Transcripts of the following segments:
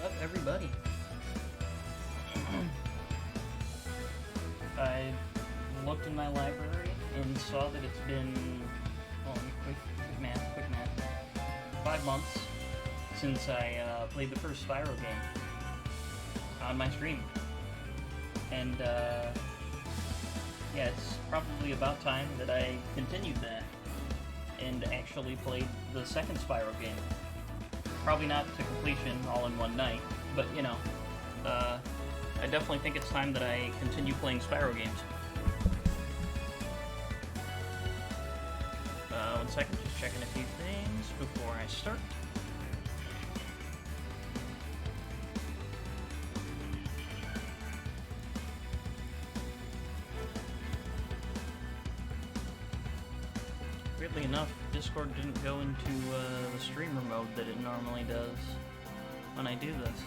up, everybody? I looked in my library and saw that it's been, well, quick math, 5 months since I played the first Spyro game on my stream. And, yeah, it's probably about time that I continued that and actually played the second Spyro game. Probably not to completion all in one night, but, you know, I definitely think it's time that I continue playing Spyro games. 1 second, just checking a few things before I start. Weirdly enough, Discord didn't go into the streamer mode that it normally does when I do this.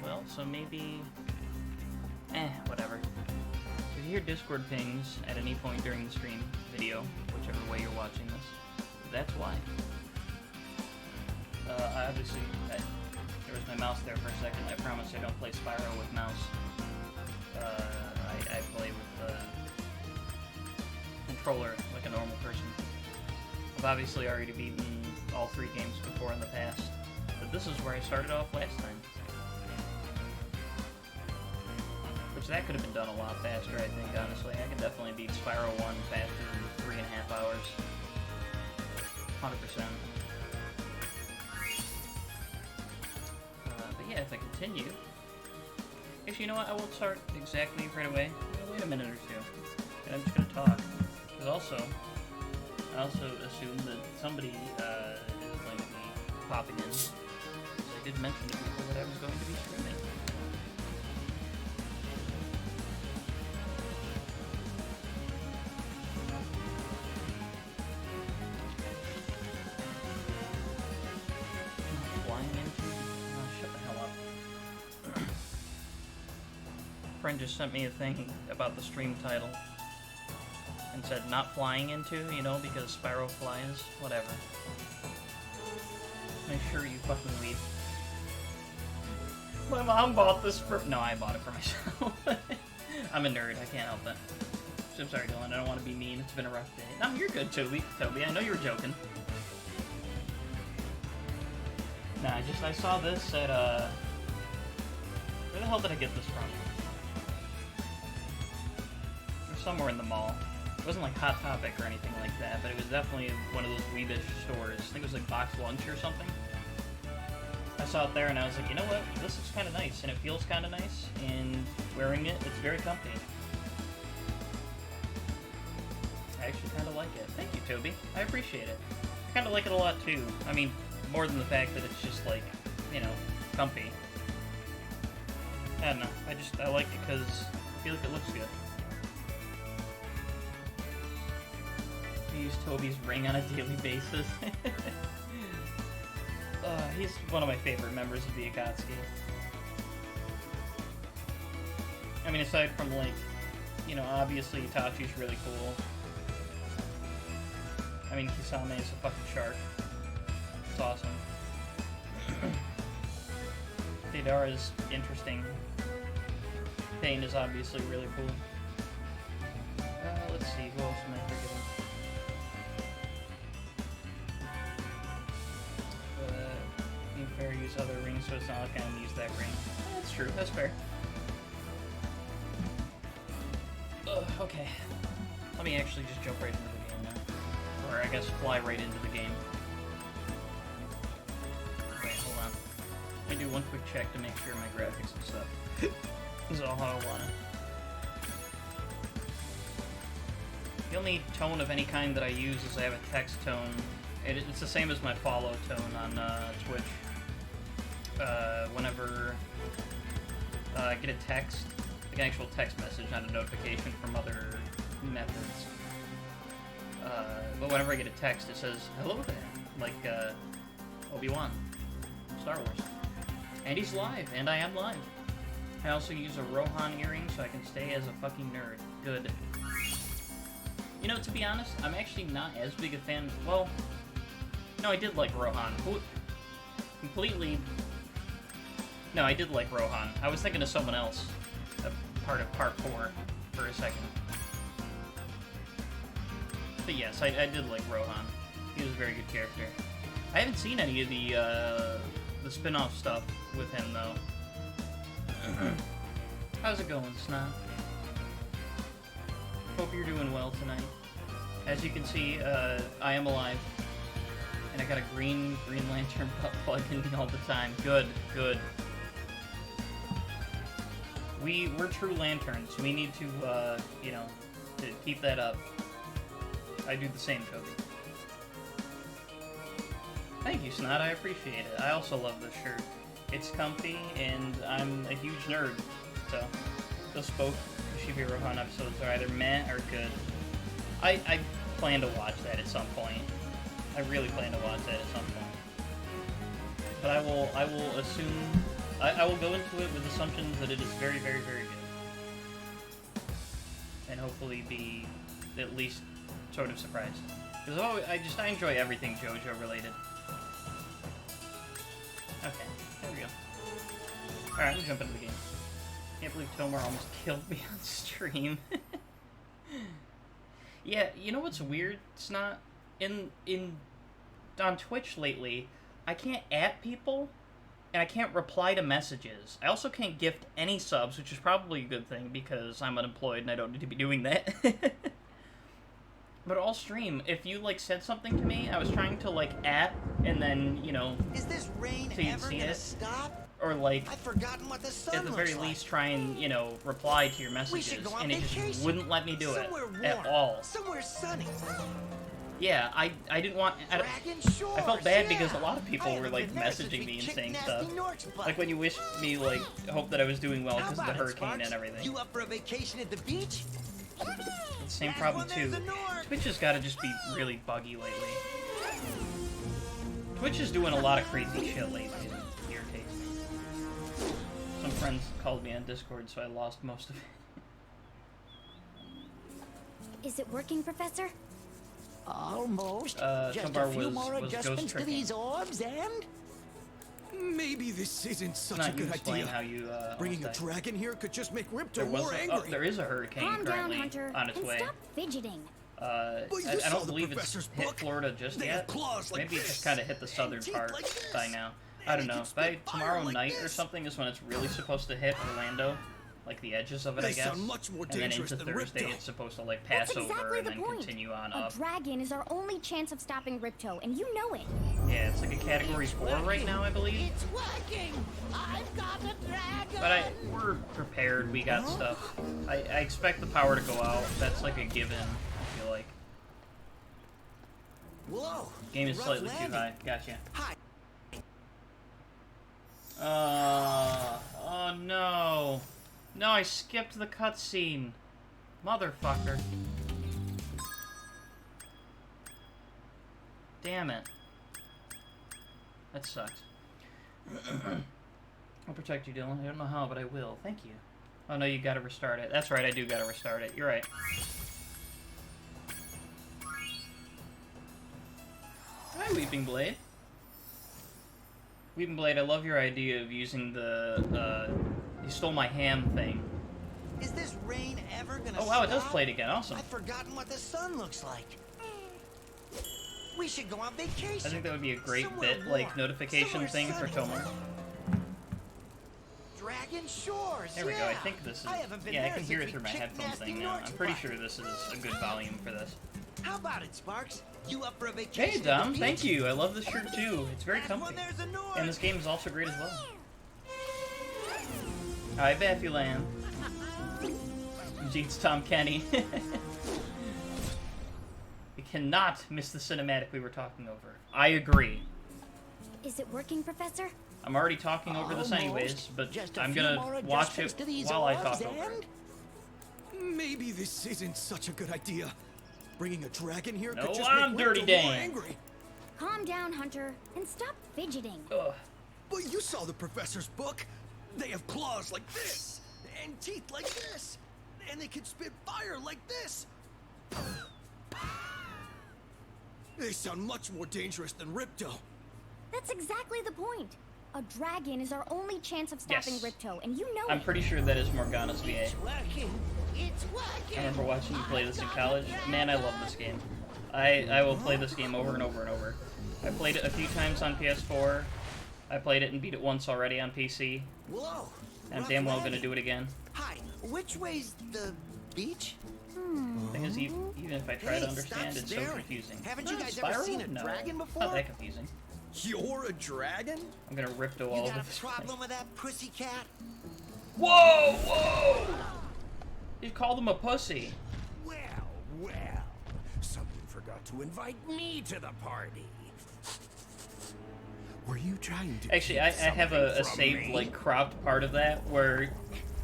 Well, so maybe... whatever. If you hear Discord pings at any point during the stream video, whichever way you're watching this, that's why. Obviously, there was my mouse there for a second. I promise I don't play Spyro with mouse. I play with controller like a normal person. I've obviously already beaten all 3 games before in the past, but this is where I started off last time. Which that could have been done a lot faster, I think, honestly. I could definitely beat Spyro 1 faster than 3.5 hours. 100%. Yeah, if I continue... Actually, you know what? I won't start exactly right away. Wait a minute or two. And I'm just going to talk. Because I also assume that somebody is going to be popping in. Because I did mention to people that I was going to be streaming. Friend just sent me a thing about the stream title and said not flying into, you know, because Spyro flies, whatever. Make sure you fucking leave. My mom bought this for... No, I bought it for myself. I'm a nerd, I can't help it. So I'm sorry, Dylan, I don't want to be mean, it's been a rough day. No, you're good, Toby, I know you were joking. Nah, I saw this at, where the hell did I get this from? Somewhere in the mall. It wasn't like Hot Topic or anything like that, but it was definitely one of those weebish stores. I think it was like Box Lunch or something. I saw it there and I was like, you know what? This looks kind of nice and it feels kind of nice, and wearing it, it's very comfy. I actually kind of like it. Thank you, Toby. I appreciate it. I kind of like it a lot too. I mean, more than the fact that it's just like, you know, comfy. I don't know. I like it because I feel like it looks good. Use Toby's ring on a daily basis. He's one of my favorite members of the Akatsuki. I mean, aside from, like, you know, obviously Itachi's really cool. I mean, Kisame is a fucking shark. It's awesome. Deidara is interesting. Pain is obviously really cool. Let's see, who else am I forgetting? Fair use other rings, so it's not like I can use that ring. That's true, that's fair. Okay. Let me actually just jump right into the game now. Or I guess fly right into the game. Okay, hold on. Let me do one quick check to make sure my graphics and stuff is all how I want it. The only tone of any kind that I use is I have a text tone. It's the same as my follow tone on Twitch. Whenever I get a text, like an actual text message, not a notification from other methods. But whenever I get a text, it says, "Hello there," like Obi-Wan, Star Wars. And he's live, and I am live. I also use a Rohan earring so I can stay as a fucking nerd. Good. You know, to be honest, I'm actually not as big a fan. Well, no, I did like Rohan. Completely. No, I did like Rohan. I was thinking of someone else. A part of Part 4 for a second. But yes, I did like Rohan. He was a very good character. I haven't seen any of the spin-off stuff with him, though. How's it going, Snot? Hope you're doing well tonight. As you can see, I am alive. And I got a Green Lantern butt plug in me all the time. Good, good. We're true lanterns. We need to, you know, to keep that up. I do the same, Kobe. Thank you, Snot. I appreciate it. I also love this shirt. It's comfy, and I'm a huge nerd. So, those both Shibi Rohan episodes are either meh or good. I plan to watch that at some point. I really plan to watch that at some point. But I will assume... I will go into it with assumptions that it is very, very, very good. And hopefully be at least sort of surprised. Because I enjoy everything JoJo related. Okay, there we go. Alright, let me jump into the game. Can't believe Tomar almost killed me on stream. Yeah, you know what's weird? It's not... on Twitch lately, I can't @, people, and I can't reply to messages. I also can't gift any subs, which is probably a good thing, because I'm unemployed and I don't need to be doing that. But all stream, if you, like, said something to me, I was trying to, like, and then, you know, is this rain so you'd ever see gonna it. Stop? Or, like, I've forgotten what the sun at the very looks least like. try and, you know, reply to your messages, On and it vacation. just wouldn't let me do it Somewhere warm. at all. Somewhere sunny. Yeah, I didn't want... I felt bad because a lot of people were, like, messaging me and saying stuff. Like, when you wished me, like, hope that I was doing well because of the hurricane and everything. You up for a vacation at the beach? Same problem, too. Twitch has gotta just be really buggy lately. Twitch is doing a lot of crazy shit lately. It irritates me. Some friends called me on Discord, so I lost most of it. Is it working, Professor? Almost. Just Tomar a few was more adjustments to these orbs, and maybe this isn't such a good idea. How you, Bringing a dragon here could just make Ripto more angry. There is a hurricane Calm down, currently Hunter, on its and way. stop fidgeting. I don't believe it's hit Florida just yet. Maybe it just kind of hit the southern part by now. I don't know. By tomorrow night or something is when it's really supposed to hit Orlando. Like the edges of it, I guess. And then into Thursday, it's supposed to like pass over and then continue on up. A dragon is our only chance of stopping Ripto, and you know it. Yeah, it's like a Category 4 right now, I believe. it's working. I've got a dragon. But we're prepared. We got stuff. I expect the power to go out. That's like a given. I feel like. Whoa. Game is slightly too high. Gotcha. Hi. Oh no. No, I skipped the cutscene. Motherfucker. Damn it. That sucks. I'll protect you, Dylan. I don't know how, but I will. Thank you. Oh no, you gotta restart it. That's right, I do gotta restart it. You're right. Hi, Weeping Blade. Weeping Blade, I love your idea of using the, you stole my ham thing. Is this rain ever gonna Oh wow, it does stop? play it again. Awesome. I've forgotten what the sun looks like. We should go on vacation. I think that would be a great bit, like, notification thing for Tomar. Dragon Shores. There we go. I think this is... Yeah, I can hear it through my headphone thing now. I'm pretty sure this is a good volume for this. How about it, Sparks? You up for a vacation? Hey, Dom. Thank you. I love this shirt, too. It's very comfy. There's a North. And this game is also great as well. Hi, Baffulan. Jeets Tom Kenny. We cannot miss the cinematic we were talking over. I agree. Is it working, Professor? I'm already talking over this anyways, but I'm gonna watch it while I talk over it. Maybe this isn't such a good idea. Bringing a dragon here No, could just I'm make Dirty Ripto Dan. more angry. Calm down, Hunter, and stop fidgeting. Ugh. But you saw the professor's book. They have claws like this, and teeth like this, and they can spit fire like this. They sound much more dangerous than Ripto. That's exactly the point. A dragon is our only chance of stopping Yes. Ripto, and you know I'm it. pretty sure that is Morgana's VA. It's working. It's working. I remember watching you play this in college. Man, I love this game. I will play this game over and over and over. I played it a few times on PS4. I played it and beat it once already on PC. Whoa. I'm rough damn well landing. gonna do it again. Hi. Which way's the beach? Thing is, even if I try Hey, to understand, stop it's so staring. confusing. Haven't you Not guys ever Spyro? seen a No. dragon Not before? that confusing. You're a dragon? I'm gonna rip to You all got of a this. problem with that pussycat? Whoa! Whoa! You called him a pussy. Well, well, someone forgot to invite me to the party. Were you trying to Actually, keep I have a something from saved, me? like, cropped part of that where...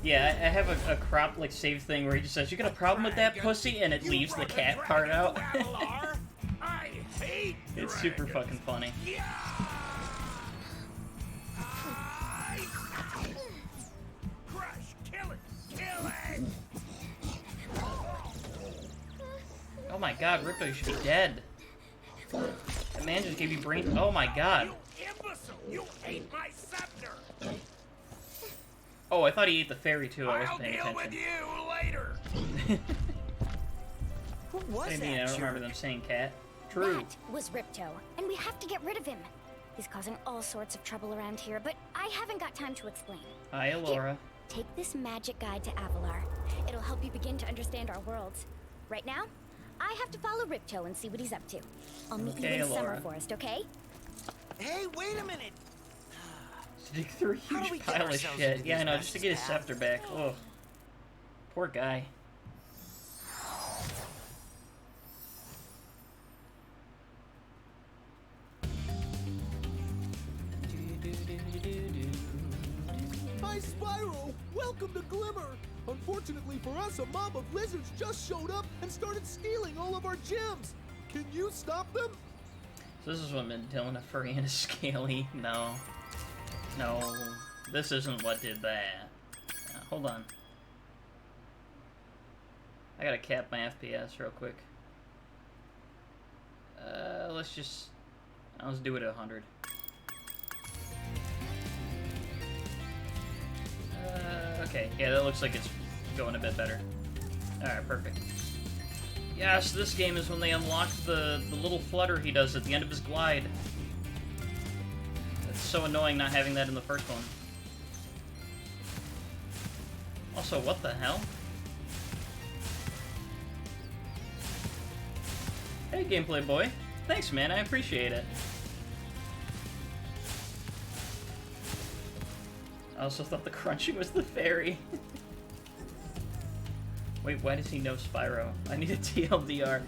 Yeah, I have a cropped, like, saved thing where he just says, "You got a problem with that, Dragon? pussy?" And it You leaves the brought cat dragon part to out. Avalar? I hate It's super dragons. fucking funny. Yeah! I- Crush! Kill it! Kill it! Oh my god, Ripto, you should be dead. That man just gave you brain... Oh my god. You imbecile! You ate my scepter! Oh, I thought he ate the fairy too. I I'll wasn't paying deal with attention. you later! Who was I that mean, I don't remember jerk? them saying cat. True. That was Ripto, and we have to get rid of him. He's causing all sorts of trouble around here, but I haven't got time to explain. Hi, Alora. Take this magic guide to Avalar. It'll help you begin to understand our worlds. Right now, I have to follow Ripto and see what he's up to. I'll meet Okay, you in Summer Alora. Forest, okay? Hey, wait a minute. Dig through a How do we huge get pile of ourselves shit. into Yeah, I these know, just to get his messes, Dad? scepter back. Ugh. Poor guy. Hi, Spyro! Welcome to Glimmer! Unfortunately for us, a mob of lizards just showed up and started stealing all of our gems! Can you stop them? So this is what meant Dylan a furry and a scaly. No. No. This isn't what did that. Hold on. I gotta cap my FPS real quick. Let's do it at 100. Okay, yeah, that looks like it's going a bit better. Alright, perfect. Yes, this game is when they unlock the little flutter he does at the end of his glide. It's so annoying not having that in the first one. Also, what the hell? Hey, Gameplay Boy. Thanks, man, I appreciate it. I also thought the crunching was the fairy. Wait, why does he know Spyro? I need a TLDR.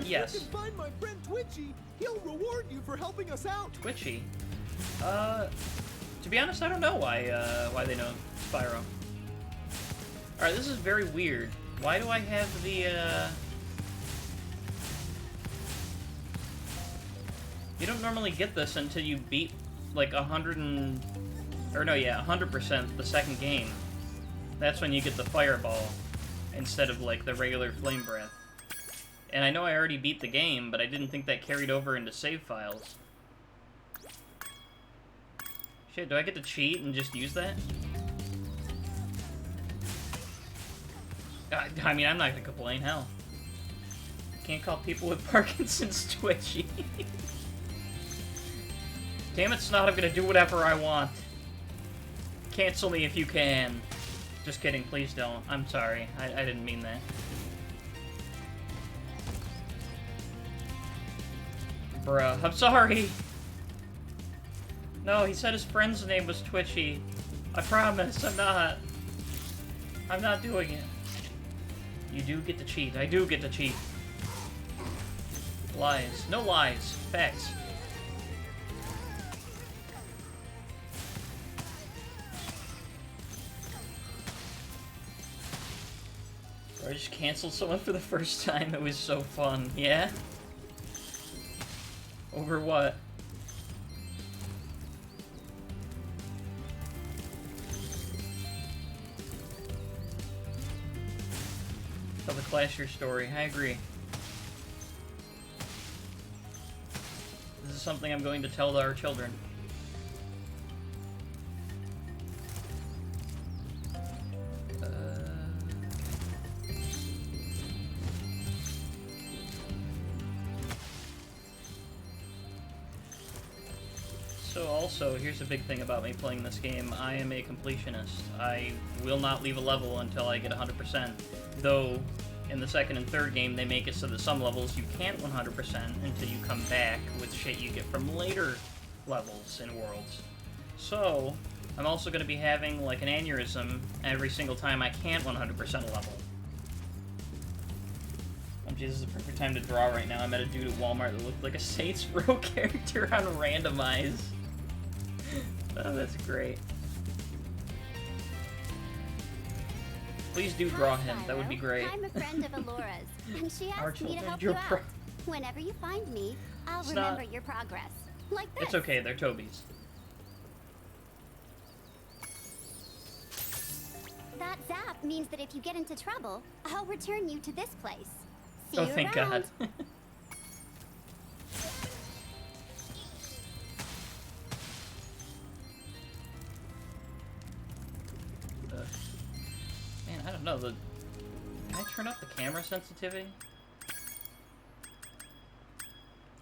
Yes. If you can find my friend Twitchy, he'll reward you for helping us out. Twitchy. To be honest, I don't know why they know Spyro. Alright, this is very weird. Why do I have the, You don't normally get this until you beat, like, 100% the second game. That's when you get the fireball, instead of, like, the regular flame breath. And I know I already beat the game, but I didn't think that carried over into save files. Shit, do I get to cheat and just use that? I mean, I'm not gonna complain, hell. Can't call people with Parkinson's twitchy. Damn it, Snot, I'm gonna do whatever I want. Cancel me if you can. Just kidding, please don't. I'm sorry. I didn't mean that. Bruh, I'm sorry! No, he said his friend's name was Twitchy. I promise, I'm not. I'm not doing it. You do get to cheat. I do get to cheat. Lies. No lies. Facts. Or I just canceled someone for the first time. It was so fun. Yeah? Over what? Tell the Clasher story. I agree. This is something I'm going to tell our children. So also, here's a big thing about me playing this game. I am a completionist. I will not leave a level until I get 100%. Though, in the second and third game, they make it so that some levels you can't 100% until you come back with shit you get from later levels in Worlds. So, I'm also going to be having, like, an aneurysm every single time I can't 100% a level. Oh, geez, this is the perfect time to draw right now. I met a dude at Walmart that looked like a Saints Row character on Randomize. Oh, that's great. Please do draw him. That would be great. I'm a friend of Alora's, and she Our asked me to children, help you're you out. Whenever you find me, I'll It's remember not- your progress. Like this. It's okay, they're Toby's. That zap means that if you get into trouble, I'll return you to this place. See Oh, you thank around. God. Man, I don't know. Can I turn up the camera sensitivity?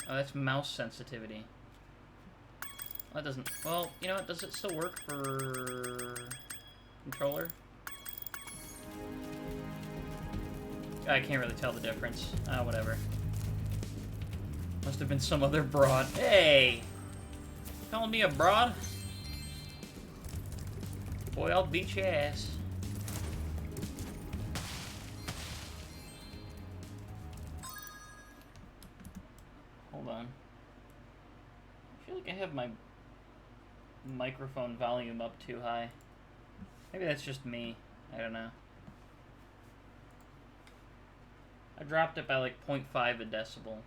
Oh, that's mouse sensitivity. That doesn't... Well, you know what? Does it still work for... controller? I can't really tell the difference. Ah, whatever. Must have been some other broad. Hey! Calling me a broad? Boy, I'll beat your ass. Hold on. I feel like I have my microphone volume up too high. Maybe that's just me. I don't know. I dropped it by like 0.5 a decibel.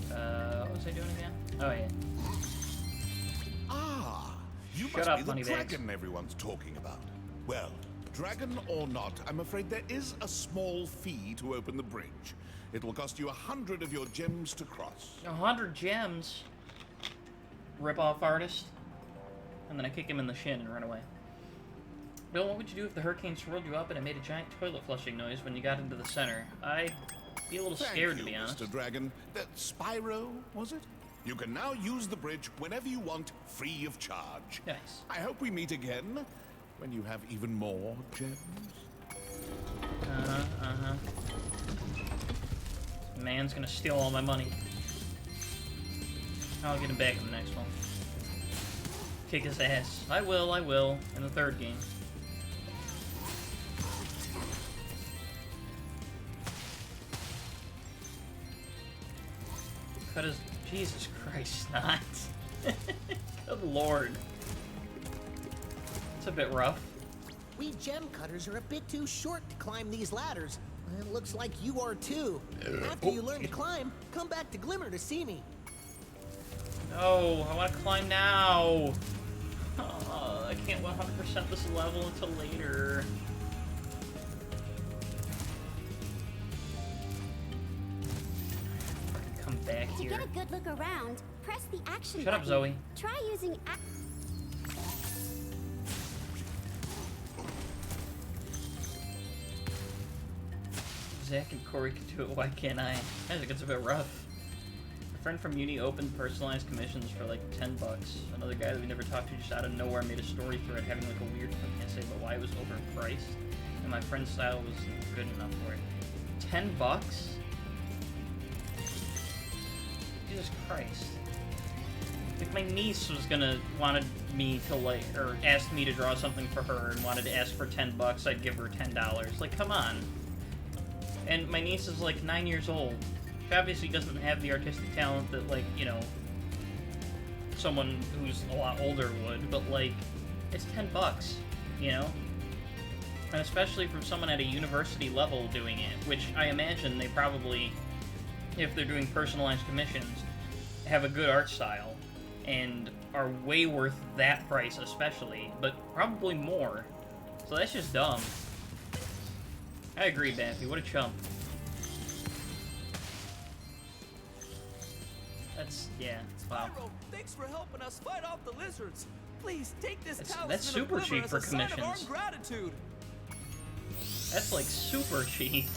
What was I doing again? Oh yeah. Ah, you Shut must up, be the Moneybags. dragon everyone's talking about. Well, dragon or not, I'm afraid there is a small fee to open the bridge. It will cost you 100 of your gems to cross. 100 gems. Rip-off artist. And then I kick him in the shin and run away. Bill, what would you do if the hurricane swirled you up and it made a giant toilet flushing noise when you got into the center? I'd be a little scared, to be honest. Mr. Dragon. That Spyro, was it? You can now use the bridge whenever you want, free of charge. Nice. I hope we meet again when you have even more gems. Man's gonna steal all my money. I'll get him back in the next one. Kick his ass. I will, in the third game. Cut his... Jesus Christ, not. Good lord. It's a bit rough. We gem cutters are a bit too short to climb these ladders. It looks like you are too. After you learn to climb, come back to Glimmer to see me. No, I want to climb now. I can't 100% this level until later. Come back To here. get a good look around, press the action Shut up, button. Zoe. Try using Zach and Corey can do it, why can't I? I think it's a bit rough. A friend from uni opened personalized commissions for like 10 bucks. Another guy that we never talked to just out of nowhere made a story thread having like a weird fucking essay about why it was overpriced. And my friend's style wasn't good enough for it. 10 bucks? Jesus Christ. Like my niece was wanted me to like, or asked me to draw something for her and wanted to ask for 10 bucks, I'd give her $10. Like, come on. And my niece is like 9 years old. She obviously doesn't have the artistic talent that, like, you know, someone who's a lot older would, but like, it's 10 bucks, you know? And especially from someone at a university level doing it, which I imagine they probably, if they're doing personalized commissions, have a good art style and are way worth that price especially, but probably more. So that's just dumb. I agree, Baffy. What a chump. That's, yeah, wow. Spyro, thanks for helping us fight off the lizards. Please take this talisman That's super of Glimmer cheap as for a sign of our commissions. gratitude. That's like super cheap.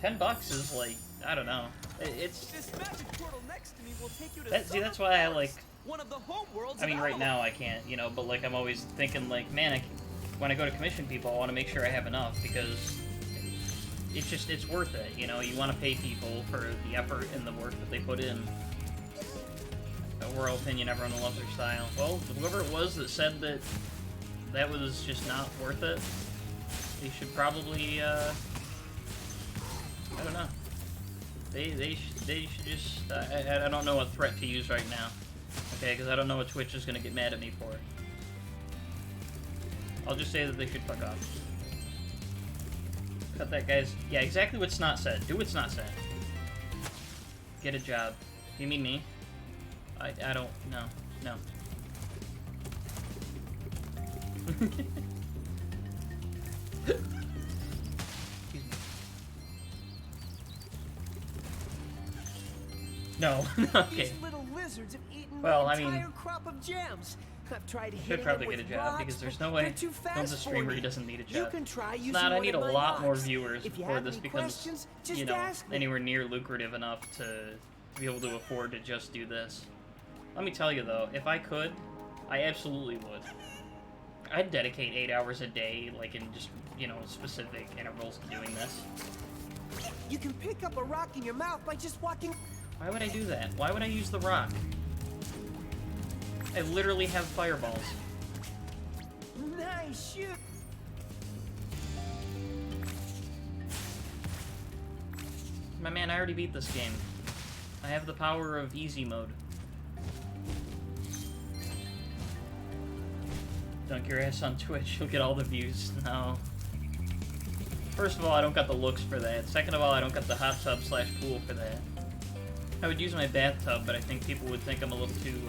$10 is like, I don't know. It's This magic portal next to me will take you to see, that's why I like. one of the home worlds. I mean, of right Avalon. now I can't, you know, but like I'm always thinking like, man, when I go to commission people, I want to make sure I have enough because it's worth it, you know. You want to pay people for the effort and the work that they put in. Overall opinion, everyone loves their style. Well, whoever it was that said that that was just not worth it, they should probably, I don't know. They should just, I don't know what threat to use right now. Okay, because I don't know what Twitch is going to get mad at me for. I'll just say that they should fuck off. Cut that, guys. Yeah, exactly what Snot said. Do what Snot said. Get a job. You mean me? I don't, no. No. No. Okay. These little lizards have eaten Well, my I mean, entire crop of gems. I've tried hitting should them probably with get a job rocks, because there's but no way they're too fast Film's a for streamer, me. he doesn't need a You job. can try It's using not, I one need a of my lot more rocks. viewers If you before have this any becomes, questions, just you know, ask me. anywhere near lucrative enough to be able to afford to just do this. Let me tell you though, if I could, I absolutely would. I'd dedicate 8 hours a day, like in just, you know, specific intervals to doing this. You can pick up a rock in your mouth by just walking. Why would I do that? Why would I use the rock? I literally have fireballs. Nice shoot. My man, I already beat this game. I have the power of easy mode. Dunk your ass on Twitch, you'll get all the views. No. First of all, I don't got the looks for that. Second of all, I don't got the hot tub / pool for that. I would use my bathtub, but I think people would think I'm a little too,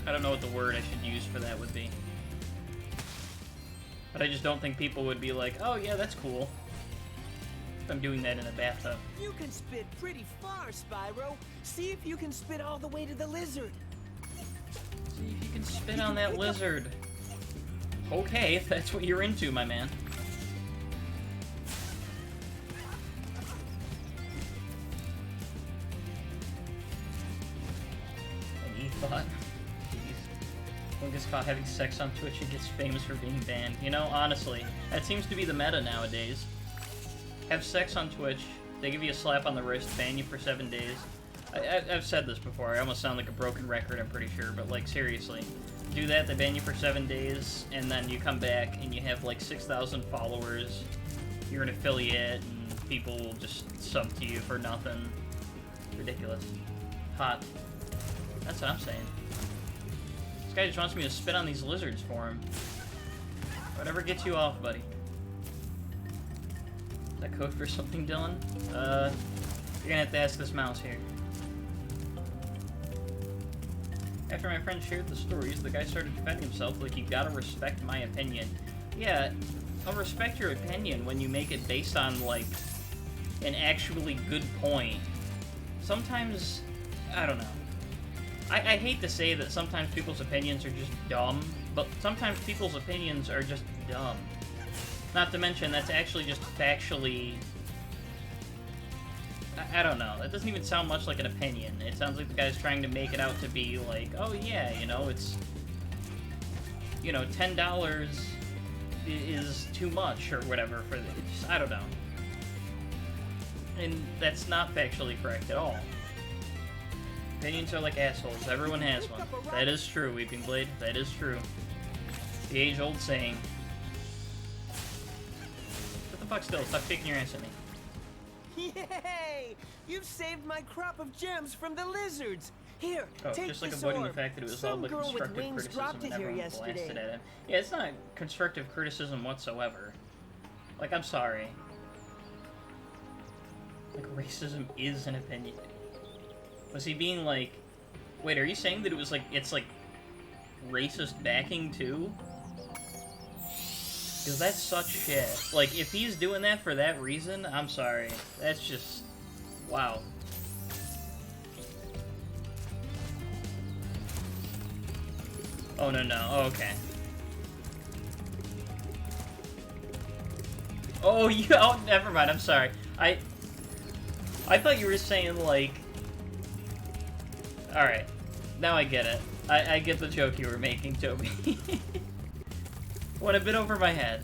I don't know what the word I should use for that would be. But I just don't think people would be like, oh yeah, that's cool. If I'm doing that in a bathtub. You can spit pretty far, Spyro. See if you can spit all the way to the lizard. See if you can spit on that lizard. Okay, if that's what you're into, my man. An e-thought. Jeez. One gets caught having sex on Twitch and gets famous for being banned. You know, honestly, that seems to be the meta nowadays. Have sex on Twitch, they give you a slap on the wrist, ban you for 7 days. I've said this before, I almost sound like a broken record, I'm pretty sure, but like, seriously. Do that, they ban you for 7 days, and then you come back and you have like 6,000 followers, you're an affiliate, and people will just sub to you for nothing. Ridiculous. Hot. That's what I'm saying. This guy just wants me to spit on these lizards for him. Whatever gets you off, buddy. Is that code for something, Dylan? You're gonna have to ask this mouse here. After my friend shared the stories, the guy started defending himself like, you gotta respect my opinion. Yeah, I'll respect your opinion when you make it based on, like, an actually good point. Sometimes, I don't know. I hate to say that sometimes people's opinions are just dumb, but sometimes people's opinions are just dumb. Not to mention, that's actually just factually... I don't know. That doesn't even sound much like an opinion. It sounds like the guy's trying to make it out to be like, oh yeah, you know, it's... You know, $10 is too much, or whatever, for the... Just, I don't know. And that's not factually correct at all. Opinions are like assholes. Everyone has one. That is true, Weeping Blade. That is true. The age-old saying. What the fuck still? Stop kicking your ass at me. Yay! You've saved my crop of gems from the lizards. Here, Oh, take just like this avoiding the orb. fact that it was all Some like girl with constructive wings criticism dropped and it here everyone yesterday. blasted at him. Yeah, it's not constructive criticism whatsoever. Like, I'm sorry. Like, racism is an opinion. Was he being like... Wait, are you saying that it was like... It's like... racist backing too? Because that's such shit. Like, if he's doing that for that reason, I'm sorry. That's just... wow. Oh, no, no. Oh, okay. Oh, you... oh, never mind. I'm sorry. I thought you were saying, like... Alright. Now I get it. I get the joke you were making, Toby. Went a bit over my head.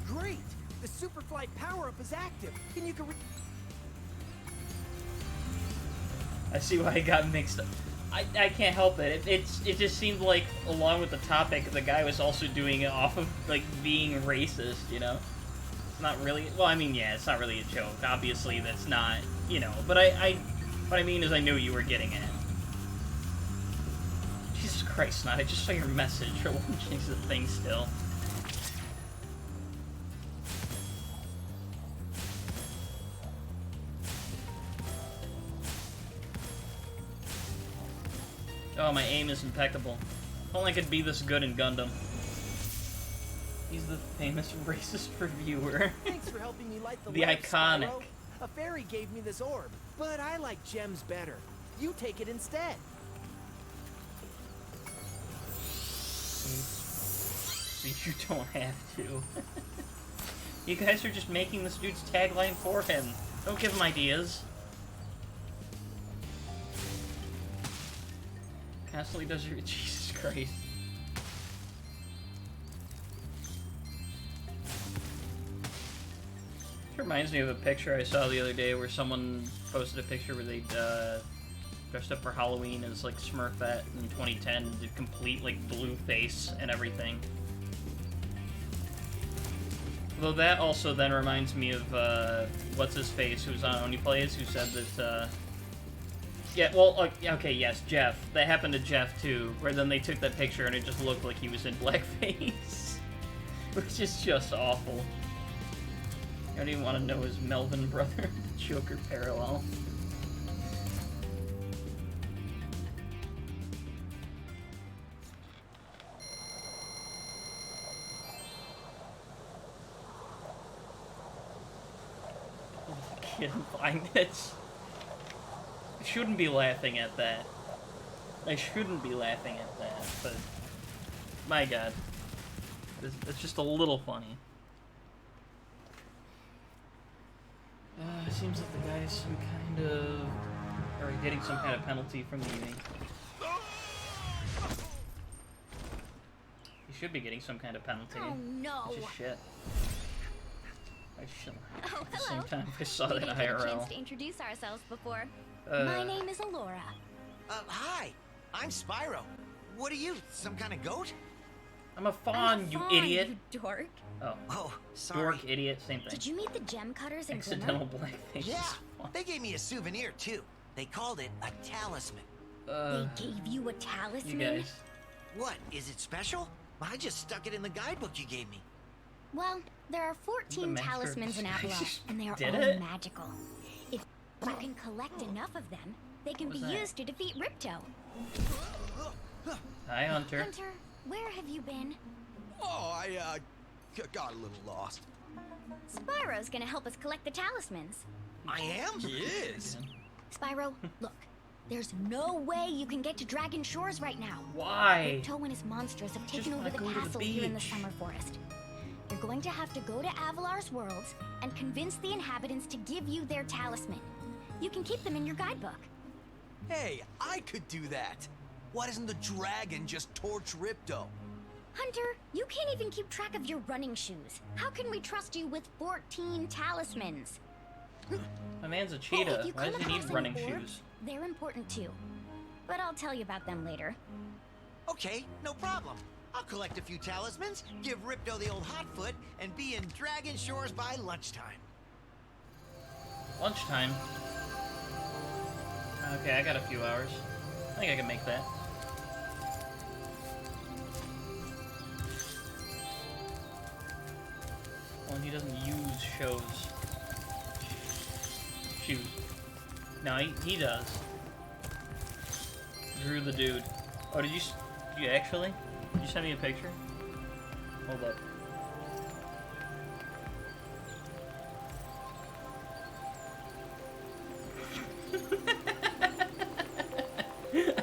Great! The Superflight power-up is active, and you can I see why I got mixed up. I can't help it. It just seemed like, along with the topic, the guy was also doing it off of, like, being racist, you know? It's not really... well, I mean, yeah, it's not really a joke. Obviously, that's not, you know. But what I mean is I knew you were getting it. Jesus Christ, Not. I just saw your message. I won't change the thing still. Oh, my aim is impeccable. If only I could be this good in Gundam. He's the famous racist reviewer. Thanks for helping me light the The lamp, iconic. Spyro. A fairy gave me this orb, but I like gems better. You take it instead. You don't have to. You guys are just making this dude's tagline for him. Don't give him ideas. Constantly does your... Jesus Christ. It reminds me of a picture I saw the other day where someone posted a picture where they dressed up for Halloween as like Smurfette in 2010 and did complete like blue face and everything. Though that also then reminds me of what's his face who's on Only Plays who said that yeah, well, okay, yes, Jeff. That happened to Jeff, too, where then they took that picture and it just looked like he was in blackface. Which is just awful. I don't even want to know his Melvin brother, the Joker parallel. Kid behind it. I shouldn't be laughing at that. I shouldn't be laughing at that, but... my god. It's just a little funny. It seems like the guy's some kind of... or getting some kind of penalty from leaving. He should be getting some kind of penalty. Oh no! Which is shit. I should... Oh, at the hello. same time, I saw We that didn't get a IRL. chance to introduce ourselves before. My name is Alora. Hi, I'm Spyro. What are you, some kind of goat? I'm a fawn, I'm a you fawn, idiot! You dork. Oh. Oh, sorry. Dork, idiot, same thing. Did you meet the gem cutters in Accidental Glimmer? blackface. Yeah, Fawn. they gave me a souvenir too. They called it a talisman. They gave you a talisman? You guys. What, is it special? I just stuck it in the guidebook you gave me. Well, there are 14 master talismans in of Avalon, disguise and they are did all it? magical. If you can collect enough of them, they can What be was that? used to defeat Ripto. Hi, Hunter. Hunter, where have you been? Oh, I got a little lost. Spyro's gonna help us collect the talismans. I am? He is. Spyro, look. There's no way you can get to Dragon Shores right now. Why? Ripto and his monsters have Just taken over wanna the go to the castle here in the beach. Summer Forest. You're going to have to go to Avalar's worlds and convince the inhabitants to give you their talisman. You can keep them in your guidebook. Hey, I could do that. Why doesn't the dragon just torch Ripto? Hunter, you can't even keep track of your running shoes. How can we trust you with 14 talismans? My man's a If cheetah. you Why come does he need across any running orbs, shoes? they're important too. But I'll tell you about them later. Okay, no problem. I'll collect a few talismans, give Ripto the old hot foot, and be in Dragon Shores by lunchtime. Lunchtime. Okay, I got a few hours. I think I can make that. Well, he doesn't use shows. Shoes. No, he does. Drew the dude. Oh, did you actually? Did you send me a picture? Hold up.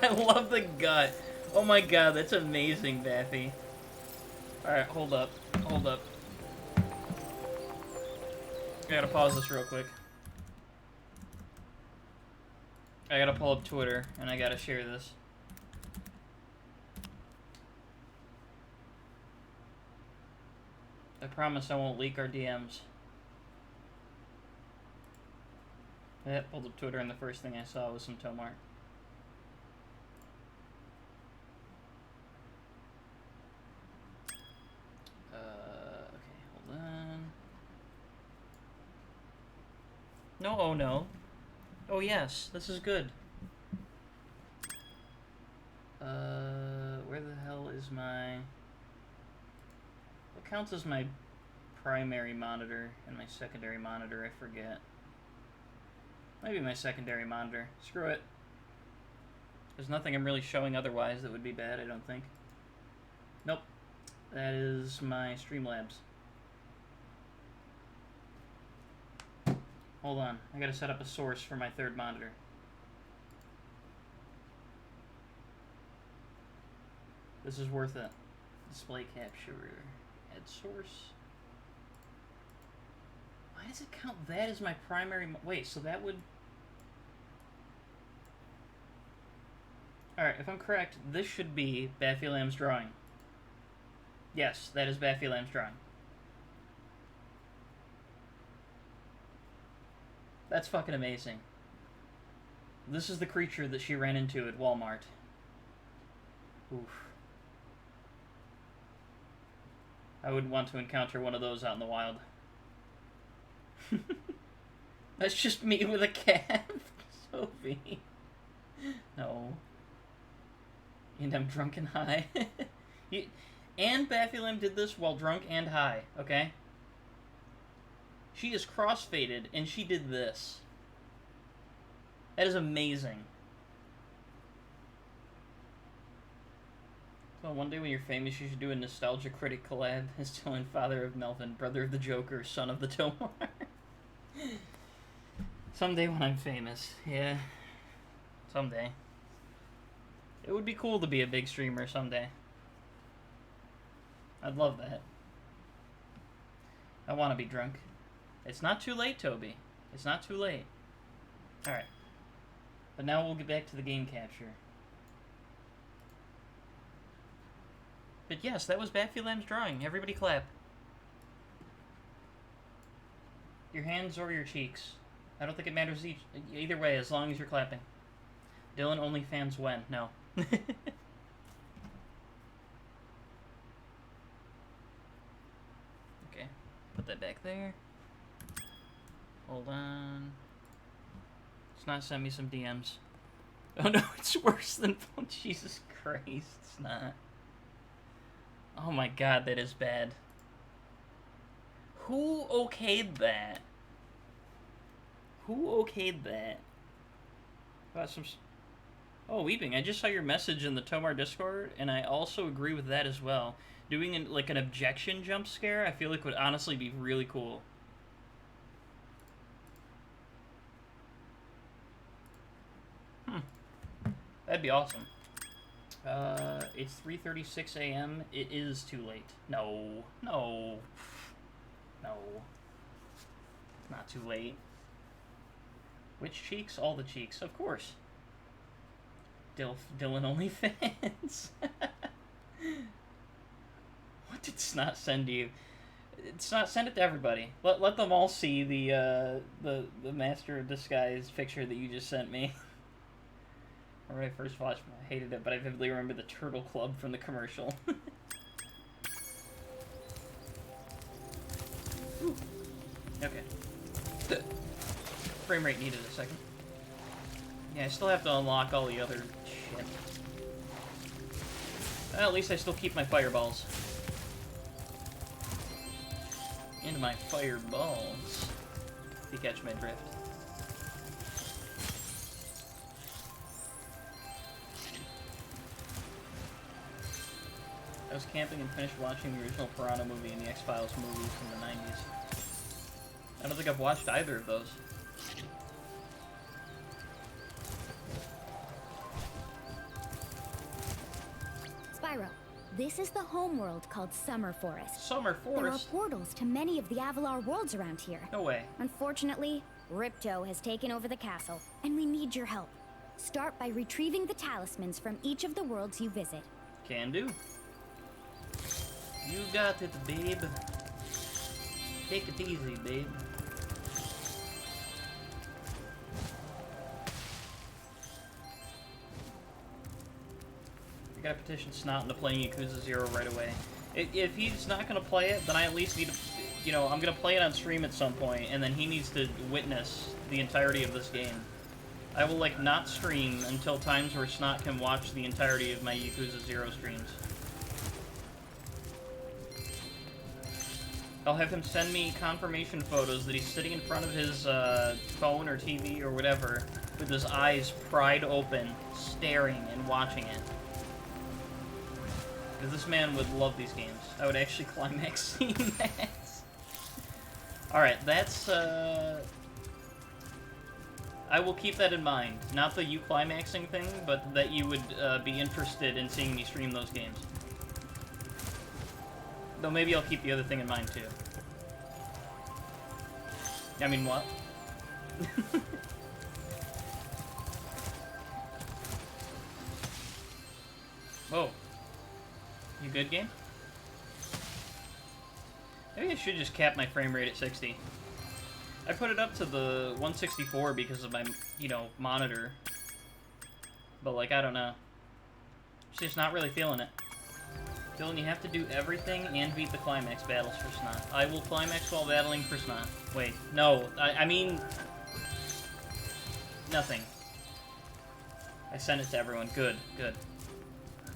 I love the gut. Oh my god, that's amazing, Daffy. Alright, hold up. Hold up. I gotta pause this real quick. I gotta pull up Twitter, and I gotta share this. I promise I won't leak our DMs. I pulled up Twitter, and the first thing I saw was some Tomar. Okay, hold on. No, oh no. Oh yes, this is good. Where the hell is my... What counts as my primary monitor and my secondary monitor? I forget. Maybe my secondary monitor. Screw it. There's nothing I'm really showing otherwise that would be bad, I don't think. Nope. That is my Streamlabs. Hold on. I gotta set up a source for my third monitor. This is worth it. Display capture. Add source. Why does it count that as my primary... Wait, so that would... Alright, if I'm correct, this should be Baffy Lamb's drawing. Yes, that is Baffy Lamb's drawing. That's fucking amazing. This is the creature that she ran into at Walmart. Oof. I wouldn't want to encounter one of those out in the wild. That's just me with a cat, Sophie. No. And I'm drunk and high. And Baffy Lamb did this while drunk and high, okay? She is crossfaded, and she did this. That is amazing. Well, one day when you're famous, you should do a Nostalgia Critic collab as Dylan, father of Melvin, brother of the Joker, son of the Tomar. Someday when I'm famous, yeah. Someday. It would be cool to be a big streamer someday. I'd love that. I want to be drunk. It's not too late, Toby. It's not too late. Alright. But now we'll get back to the game capture. But yes, that was Baffy Lamb's drawing. Everybody clap. Your hands or your cheeks. I don't think it matters either way, as long as you're clapping. Dylan only fans when. No. Okay. Put that back there. Hold on. Let's not send me some DMs. Oh no, it's worse than... Oh, Jesus Christ, it's not. Oh my god, that is bad. Who okayed that? Who okayed that? Got some... Oh, Weeping, I just saw your message in the Tomar Discord, and I also agree with that as well. Doing like an objection jump scare, I feel like would honestly be really cool. That'd be awesome. It's 3:36 a.m. It is too late. No. No. No. It's not too late. Which cheeks? All the cheeks, of course. Dylan only fans. What did Snot send you? Snot, send it to everybody. Let them all see the Master of Disguise picture that you just sent me. When I first watched it, I hated it, but I vividly remember the Turtle Club from the commercial. Okay. Frame rate needed a second. Yeah, I still have to unlock all the other shit. Well, at least I still keep my fireballs. And my fireballs. If you catch my drift. I was camping and finished watching the original Piranha movie and the X-Files movies from the 90s. I don't think I've watched either of those. Spyro, this is the homeworld called Summer Forest. Summer There are Forest? portals to many of the Avalar worlds around here. No way. Unfortunately, Ripto has taken over the castle, and we need your help. Start by retrieving the talismans from each of the worlds you visit. Can do. You got it, babe. Take it easy, babe. I gotta petition Snot into playing Yakuza 0 right away. If he's not gonna play it, then I at least need to, you know, I'm gonna play it on stream at some point, and then he needs to witness the entirety of this game. I will, like, not stream until times where Snot can watch the entirety of my Yakuza 0 streams. I'll have him send me confirmation photos that he's sitting in front of his phone or TV or whatever, with his eyes pried open, staring and watching it. Because this man would love these games. I would actually climax seeing that. Alright, that's, I will keep that in mind. Not the you climaxing thing, but that you would be interested in seeing me stream those games. Though maybe I'll keep the other thing in mind, too. I mean, what? Whoa. You good, game? Maybe I should just cap my frame rate at 60. I put it up to the 164 because of my, you know, monitor. But, like, I don't know. Just not really feeling it. Dylan, you have to do everything and beat the climax battles for Snot. I will climax while battling for Snot. Wait, no, I mean... nothing. I sent it to everyone. Good, good.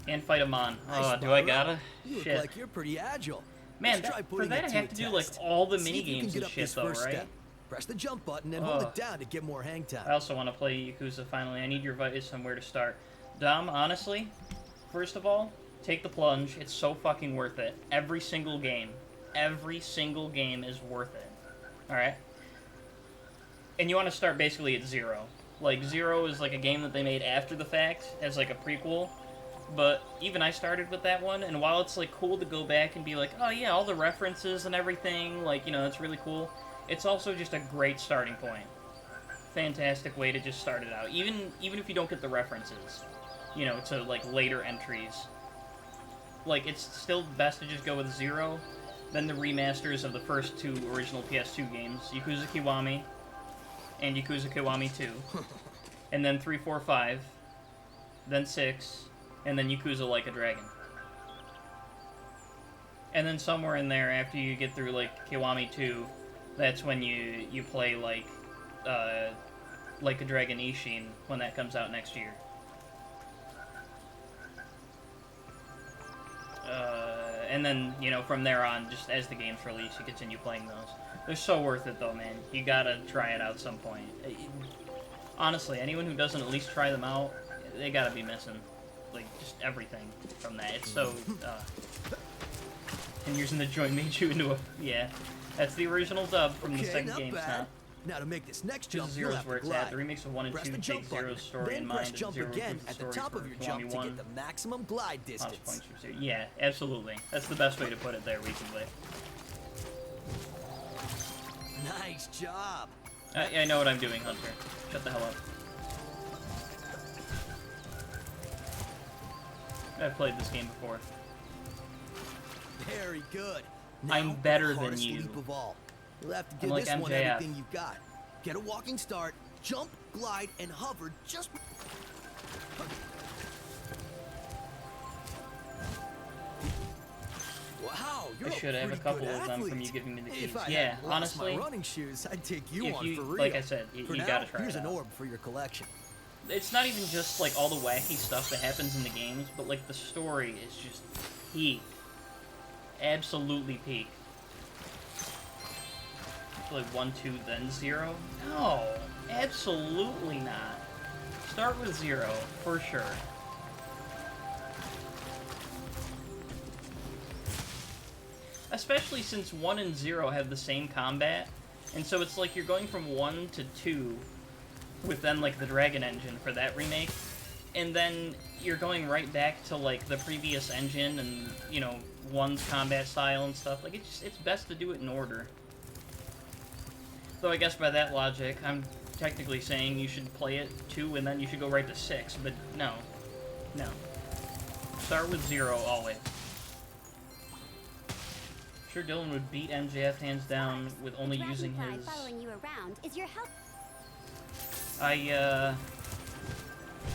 And fight a Mon. Oh, do I gotta? You look Shit. like you're pretty agile. Man, Let's try for putting that it I have a to do, like, test. all the See if you can minigames get and up shit, this though, first right? step. Press the jump button and hold it down to get more hang time. I also want to play Yakuza finally. I need your advice on where to start. Dom, honestly, first of all, take the plunge. It's so fucking worth it. Every single game is worth it. Alright? And you want to start basically at 0. Like, 0 is like a game that they made after the fact, as like a prequel. But even I started with that one, and while it's like cool to go back and be like, oh yeah, all the references and everything, like, you know, that's really cool, it's also just a great starting point. Fantastic way to just start it out. Even if you don't get the references, you know, to like later entries. Like, it's still best to just go with 0, then the remasters of the first 2 original PS2 games, Yakuza Kiwami and Yakuza Kiwami 2, and then 3, 4, 5, then 6, and then Yakuza Like a Dragon. And then somewhere in there, after you get through, like, Kiwami 2, that's when you play, like a Dragon Ishin, when that comes out next year. And then, you know, from there on, just as the games release, you continue playing those. They're so worth it, though, man. You gotta try it out some point. Honestly, anyone who doesn't at least try them out, they gotta be missing, like, just everything from that. It's so, 10 years in the joint made you into a... Yeah, that's the original dub from the second game, Snot. Now to make this next jump, Zero's you'll have where to it's at. glide. The remakes of 1 and Press 2 the take jump button, Zero's story in then press mind, jump and Zero again improves at the the story top of for your jump to 21. get the maximum glide Lots distance. of points from Zero. Yeah, absolutely. That's the best way to put it there, reasonably. Nice job. I know what I'm doing, Hunter. Shut the hell up. I've played this game before. Very good. I'm Now, better the than hardest you. leap of all. You'll have to I'm give like this one MJF. everything you've got. Get a walking start, jump, glide, and hover just... Wow, you're I should have a pretty couple good of them from athlete. you giving me the keys. If I Yeah, hadn't lost honestly, my running shoes, I'd take you if on you, for real. like I said, you For now, gotta try here's it an out. orb for your collection. It's not even just like all the wacky stuff that happens in the games, but like the story is just peak. Absolutely peak. Like 1, 2, then 0? No, absolutely not. Start with 0, for sure. Especially since 1 and 0 have the same combat, and so it's like you're going from 1 to 2 with then like the Dragon Engine for that remake, and then you're going right back to, like, the previous engine and, you know, 1's combat style and stuff. Like, it's best to do it in order. Though I guess by that logic, I'm technically saying you should play it 2 and then you should go right to 6, but no. No. Start with 0 always. I'm sure Dylan would beat MJF hands down with only using his... following you around is your help.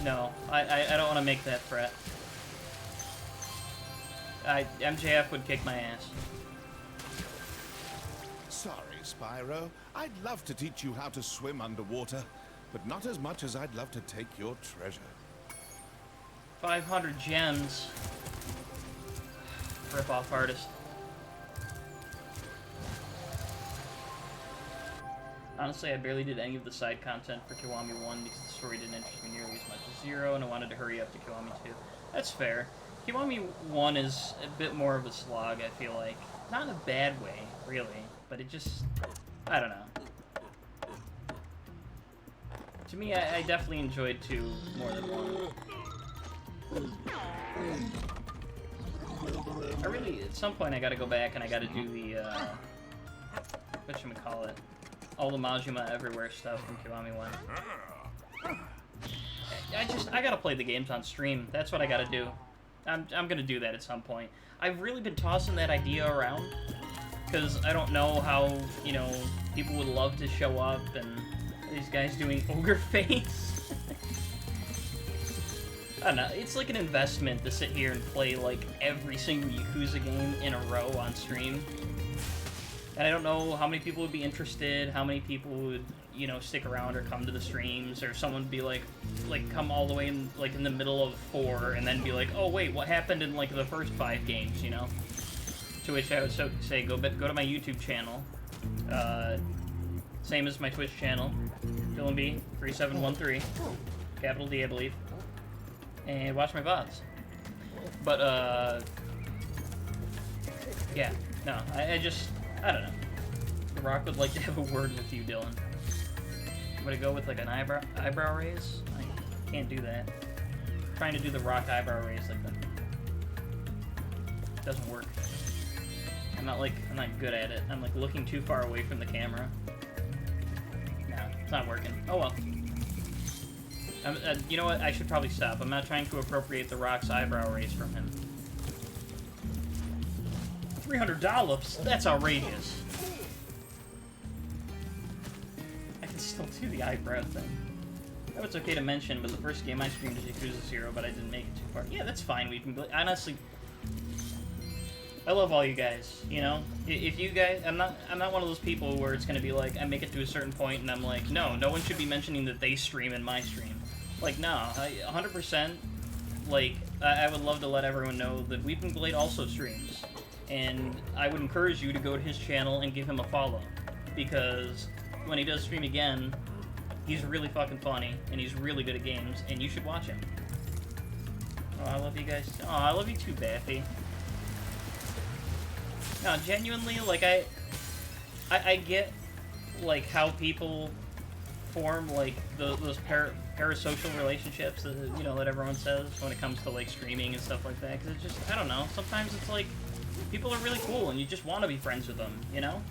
No. I don't want to make that threat. MJF would kick my ass. Sorry, Spyro. I'd love to teach you how to swim underwater, but not as much as I'd love to take your treasure. 500 gems. Rip-off artist. Honestly, I barely did any of the side content for Kiwami 1 because the story didn't interest me nearly as much as 0, and I wanted to hurry up to Kiwami 2. That's fair. Kiwami 1 is a bit more of a slog, I feel like. Not in a bad way, really, but it just... I don't know. To me, I definitely enjoyed 2 more than 1. I really, at some point, I gotta go back and I gotta do the, whatchamacallit, all the Majima Everywhere stuff from Kiwami 1. I gotta play the games on stream. That's what I gotta do. I'm gonna do that at some point. I've really been tossing that idea around, because I don't know how, you know, people would love to show up and these guys doing ogre face. I don't know, it's like an investment to sit here and play, like, every single Yakuza game in a row on stream. And I don't know how many people would be interested, how many people would, you know, stick around or come to the streams, or someone would be like come all the way in, like, in the middle of 4, and then be like, oh, wait, what happened in, like, the first 5 games, you know? To which I would say, go to my YouTube channel. Same as my Twitch channel, DylanB3713, capital D, I believe. And watch my VODs. But, yeah, no, I don't know. The Rock would like to have a word with you, Dylan. Would it go with, like, an eyebrow raise? I can't do that. I'm trying to do the Rock eyebrow raise like that. It doesn't work. I'm not good at it. I'm, like, looking too far away from the camera. No, it's not working. Oh, well. You know what? I should probably stop. I'm not trying to appropriate the Rock's eyebrow raise from him. $300? That's outrageous. I can still do the eyebrow thing. I know it's okay to mention, but the first game I streamed is Yakuza 0, but I didn't make it too far. Yeah, that's fine. We can honestly, I love all you guys. You know, if you guys, I'm not one of those people where it's gonna be like I make it to a certain point and I'm like, no one should be mentioning that they stream in my stream. Like, no, 100%. Like, I would love to let everyone know that Weeping Blade also streams. And I would encourage you to go to his channel and give him a follow. Because when he does stream again, he's really fucking funny, and he's really good at games, and you should watch him. Oh, I love you guys. Oh, I love you too, Baffy. No, genuinely, like, I get, like, how people form, like, those parasocial relationships that, you know, that everyone says when it comes to, like, streaming and stuff like that. Because it's just, I don't know, sometimes it's like, people are really cool, and you just want to be friends with them, you know?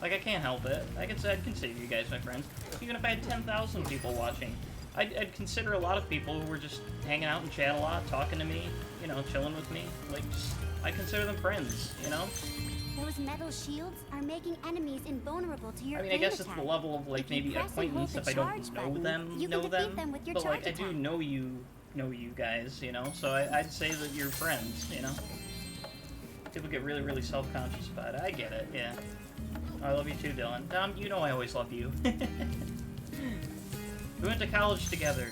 Like, I can't help it. I'd consider you guys my friends. Even if I had 10,000 people watching, I'd consider a lot of people who were just hanging out and chat a lot, talking to me, you know, chilling with me. Like, I consider them friends, you know? Those metal shields are making enemies invulnerable to your I mean, I guess it's the level of, like, maybe acquaintance if I don't know them, but, like, I do know you guys, you know? So I'd say that you're friends, you know? People get really, really self-conscious about it. I get it, yeah. I love you too, Dylan. Dom, you know I always love you. We went to college together.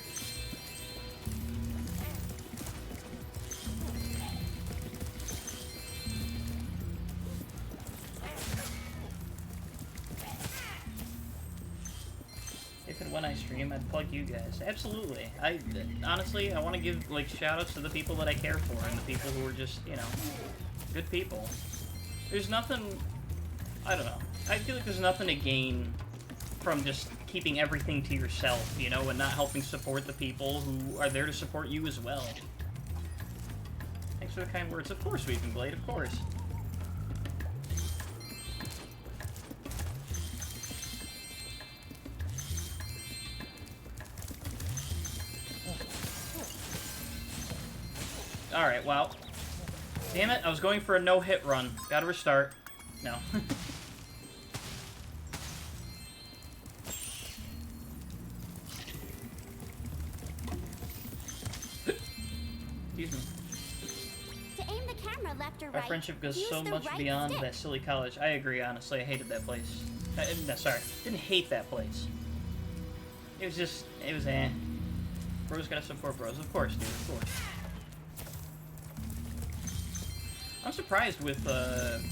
If and when I stream, I'd plug you guys. Absolutely. Honestly, I want to give, like, shout-outs to the people that I care for and the people who are just, you know, good people. There's nothing... I don't know. I feel like there's nothing to gain from just keeping everything to yourself, you know, and not helping support the people who are there to support you as well. Thanks for the kind words. Of course, Weeping Blade, of course. Alright, wow. Damn it, I was going for a no-hit run. Gotta restart. No. Excuse me. To aim the camera left or Our right, friendship goes use so the much right beyond stick. that silly college. I agree, honestly. I hated that place. No, sorry. Didn't hate that place. It was just, it was eh. Bros gotta support bros. Of course, dude, of course. I'm surprised with,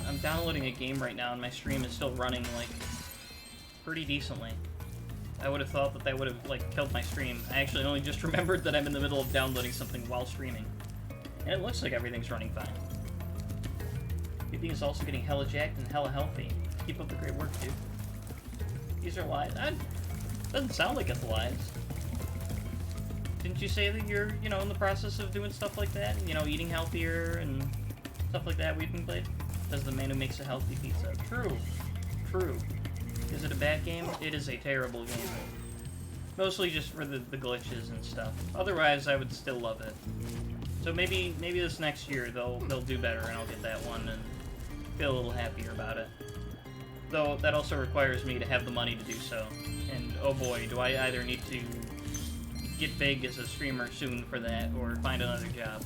I'm downloading a game right now and my stream is still running, like, pretty decently. I would have thought that would have, like, killed my stream. I actually only just remembered that I'm in the middle of downloading something while streaming. And it looks like everything's running fine. Weeping is also getting hella jacked and hella healthy. Keep up the great work, dude. These are lies. Doesn't sound like it's lies. Didn't you say that you're, you know, in the process of doing stuff like that? You know, eating healthier and stuff like that, Weeping Blade? Says the man who makes a healthy pizza. True. True. Is it a bad game? It is a terrible game. Mostly just for the glitches and stuff. Otherwise, I would still love it. So maybe this next year they'll do better and I'll get that one and feel a little happier about it. Though that also requires me to have the money to do so. And oh boy, do I either need to get big as a streamer soon for that or find another job.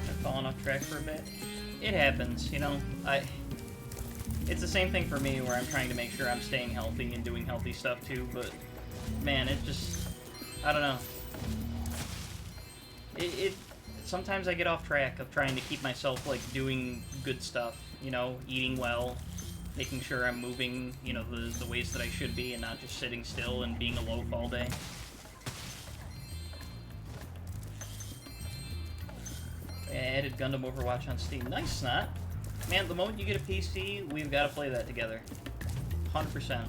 I've fallen off track for a bit. It happens, you know. It's the same thing for me where I'm trying to make sure I'm staying healthy and doing healthy stuff too, but man, it just, I don't know. Sometimes I get off track of trying to keep myself, like, doing good stuff, you know, eating well, making sure I'm moving, you know, the ways that I should be and not just sitting still and being a loaf all day. I added Gundam Overwatch on Steam. Nice, Snot. Man, the moment you get a PC, we've got to play that together. 100%.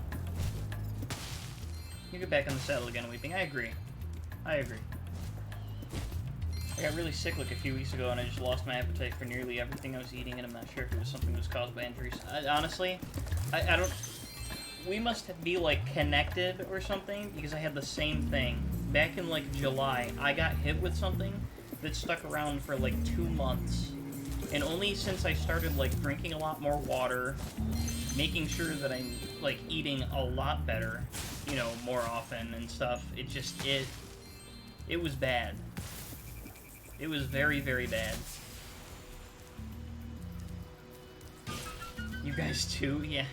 You get back on the saddle again, Weeping. I agree. I agree. I got really sick like a few weeks ago and I just lost my appetite for nearly everything I was eating and I'm not sure if it was something that was caused by injuries. Honestly, I don't... We must be, like, connected or something because I had the same thing. Back in, like, July, I got hit with something that stuck around for, like, 2 months. And only since I started, like, drinking a lot more water, making sure that I'm, like, eating a lot better, you know, more often and stuff, it just, it was bad. It was very, very bad. You guys too? Yeah,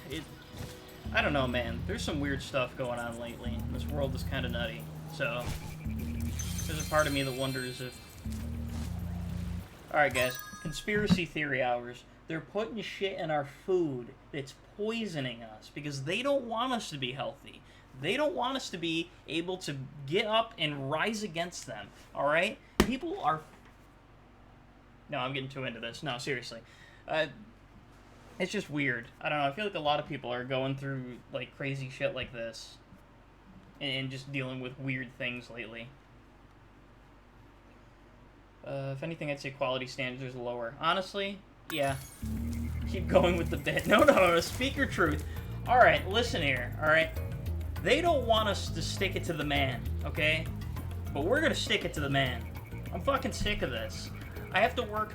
I don't know, man. There's some weird stuff going on lately. This world is kind of nutty. So, there's a part of me that wonders if... Alright, guys. Conspiracy theory hours. They're putting shit in our food that's poisoning us because they don't want us to be healthy. They don't want us to be able to get up and rise against them. Alright? People are... No, I'm getting too into this. No, seriously. It's just weird. I don't know. I feel like a lot of people are going through, like, crazy shit like this. And just dealing with weird things lately. If anything, I'd say quality standards are lower. Honestly, yeah. Keep going with the bit. No. Speak your truth. Alright, listen here, alright? They don't want us to stick it to the man, okay? But we're gonna stick it to the man. I'm fucking sick of this. I have to work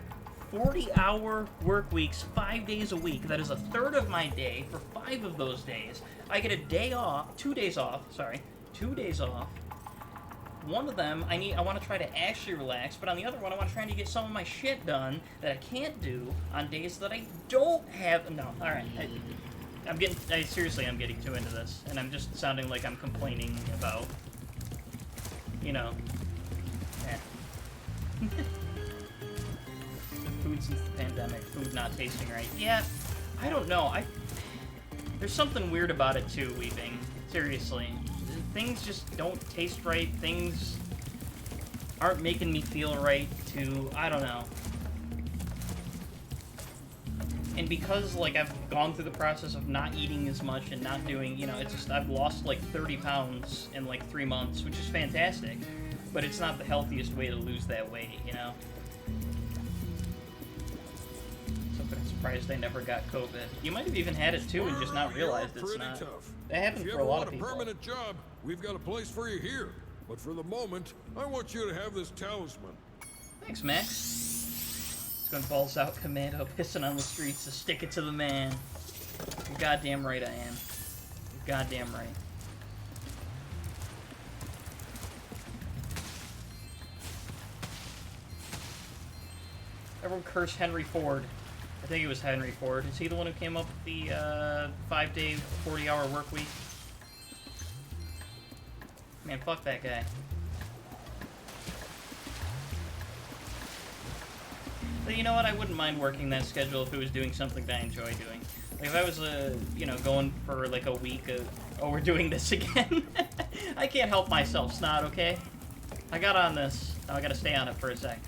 40-hour work weeks 5 days a week. That is a third of my day for 5 of those days. I get a day off, 2 days off, sorry, 2 days off. One of them, I want to try to actually relax, but on the other one, I want to try to get some of my shit done that I can't do on days that I don't have. No, alright. Seriously, I'm getting too into this, and I'm just sounding like I'm complaining about, you know, food since the pandemic, food not tasting right. Yeah, I don't know. There's something weird about it too, Weeping. Seriously. Things just don't taste right. Things aren't making me feel right to, I don't know. And because, like, I've gone through the process of not eating as much and not doing, you know, it's just, I've lost, like, 30 pounds in, like, 3 months, which is fantastic. But it's not the healthiest way to lose that weight, you know? So I'm surprised I never got COVID. You might have even had it, too, and just not realized it's not. That happened for a lot of people. If you ever want a permanent job, we've got a place for you here. But for the moment, I want you to have this talisman. Thanks, Max. It's going balls out commando, pissing on the streets to stick it to the man. You're goddamn right I am. You're goddamn right. Everyone curse Henry Ford. I think it was Henry Ford. Is he the one who came up with the 5-day, 40-hour work week? Man, fuck that guy. But you know what? I wouldn't mind working that schedule if it was doing something that I enjoy doing. Like if I was, you know, going for like a week of, oh, we're doing this again. I can't help myself, Snot, okay? I got on this. Now I gotta stay on it for a sec.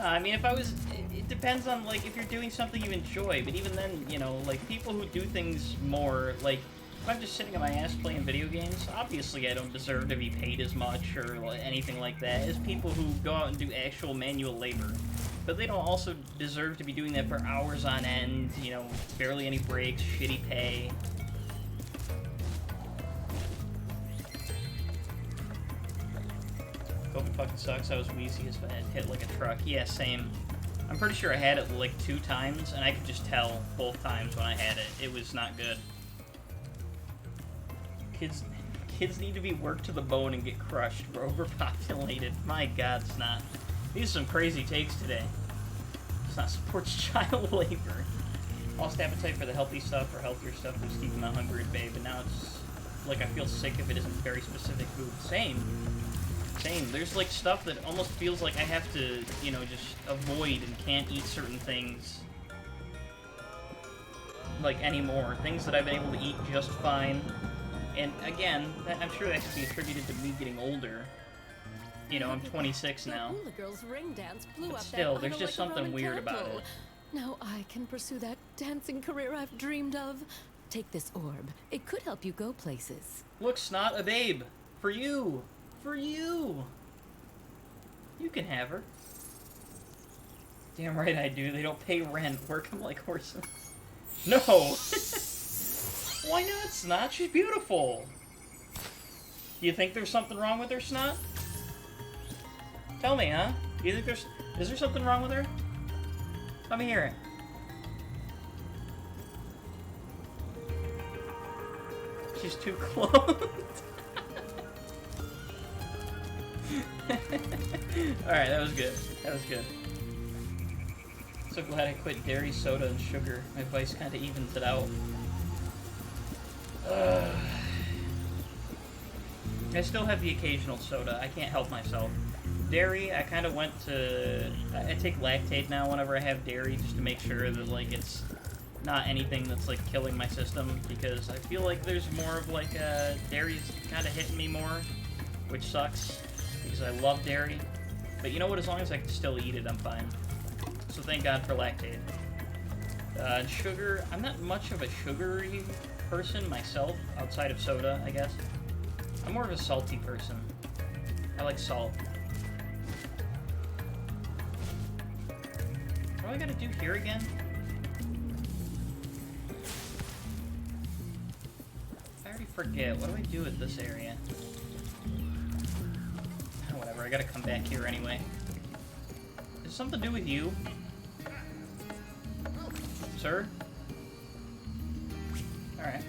I mean, if I was, it depends on, like, if you're doing something you enjoy, but even then, you know, like, people who do things more, like, if I'm just sitting on my ass playing video games, obviously I don't deserve to be paid as much or anything like that as people who go out and do actual manual labor. But they don't also deserve to be doing that for hours on end, you know, barely any breaks, shitty pay. COVID fucking sucks. I was wheezy as I had hit like a truck. Yeah, same. I'm pretty sure I had it like 2 times, and I could just tell both times when I had it. It was not good. Kids need to be worked to the bone and get crushed. We're overpopulated. My God, Snot. These are some crazy takes today. Snot supports child labor. Lost appetite for the healthy stuff or healthier stuff was keeping me hungry at bay, but now it's like I feel sick if it isn't very specific food. Same. There's like stuff that almost feels like I have to, you know, just avoid and can't eat certain things. Like anymore. Things that I've been able to eat just fine. And again, I'm sure that could be attributed to me getting older. You know, I'm 26 now. The girls' ring dance blew But up still, that there's just idol like a something Roman weird about candle. it. Now I can pursue that dancing career I've dreamed of. Take this orb. It could help you go places. Look, Snot, a babe. For you. For you. You can have her. Damn right I do. They don't pay rent. Work them like horses. No! Why not, Snot? She's beautiful. Do you think there's something wrong with her, Snot? Tell me, huh? Do you think is there something wrong with her? Let me hear it. She's too close. Alright, that was good. That was good. So glad I quit dairy, soda, and sugar. My vice kind of evens it out. I still have the occasional soda. I can't help myself. Dairy, I kind of went to... I take Lactaid now whenever I have dairy, just to make sure that, like, it's not anything that's, like, killing my system, because I feel like there's more of, like, dairy's kind of hitting me more, which sucks, because I love dairy. But you know what? As long as I can still eat it, I'm fine. So thank God for Lactaid. Sugar, I'm not much of a sugary person myself, outside of soda, I guess. I'm more of a salty person. I like salt. What do I gotta do here again? I already forget. What do I do at this area? Oh, whatever, I gotta come back here anyway. Is it something to do with you? Sir? Alright.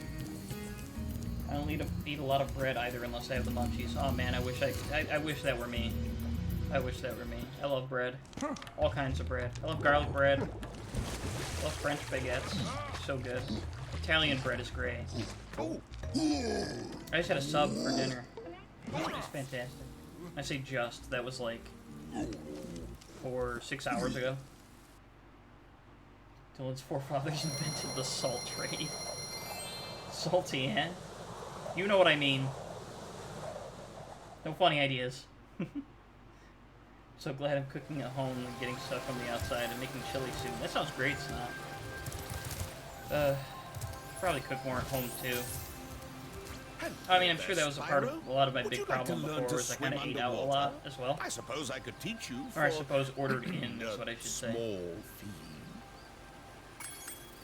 I don't need to eat a lot of bread either unless I have the munchies. Oh man, I wish that were me. I wish that were me. I love bread. All kinds of bread. I love garlic bread. I love French baguettes. So good. Italian bread is great. I just had a sub for dinner. It's fantastic. I say just. That was like 6 hours ago. Dylan's forefathers invented the salt trade. Salty, eh? You know what I mean. No funny ideas. So glad I'm cooking at home and getting stuff from the outside and making chili soon. That sounds great, Snot. Probably cook more at home, too. I mean, I'm sure that was a part of a lot of my big problem before, was I kind of ate out a lot as well. I suppose I could teach you. Or I suppose ordered in is what I should say. Small fee.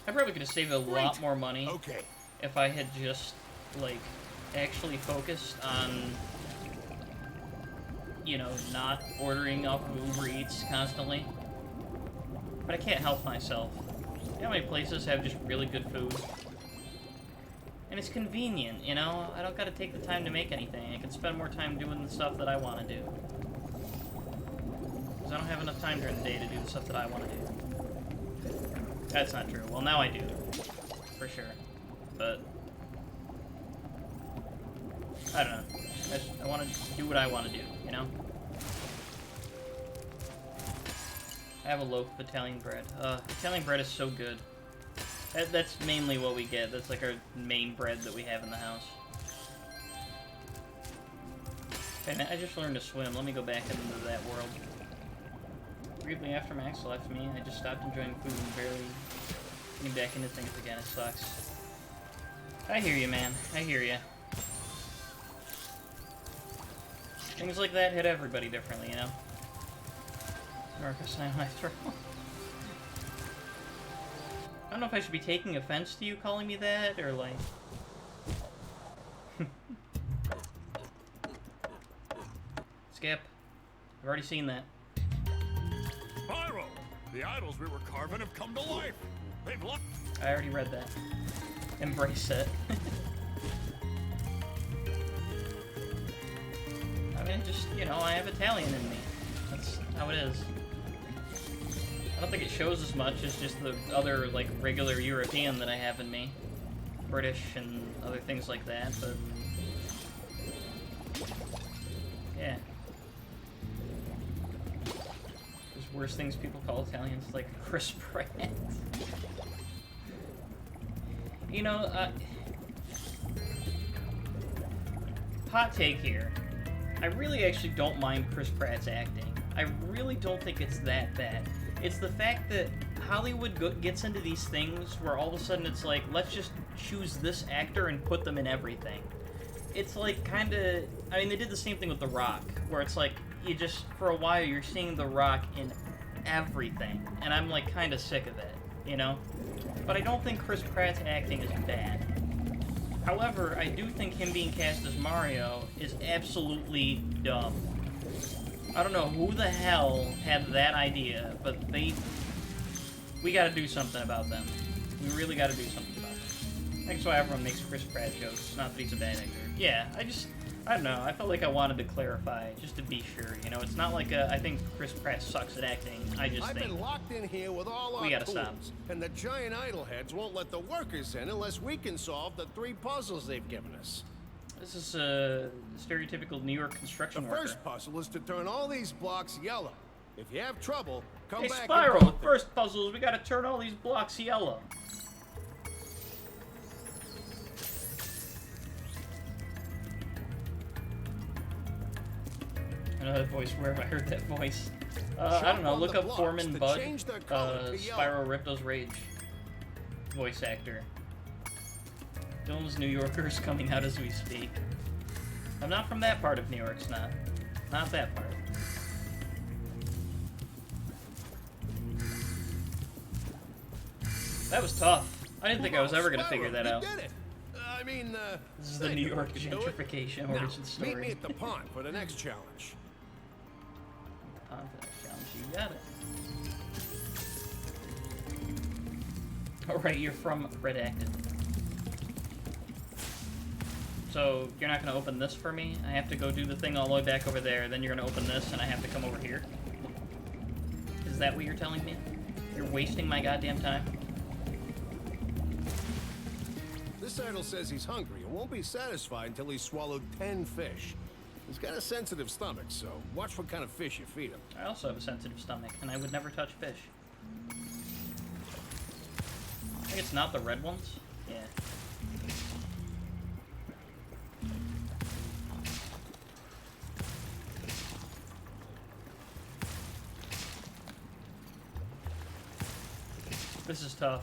I probably could have saved a lot more money Okay. if I had just, like, actually focused on, you know, not ordering off of Uber Eats constantly. But I can't help myself. You know how many places have just really good food? And it's convenient, you know? I don't gotta take the time to make anything. I can spend more time doing the stuff that I want to do. Because I don't have enough time during the day to do the stuff that I want to do. That's not true. Well, now I do. For sure. But I don't know. I want to do what I want to do, you know? I have a loaf of Italian bread. Italian bread is so good. That's mainly what we get. That's like our main bread that we have in the house. Hey man, I just learned to swim. Let me go back into that world. Briefly after Max left me, I just stopped enjoying food and barely getting back into things again. It sucks. I hear you, man. I hear you. Things like that hit everybody differently, you know? Marcus, I throw. I don't know if I should be taking offense to you calling me that, or like... Skip. I've already seen that. Spyro! The idols we were carving have come to life! They've looked... I already read that. Embrace it. I mean, just, you know, I have Italian in me. That's how it is. I don't think it shows as much as just the other, like, regular European that I have in me. British and other things like that, but... yeah. There's worse things people call Italians, like Chris Pratt. You know, hot take here. I really actually don't mind Chris Pratt's acting. I really don't think it's that bad. It's the fact that Hollywood gets into these things where all of a sudden it's like, let's just choose this actor and put them in everything. It's like kind of... I mean, they did the same thing with The Rock, where it's like, you just, for a while, you're seeing The Rock in everything. And I'm like kind of sick of it, you know? But I don't think Chris Pratt's acting is bad. However, I do think him being cast as Mario is absolutely dumb. I don't know who the hell had that idea, but we gotta do something about them. We really gotta do something about them. That's why everyone makes Chris Pratt jokes, not that he's a bad actor. Yeah, I don't know, I felt like I wanted to clarify, just to be sure, you know? It's not like I think Chris Pratt sucks at acting, I just think... I've been locked in here with all our we gotta tools, stop. and the giant idol heads won't let the workers in unless we can solve the 3 puzzles they've given us. This is a stereotypical New York construction The worker. first puzzle is to turn all these blocks yellow. If you have trouble, come Hey, back Spyro, and the first puzzle is we gotta turn all these blocks yellow. I know that voice. Where have I heard that voice? I don't know. Look up Foreman Bud, Spyro Ripto's Rage voice actor. Films New Yorkers coming out as we speak. I'm not from that part of New York, Snot. Not that part. That was tough. I didn't think I was ever gonna figure that out. Did it. I mean, This is the New York gentrification origin story. Meet me at the pond for the next challenge. Pond for the next challenge. You got it. Alright, you're from Redacted. So, you're not going to open this for me? I have to go do the thing all the way back over there, then you're going to open this, and I have to come over here? Is that what you're telling me? You're wasting my goddamn time? This idol says he's hungry and won't be satisfied until he's swallowed 10 fish. He's got a sensitive stomach, so watch what kind of fish you feed him. I also have a sensitive stomach, and I would never touch fish. I think it's not the red ones? Yeah. This is tough.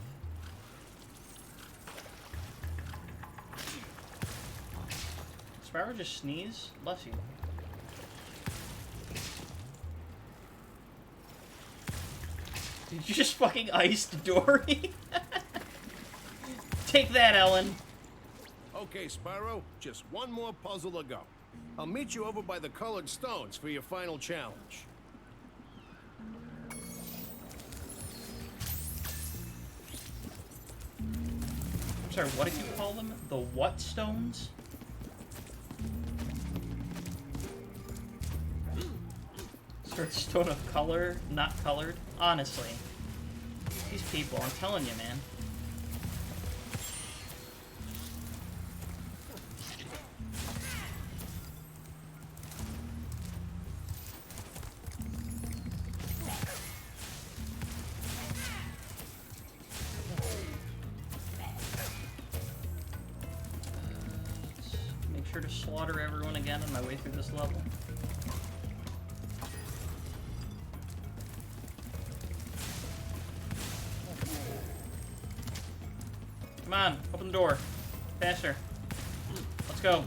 Spyro just sneeze? Bless you. Did you just fucking ice Dory? Take that, Ellen. Okay, Spyro, just one more puzzle to go. I'll meet you over by the colored stones for your final challenge. I'm sorry, what did you call them? The what stones? Sort of stone of color, not colored? Honestly. These people, I'm telling you, man. Make sure to slaughter everyone again on my way through this level. Come on, open the door. Faster. Let's go.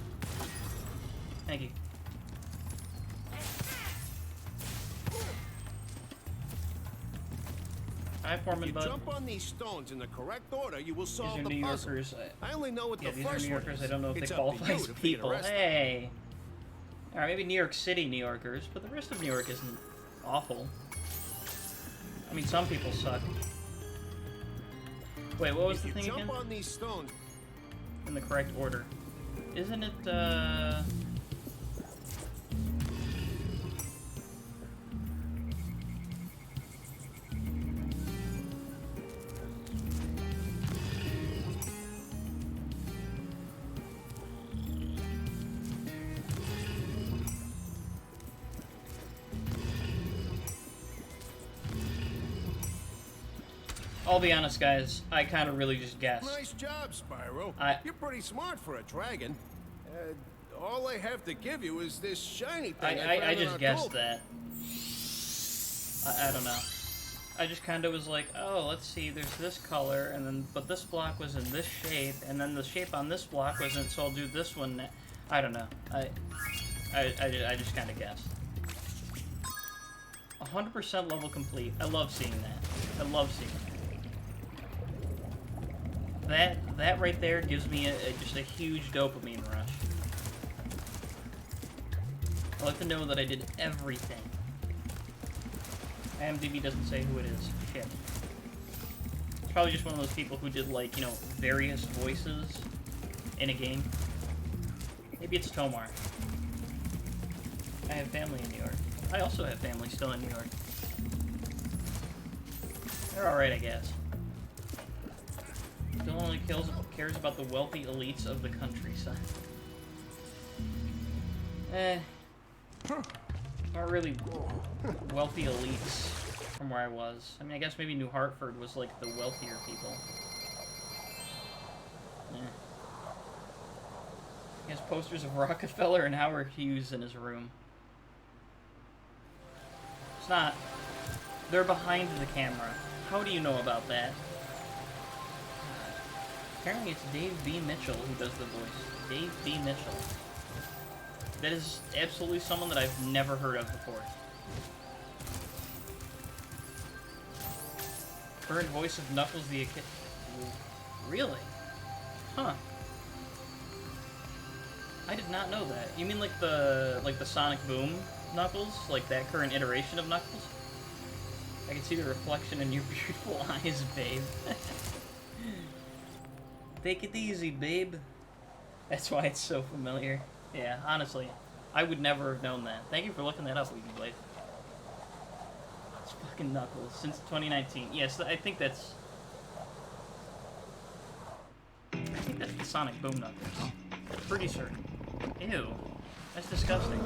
Thank you. Hi, Foreman If you Bud. jump on these stones in the correct order, you will These solve are the New puzzle. Yorkers. I only know what Yeah, the these are first New one Yorkers. is. I don't know if It's they up to qualify you as to figure the people. rest out. Hey. Alright, maybe New York City New Yorkers, but the rest of New York isn't awful. I mean, some people suck. Wait, what was the thing again? Jump on these stones. In the correct order. Isn't it, I'll be honest, guys. I kind of really just guessed. Nice job, Spyro. You're pretty smart for a dragon. All I have to give you is this shiny thing. I just guessed that. I don't know. I just kind of was like, oh, let's see, there's this color, and then, but this block was in this shape, and then the shape on this block wasn't, so I'll do this one. I don't know. I just kind of guessed. 100% level complete. I love seeing that. I love seeing that. That right there gives me just a huge dopamine rush. I like to know that I did everything. IMDb doesn't say who it is. Shit. It's probably just one of those people who did, like, you know, various voices in a game. Maybe it's Tomar. I have family in New York. I also have family still in New York. They're alright, I guess. Still only cares about the wealthy elites of the countryside. Not really wealthy elites from where I was. I mean, I guess maybe New Hartford was like the wealthier people. He has posters of Rockefeller and Howard Hughes in his room. It's not. They're behind the camera. How do you know about that? Apparently it's Dave B. Mitchell who does the voice. Dave B. Mitchell. That is absolutely someone that I've never heard of before. Current voice of Knuckles the Echidna. Really? Huh. I did not know that. You mean like the Sonic Boom Knuckles? Like that current iteration of Knuckles? I can see the reflection in your beautiful eyes, babe. Take it easy, babe. That's why it's so familiar. Yeah, honestly, I would never have known that. Thank you for looking that up, Weedy Blade. It's fucking Knuckles since 2019. Yes, I think that's the Sonic Boom Knuckles. Pretty certain. Ew, that's disgusting.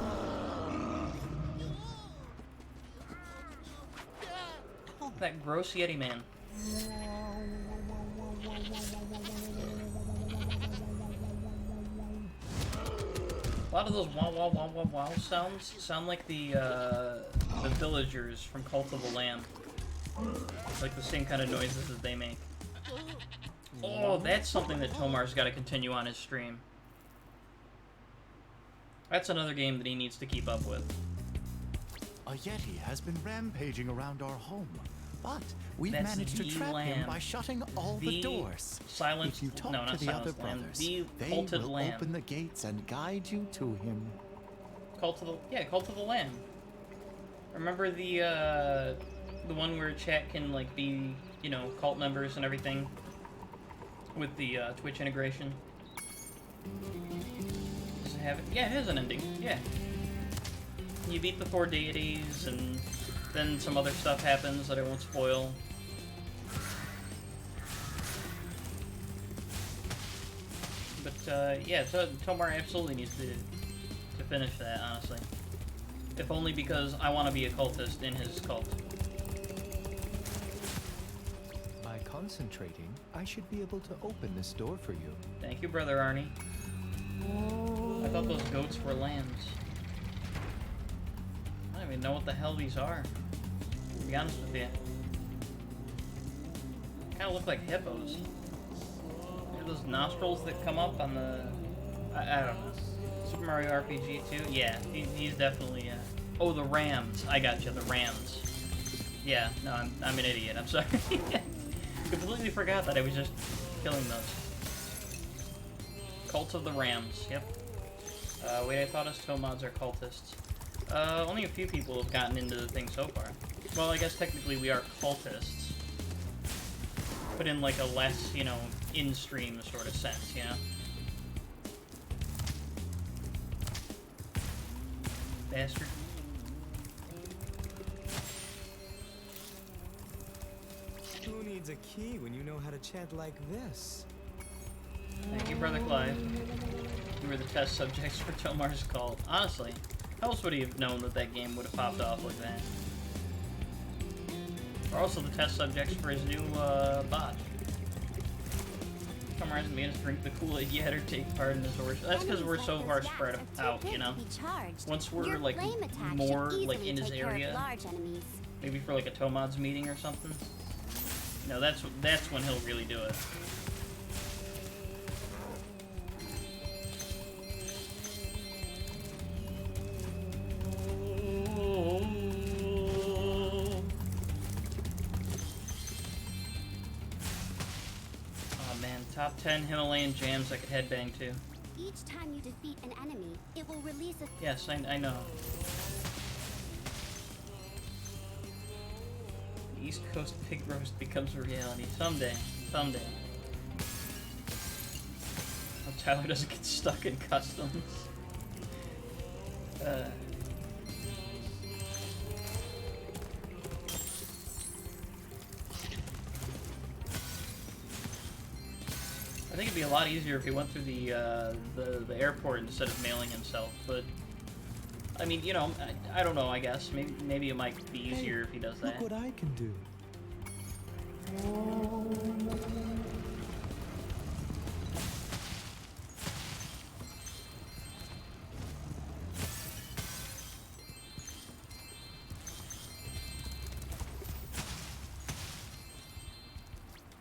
That gross Yeti man. A lot of those wow wow wow wow wow sounds sound like the villagers from Cult of the Lamb. Like the same kind of noises that they make. Oh, that's something that Tomar's got to continue on his stream. That's another game that he needs to keep up with. A Yeti has been rampaging around our home, but we've That's managed to the trap lamb. him by shutting all the doors. Silence, If you talk no, to not the other Silence Lamb. brothers, The they culted will lamb. open the gates and guide you to him. Cult of the Lamb. Remember the one where chat can like be, you know, cult members and everything with the Twitch integration. Does it have it? Yeah, it has an ending. Yeah. You beat the 4 deities, and then some other stuff happens that I won't spoil. But yeah, so Tomar absolutely needs to finish that, honestly. If only because I want to be a cultist in his cult. By concentrating, I should be able to open this door for you. Thank you, Brother Arnie. I thought those goats were lambs. I don't even know what the hell these are, to be honest with you. Kind of look like hippos. Are those nostrils that come up on the... I don't know. Super Mario RPG 2? Yeah, he's definitely... Oh, the rams. I got you, the rams. Yeah, no, I'm an idiot. I'm sorry. Completely forgot that I was just killing those. Cult of the Rams, yep. Wait, I thought us Tomods are cultists. Only a few people have gotten into the thing so far. Well, I guess technically we are cultists. But in like a less, you know, in-stream sort of sense, you know? Bastard. Who needs a key when you know how to chant like this? Thank you, Brother Clive. You were the test subjects for Tomar's cult. Honestly, how else would he have known that that game would have popped off like that? We're also the test subjects for his new bot. Tomar hasn't made us drink the Kool-Aid yet or take part in his worship. That's because we're so far spread out, you know? Once we're like more like in his area, maybe for like a Tomods meeting or something. No, that's when he'll really do it. Oh man, top 10 Himalayan jams I could headbang to. Each time you defeat an enemy, it will release a... Yes, I know. East Coast pig roast becomes a reality. Someday. Someday. Hope Tyler doesn't get stuck in customs. I think it'd be a lot easier if he went through the airport instead of mailing himself, but I mean, you know, I don't know, I guess. Maybe it might be easier if he does that. Look what I can do.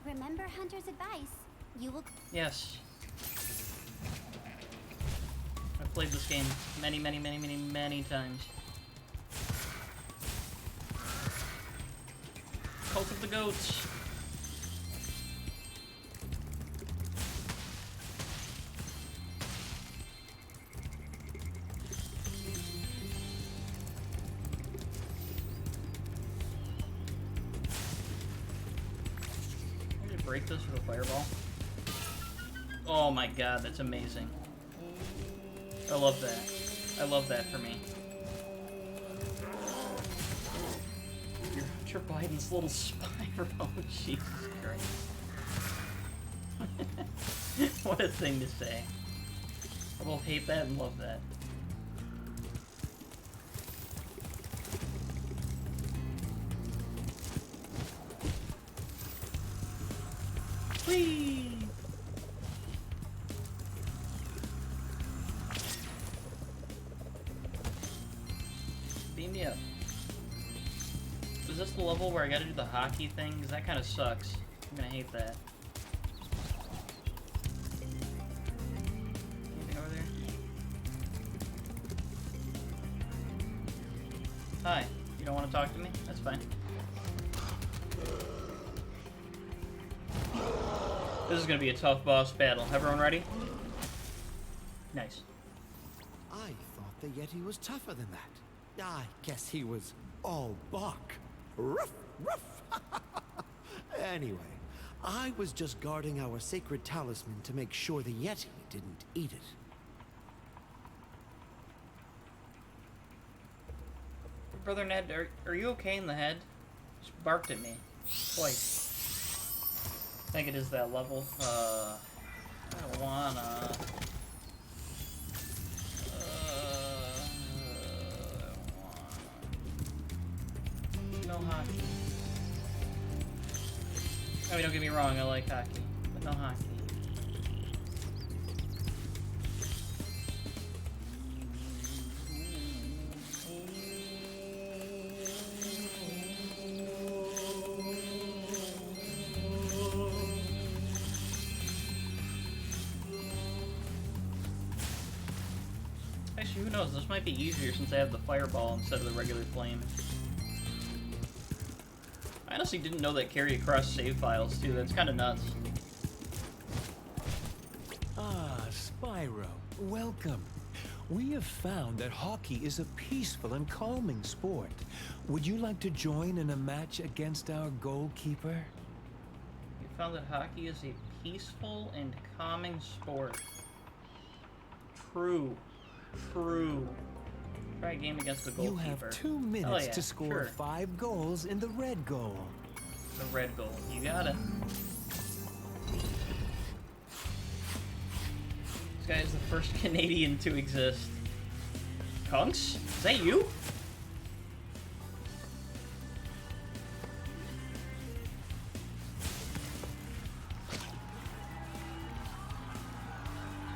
Remember Hunter's advice. You will... Yes. I've played this game many times. Cult of the Goats. Did I break this with a fireball? Oh my god, that's amazing. I love that. I love that for me. You're Hunter Biden's little Spyro. Jesus Christ. What a thing to say. I both hate that and love that. Whee! Beam me up. this the level where I gotta do the hockey thing? Because that kind of sucks. I'm gonna hate that. Anything over there? Hi. You don't want to talk to me? That's fine. This is gonna be a tough boss battle. Everyone ready? Nice. I thought the Yeti was tougher than that. I guess he was all bark. Ruff, ruff. Anyway, I was just guarding our sacred talisman to make sure the Yeti didn't eat it. Brother Ned, are you okay in the head? Just barked at me. Twice. I think it is that level. I don't wanna... No hockey. I mean, don't get me wrong, I like hockey, but no hockey. Actually, who knows? This might be easier since I have the fireball instead of the regular flame. I honestly didn't know that carry across save files, too. That's kind of nuts. Ah, Spyro, welcome. We have found that hockey is a peaceful and calming sport. Would you like to join in a match against our goalkeeper? You found that hockey is a peaceful and calming sport. True. True. Try a game against the goalkeeper. You have 2 minutes to score sure. 5 goals in the red goal. The red goal. You got it. This guy is the first Canadian to exist. Kunks? Is that you?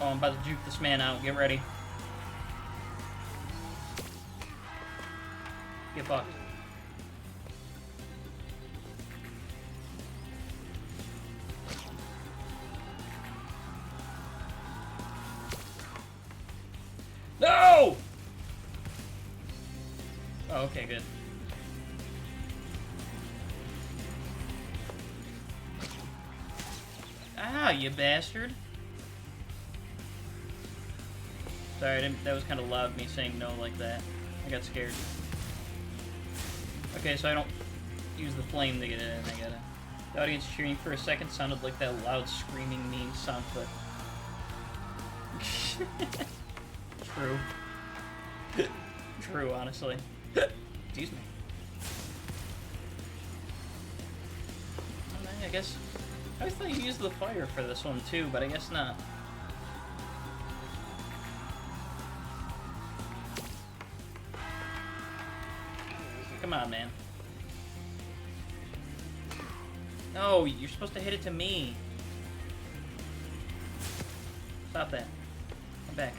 Oh, I'm about to juke this man out. Get ready. Get fucked. No! Oh, okay, good. Ah, you bastard. Sorry, that was kind of loud, me saying no like that. I got scared. Okay, so I don't use the flame to get it in, I get it. The audience cheering for a second sounded like that loud screaming meme sound clip. True. True, honestly. Excuse me. I guess... I thought you used the fire for this one too, but I guess not. Come on, man. No, you're supposed to hit it to me. Stop that. Come back.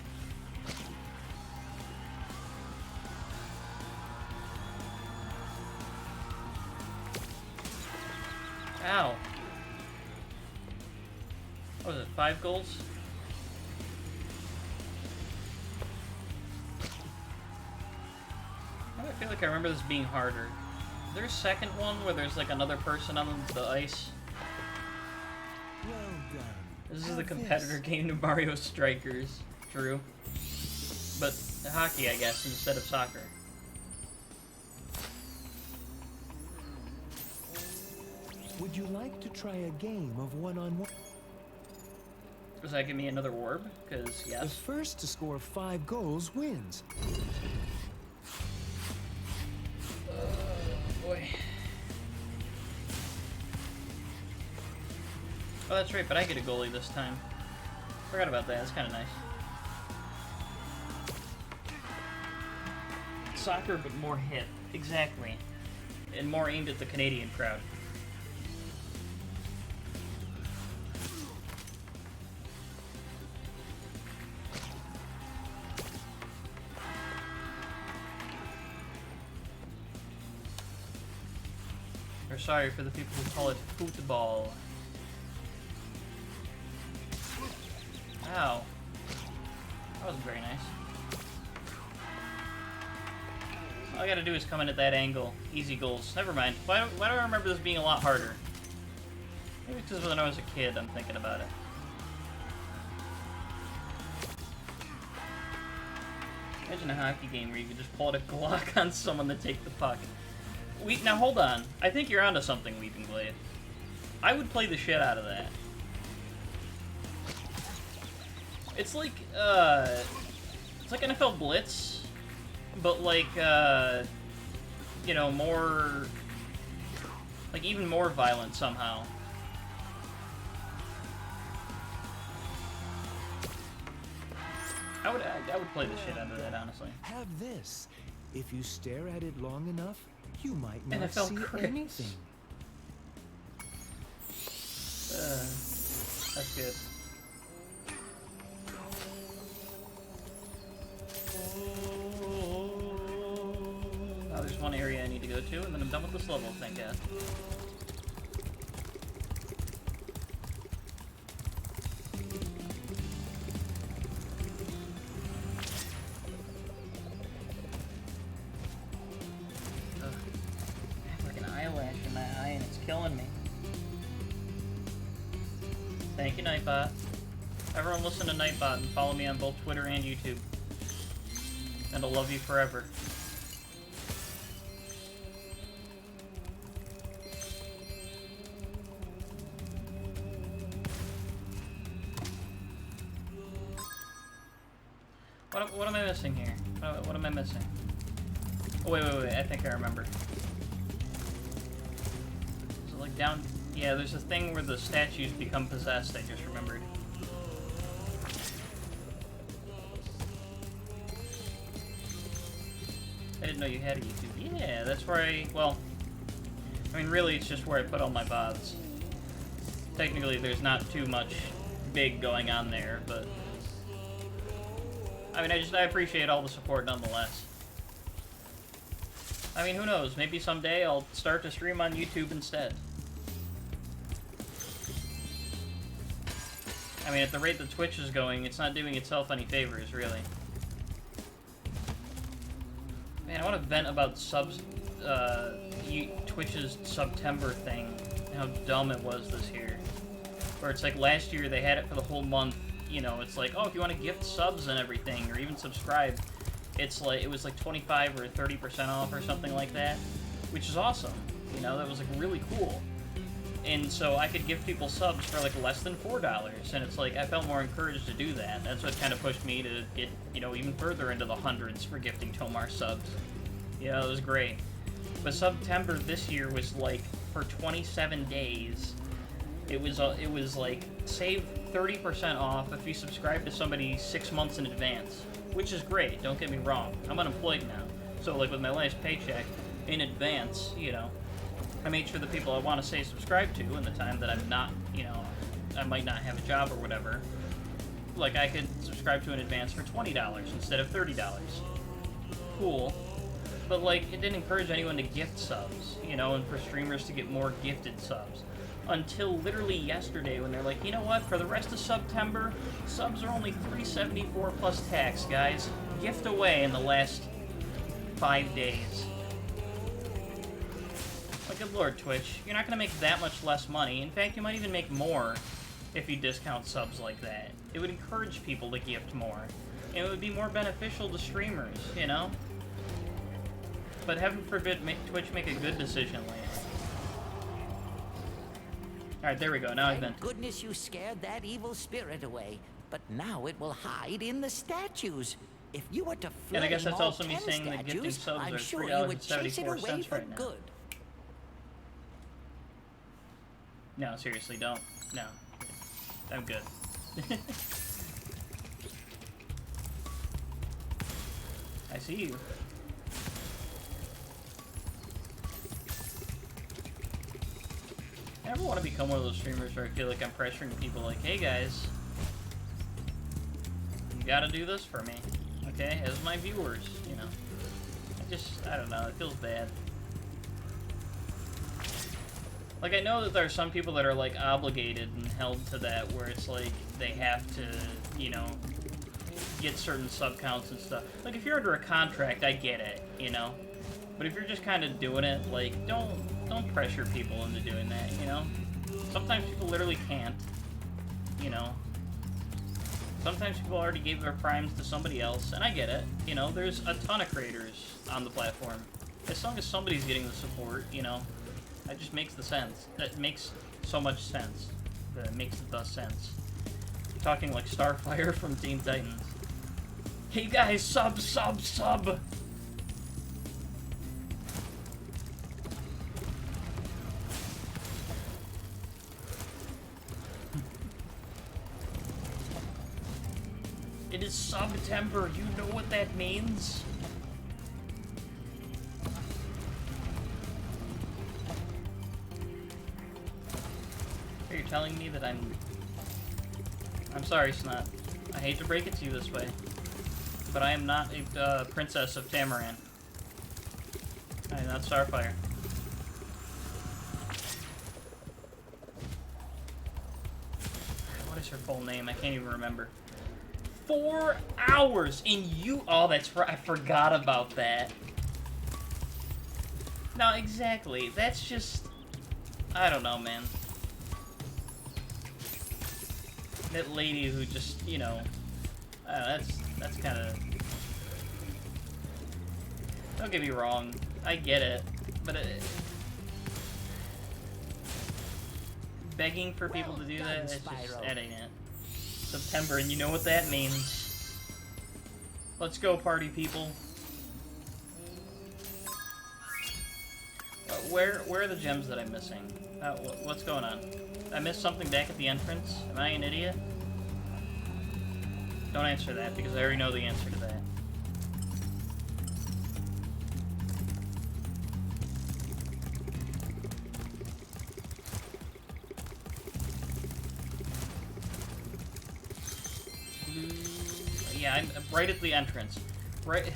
Ow. What was it, 5 goals? I feel like I remember this being harder. Is there a second one where there's like another person on the ice? Well done. This is the competitor game to Mario Strikers. True. But hockey, I guess, instead of soccer. Would you like to try a game of one-on-one? Does that give me another orb? Because, yes. The first to score 5 goals wins. Boy. Oh, that's right, but I get a goalie this time. Forgot about that. That's kind of nice. Soccer, but more hit. Exactly. And more aimed at the Canadian crowd. Or sorry for the people who call it football. Ow. That wasn't very nice. All I gotta do is come in at that angle. Easy goals. Never mind. Why do I remember this being a lot harder? Maybe because when I was a kid, I'm thinking about it. Imagine a hockey game where you could just pull out a Glock on someone to take the puck. Now hold on. I think you're onto something, Weeping Blade. I would play the shit out of that. It's like NFL Blitz, but like, you know, more, like even more violent somehow. I would play the shit out of that, honestly. Have this. If you stare at it long enough, you might not NFL see crits. anything. That's good. Oh, there's one area I need to go to, and then I'm done with this level, thank God. Killing me. Thank you, Nightbot. Everyone listen to Nightbot and follow me on both Twitter and YouTube. And I'll love you forever. What am I missing here? What am I missing? Oh, wait, I think I remember. Like down, yeah, there's a thing where the statues become possessed, I just remembered. I didn't know you had a YouTube. Yeah, that's where well, I mean, really, it's just where I put all my VODs. Technically, there's not too much big going on there, but I mean, I appreciate all the support nonetheless. I mean, who knows? Maybe someday I'll start to stream on YouTube instead. I mean, at the rate that Twitch is going, it's not doing itself any favors, really. Man, I want to vent about Twitch's September thing, and how dumb it was this year. Where it's like last year they had it for the whole month, you know, it's like, oh, if you want to gift subs and everything, or even subscribe, it's like, it was like 25 or 30% off or something like that, which is awesome. You know, that was like really cool. And so I could give people subs for like less than $4, and it's like I felt more encouraged to do that. That's what kind of pushed me to get, you know, even further into the hundreds for gifting Tomar subs. You know, it was great. But September this year was like for 27 days. It was like save 30% off if you subscribe to somebody 6 months in advance, which is great. Don't get me wrong. I'm unemployed now, so like with my last paycheck in advance, you know, I made sure the people I want to say subscribe to in the time that I'm not, you know, I might not have a job or whatever, like I could subscribe to in advance for $20 instead of $30. Cool. But like, it didn't encourage anyone to gift subs, you know, and for streamers to get more gifted subs. Until literally yesterday when they're like, you know what, for the rest of September, subs are only $3.74 plus tax, guys. Gift away in the last 5 days. Like, good lord, Twitch. You're not going to make that much less money. In fact, you might even make more if you discount subs like that. It would encourage people to gift more. And it would be more beneficial to streamers, you know? But heaven forbid Twitch make a good decision later. Alright, there we go. Now I've been. Thank goodness you scared that evil spirit away. But now it will hide in the statues. If you were to flame And I guess that's all also me 10 saying that gifting statues, subs I'm are sure you would chase it away $3.74 for right now. good. No, seriously, don't. No. I'm good. I see you. I never want to become one of those streamers where I feel like I'm pressuring people like, hey guys, you gotta do this for me, okay, as my viewers, you know. I don't know, it feels bad. Like, I know that there are some people that are, like, obligated and held to that, where it's like, they have to, you know, get certain sub-counts and stuff. Like, if you're under a contract, I get it, you know? But if you're just kind of doing it, like, don't pressure people into doing that, you know? Sometimes people literally can't, you know? Sometimes people already gave their primes to somebody else, and I get it. You know, there's a ton of creators on the platform. As long as somebody's getting the support, you know, that just makes the sense. That makes so much sense. That makes the sense. I'm talking like Starfire from Teen Titans. Hey guys, sub! It is September, you know what that means? Are you telling me that I'm sorry, Snot. I hate to break it to you this way, but I am not a princess of Tamaran. I am not Starfire. What is her full name? I can't even remember. 4 hours in you. Oh, that's right. I forgot about that. No, exactly. That's just. I don't know, man. That lady who just, you know. That's kind of. Don't get me wrong. I get it, but begging for people to do that. It's just, that ain't it. September, and you know what that means. Let's go, party people. Where are the gems that I'm missing? What's going on? I missed something back at the entrance? Am I an idiot? Don't answer that, because I already know the answer to that. Yeah, I'm right at the entrance. Right.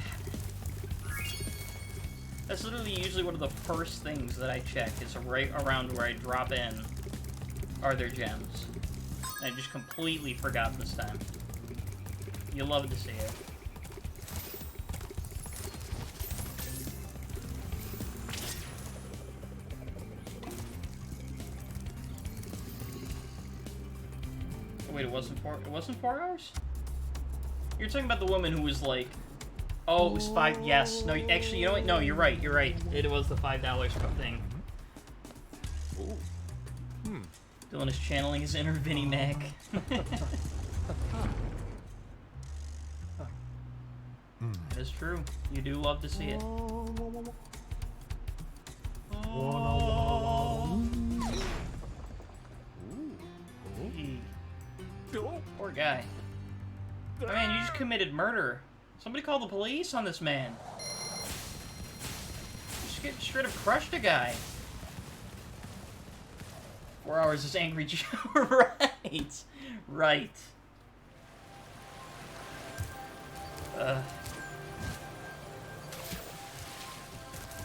That's literally usually one of the first things that I check, is right around where I drop in are there gems. And I just completely forgot this time. You'll love to see it. Oh, wait, it wasn't 4 hours? You're talking about the woman who was like, oh, it was 5, yes. No, actually, you know what? No, you're right. It was the $5 thing. Ooh. Dylan is channeling his inner Vinnie Mac. That is true. You do love to see it. Poor guy. Oh, man, you just committed murder. Somebody call the police on this man. You just straight up crushed a guy. 4 hours is angry Joe. Right. Right. I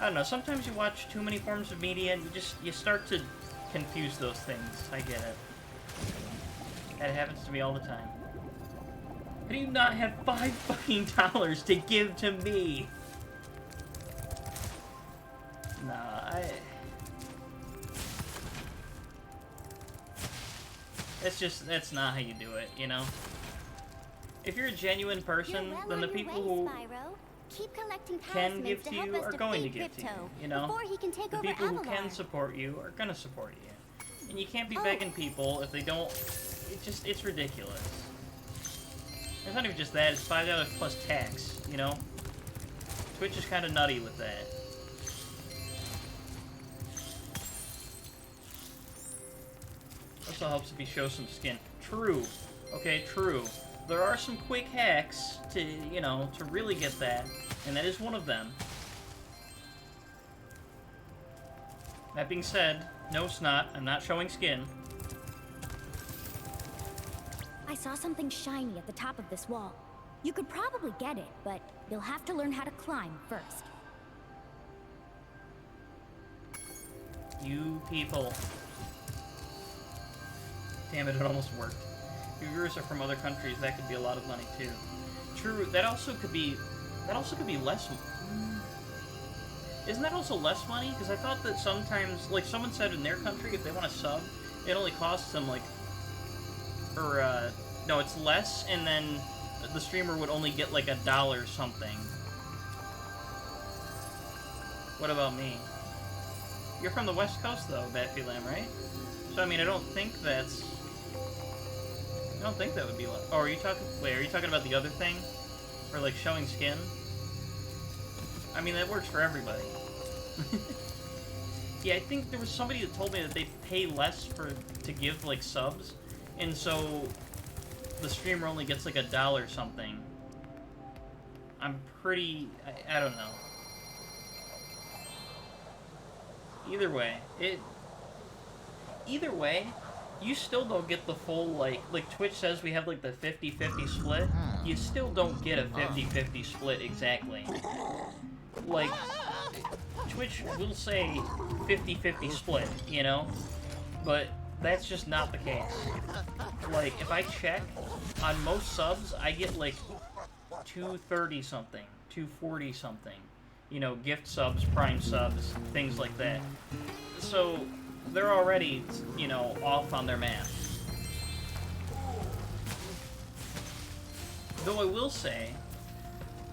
don't know, sometimes you watch too many forms of media and you start to confuse those things. I get it. That happens to me all the time. How do you not have $5 fucking to give to me? Nah, that's not how you do it, you know? If you're a genuine person, then the people who can give to you are going to give to you, you know? The people who can support you are gonna support you. And you can't be begging people if they don't... It's ridiculous. It's not even just that, it's $5 plus tax, you know? Twitch is kind of nutty with that. Also helps if you show some skin. True. Okay, true. There are some quick hacks to, you know, to really get that, and that is one of them. That being said, no Snot, I'm not showing skin. I saw something shiny at the top of this wall. You could probably get it, but you'll have to learn how to climb first. You people. Damn it, it almost worked. If your viewers are from other countries, that could be a lot of money too. True, that also could be less. Isn't that also less money? Because I thought that sometimes, like someone said in their country, if they want to sub, it only costs them like, or no, it's less, and then the streamer would only get like $1 something. What about me? You're from the West Coast though, Baffy Lamb, right? So I mean, I don't think that would be less. Oh, are you talking? Wait, are you talking about the other thing, for like showing skin? I mean, that works for everybody. Yeah, I think there was somebody that told me that they pay less to give like subs, and so the streamer only gets like $1 something. I'm pretty. I don't know. Either way, you still don't get the full, like Twitch says we have, like, the 50-50 split. You still don't get a 50-50 split exactly. Like, Twitch will say 50-50 split, you know? But that's just not the case. Like, if I check, on most subs, I get, like, 230-something, 240-something. You know, gift subs, prime subs, things like that. So, they're already, you know, off on their math. Though I will say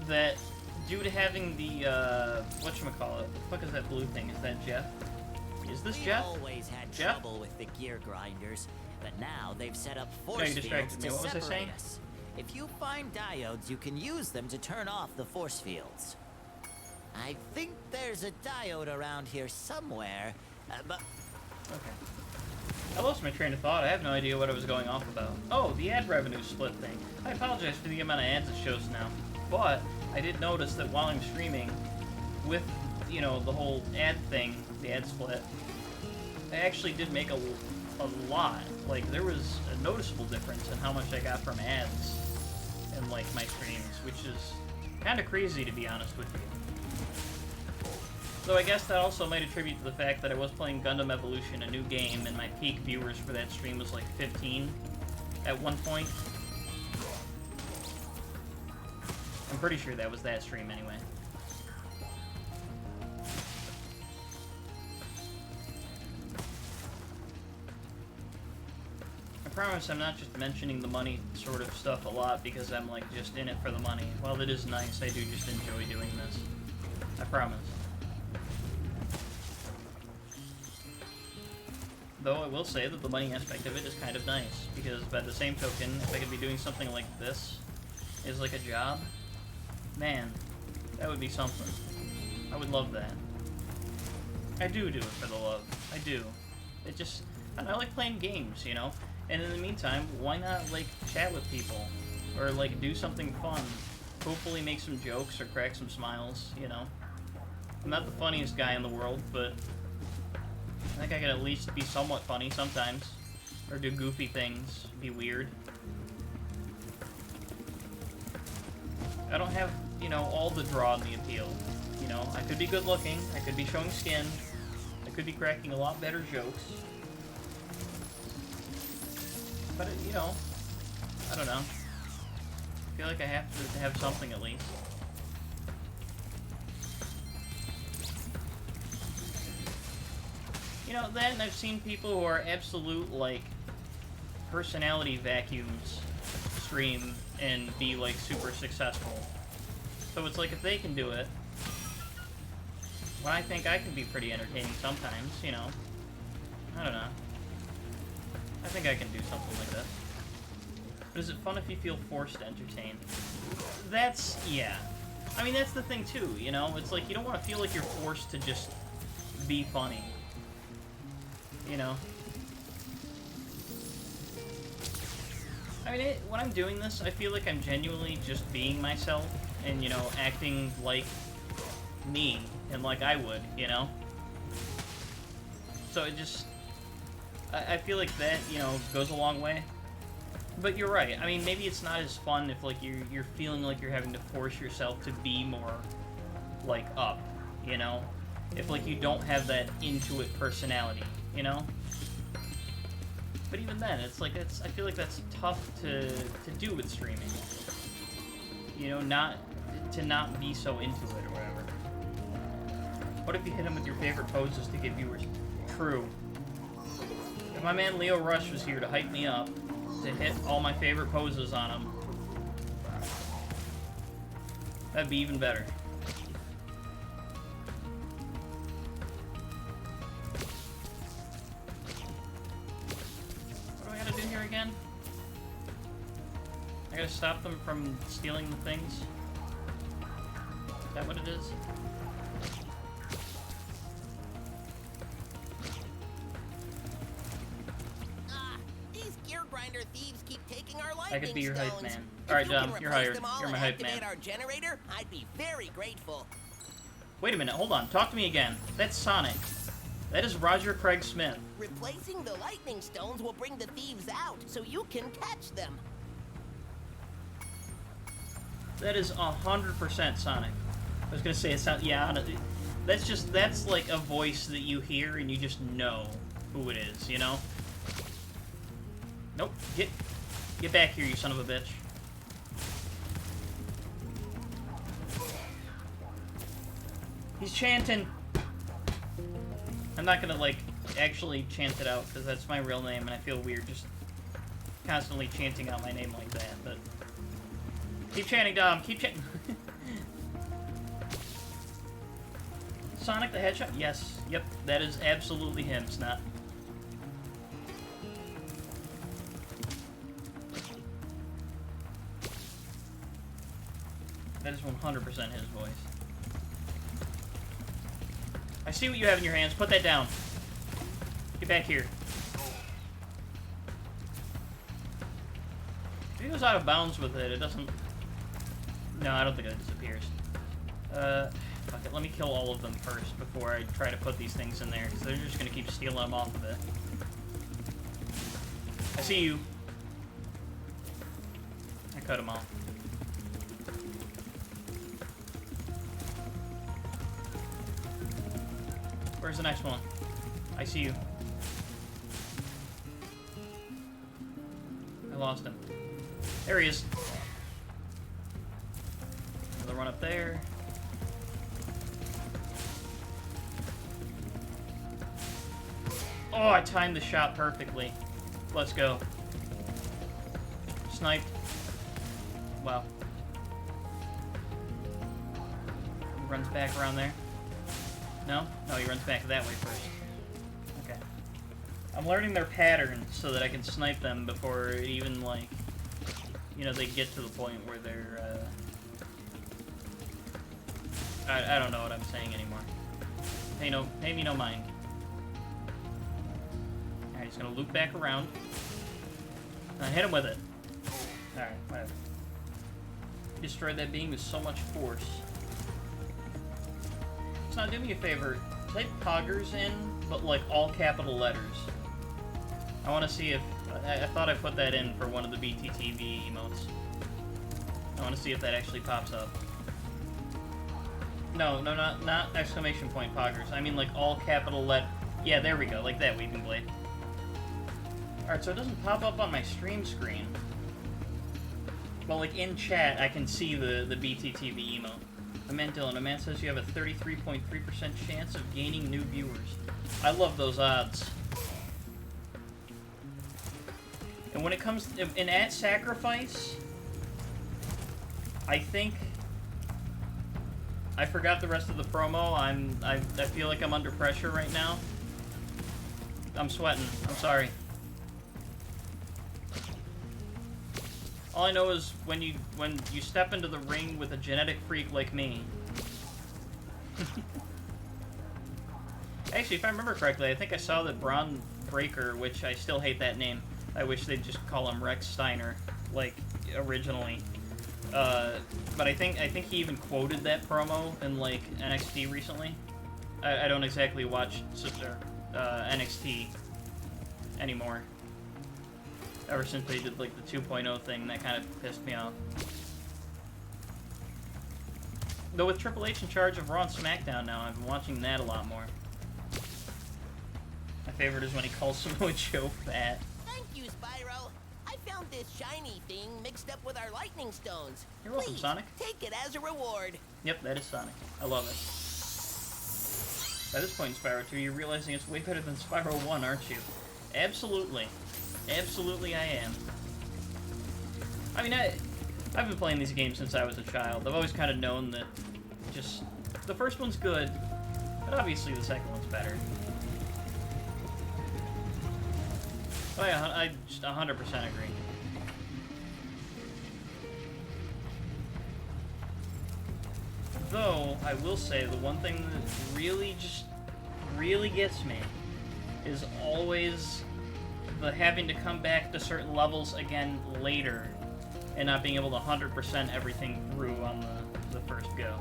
that due to having the, whatchamacallit, what the fuck is that blue thing? Is that Jeff? Is this Jeff? We've always had Jeff? trouble with the gear grinders, but now they've set up force No, you fields distracted me. to What was I separate saying? us. If you find diodes, you can use them to turn off the force fields. I think there's a diode around here somewhere, but... Okay. I lost my train of thought. I have no idea what I was going off about. Oh, the ad revenue split thing. I apologize for the amount of ads it shows now, but I did notice that while I'm streaming, with, you know, the whole ad thing, the ad split, I actually did make a lot. Like, there was a noticeable difference in how much I got from ads in, like, my streams, which is kind of crazy, to be honest with you. Though I guess that also might attribute to the fact that I was playing Gundam Evolution, a new game, and my peak viewers for that stream was like 15 at one point. I'm pretty sure that was that stream anyway. I promise I'm not just mentioning the money sort of stuff a lot because I'm like just in it for the money. While it is nice, I do just enjoy doing this. I promise. Though I will say that the money aspect of it is kind of nice, because by the same token, if I could be doing something like this as like a job, man, that would be something. I would love that. I do it for the love. I do. It just, I like playing games, you know? And in the meantime, why not, like, chat with people? Or, like, do something fun. Hopefully make some jokes or crack some smiles, you know? I'm not the funniest guy in the world, but I think I can at least be somewhat funny sometimes. Or do goofy things, be weird. I don't have, you know, all the draw and the appeal. You know, I could be good looking, I could be showing skin, I could be cracking a lot better jokes. But, you know, I don't know. I feel like I have to have something at least. You know, then I've seen people who are absolute, like, personality vacuums stream and be, like, super successful. So it's like, if they can do it, well, I think I can be pretty entertaining sometimes, you know. I don't know. I think I can do something like this. But is it fun if you feel forced to entertain? That's, yeah. I mean, that's the thing, too, you know? It's like, you don't want to feel like you're forced to just be funny. You know? I mean, when I'm doing this, I feel like I'm genuinely just being myself and, you know, acting like me and like I would, you know? So it just... I feel like that, you know, goes a long way. But you're right. I mean, maybe it's not as fun if, like, you're feeling like you're having to force yourself to be more, like, up, you know? if like you don't have that into it personality, you know? But even then, it's like I feel like that's tough to do with streaming. You know, not be so into it or whatever. What if you hit him with your favorite poses to get viewers? True. If my man Leo Rush was here to hype me up, to hit all my favorite poses on him, that'd be even better. What do I gotta do here again? I gotta stop them from stealing the things? Is that what it is? Thieves keep taking our lightning I could be your hype stones. man. If Alright, you can you're replace hired. them all You're my and hype man. activate our generator, I'd be very grateful. Wait a minute, hold on. Talk to me again. That's Sonic. That is Roger Craig Smith. Replacing the lightning stones will bring the thieves out, so you can catch them. That is 100% Sonic. I was gonna say it sounds, yeah, that's like a voice that you hear and you just know who it is, you know? Nope, get back here, you son of a bitch. He's chanting. I'm not gonna, like, actually chant it out, because that's my real name, and I feel weird just constantly chanting out my name like that, but... Keep chanting, Dom, keep chanting. Sonic the Hedgehog? Yes, yep, that is absolutely him, Snot. That is 100% his voice. I see what you have in your hands. Put that down. Get back here. If he goes out of bounds with it, it doesn't... No, I don't think it disappears. Fuck it. Let me kill all of them first before I try to put these things in there, because they're just going to keep stealing them off of it. I see you. I cut them off. Where's the next one? I see you. I lost him. There he is. Another one up there. Oh, I timed the shot perfectly. Let's go. Sniped. Wow. He runs back around there. No? No, he runs back that way first. Okay. I'm learning their patterns so that I can snipe them before even, like, you know, they get to the point where they're, I don't know what I'm saying anymore. Pay me no mind. Alright, he's gonna loop back around. And hit him with it. Alright, whatever. He destroyed that being with so much force. Now, do me a favor, type poggers in, but like all capital letters. I want to see if... I thought I put that in for one of the BTTV emotes. I want to see if that actually pops up. No, not exclamation point poggers. I mean like all capital letter... Yeah, there we go, like that, Weeping Blade. Alright, so it doesn't pop up on my stream screen. But like in chat, I can see the BTTV emote. A man Dylan, a man says you have a 33.3% chance of gaining new viewers. I love those odds. And when it comes in at sacrifice, I think I forgot the rest of the promo. I feel like I'm under pressure right now. I'm sweating. I'm sorry. All I know is when you step into the ring with a genetic freak like me. Actually, if I remember correctly, I think I saw that Braun Breaker, which I still hate that name. I wish they'd just call him Rex Steiner, like originally. But I think he even quoted that promo in like NXT recently. I don't exactly watch NXT anymore. Ever since they did, like, the 2.0 thing, that kind of pissed me off. Though with Triple H in charge of Raw and SmackDown now, I've been watching that a lot more. My favorite is when he calls Samoa Joe fat. Thank you, Spyro. I found this shiny thing mixed up with our lightning stones. You're welcome, Please, Sonic. take it as a reward. Yep, that is Sonic. I love it. By this point in Spyro 2, you're realizing it's way better than Spyro 1, aren't you? Absolutely. Absolutely I am. I mean, I've been playing these games since I was a child. I've always kind of known that just... the first one's good, but obviously the second one's better. Oh yeah, I just 100% agree. Though, I will say, the one thing that really gets me is always the having to come back to certain levels again later and not being able to 100% everything through on the first go.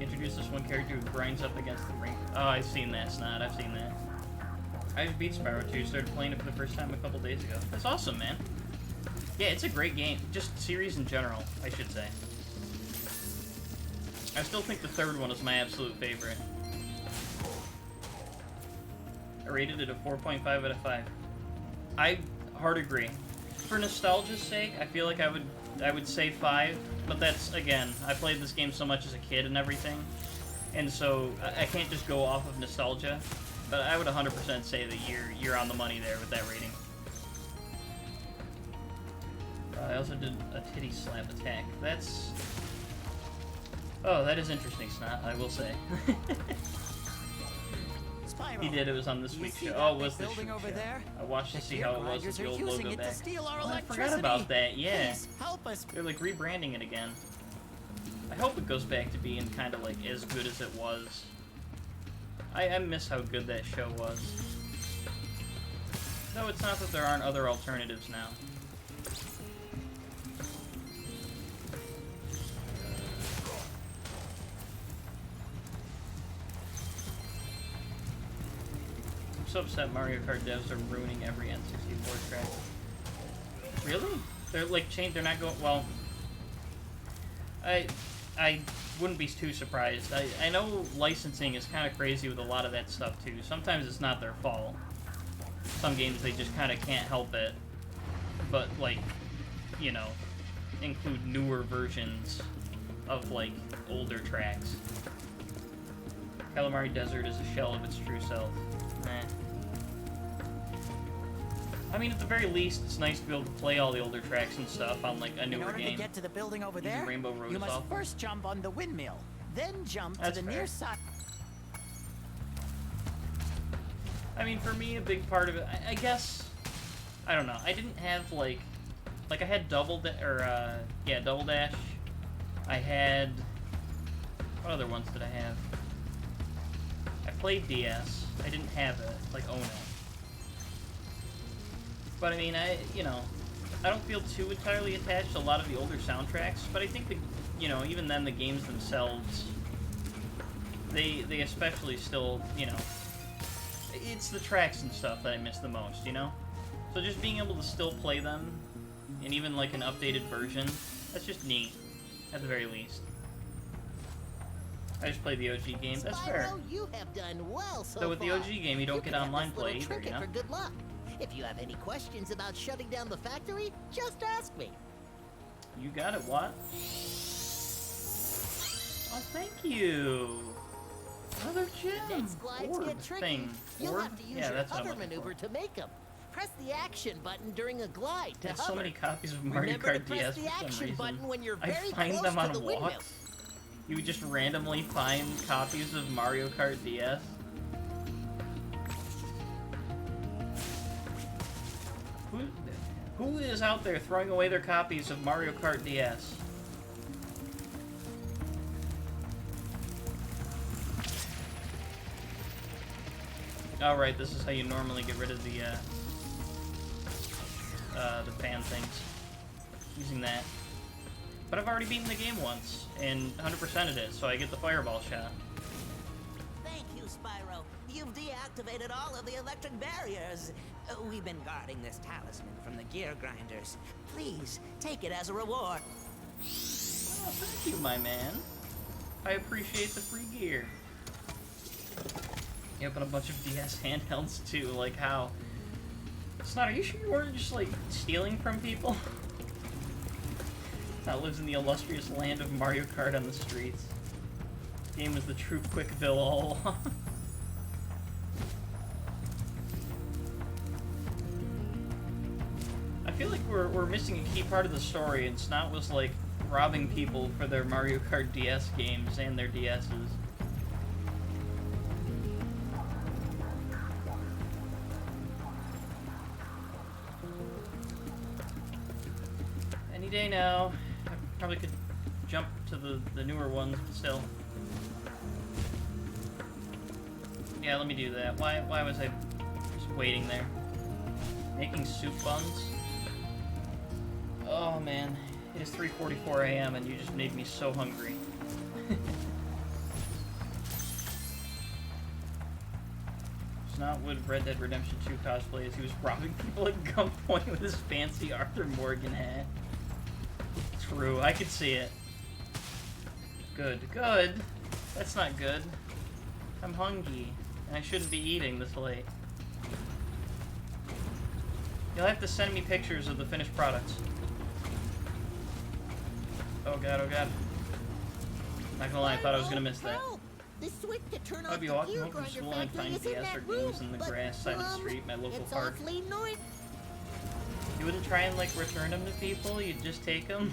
Introduce this one character who grinds up against the ring. Oh, I've seen that, Snot. I've seen that. I just beat Spyro 2, started playing it for the first time a couple days ago. That's awesome, man. Yeah, it's a great game. Just series in general, I should say. I still think the third one is my absolute favorite. I rated it a 4.5 out of 5. I hard agree. For nostalgia's sake, I feel like I would say 5, but that's, again, I played this game so much as a kid and everything, and so I can't just go off of nostalgia, but I would 100% say that you're on the money there with that rating. I also did a titty slap attack. That's... oh, that is interesting, Snot, I will say. Spyro, he did, it was on this week's show. Oh, it was this week's show. I watched to see how it was with the old logo back. Oh, I forgot about that, yeah. Please, help us. They're like rebranding it again. I hope it goes back to being kind of like as good as it was. I miss how good that show was. Though it's not that there aren't other alternatives now. I'm so upset Mario Kart devs are ruining every N64 track. Really? They're like changed. They're not going. Well, I wouldn't be too surprised. I know licensing is kind of crazy with a lot of that stuff too. Sometimes it's not their fault. Some games they just kind of can't help it. But like, you know, include newer versions of like older tracks. Calamari Desert is a shell of its true self. Nah. I mean, at the very least, it's nice to be able to play all the older tracks and stuff on like a newer game. In order to get to the building over there, Rainbow Road you must awful. first jump on the windmill, then jump That's to the fair. near side. I mean, for me, a big part of it, I guess, I don't know. I didn't have like I had Double Dash. I had, what other ones did I have? I played DS. I didn't have it, like own it. But I mean, I don't feel too entirely attached to a lot of the older soundtracks, but I think even then the games themselves, they especially still, it's the tracks and stuff that I miss the most, So just being able to still play them, and even like an updated version, that's just neat, at the very least. I just played the OG game, that's fair. Spyro, you have done well so Though with the far. OG game, you don't get can have online this little play either, trinket for good luck. If you have any questions about shutting down the factory, just ask me. You got it, what? Oh, thank you. Another gem. Next glides Orb get tricky. thing. You'll Orb? have to use Yeah, your that's what I'm hover looking maneuver for. to make them. Press the action button during a glide to There's hover. so many copies of Mario Remember to Kart press DS the for some action reason. button when you're I very find close them to on the windmill. walks. You would just randomly find copies of Mario Kart DS. Who is out there throwing away their copies of Mario Kart DS? Oh right, this is how you normally get rid of the fan things. Using that. But I've already beaten the game once, and 100%ed it, so I get the fireball shot. Thank you, Spyro. You've deactivated all of the electric barriers. We've been guarding this talisman from the gear grinders. Please, take it as a reward. Oh, thank you, my man. I appreciate the free gear. Yep, and a bunch of DS handhelds too, like how... Snot, are you sure you weren't just, like, stealing from people? That lives in the illustrious land of Mario Kart on the streets. This game was the true Quickville all along. I feel like we're missing a key part of the story, and Snot was, like, robbing people for their Mario Kart DS games and their DSs. Any day now. I probably could jump to the newer ones, but still. Yeah, let me do that. Why was I just waiting there? Making soup buns? Oh man, it is 3:44 a.m. and you just made me so hungry. Snot would Red Dead Redemption 2 cosplay as he was robbing people at gunpoint with his fancy Arthur Morgan hat. True, I could see it. Good, good. That's not good. I'm hungry, and I shouldn't be eating this late. You'll have to send me pictures of the finished products. Oh god, oh god. Not gonna lie, I thought I was gonna miss that. The switch to turn off I'd be the walking gear home from grinder school and I'd factory find is in DS or that room, games in the but, grass side of the street, my local it's park. awfully annoying. You wouldn't try and, like, return them to people? You'd just take them?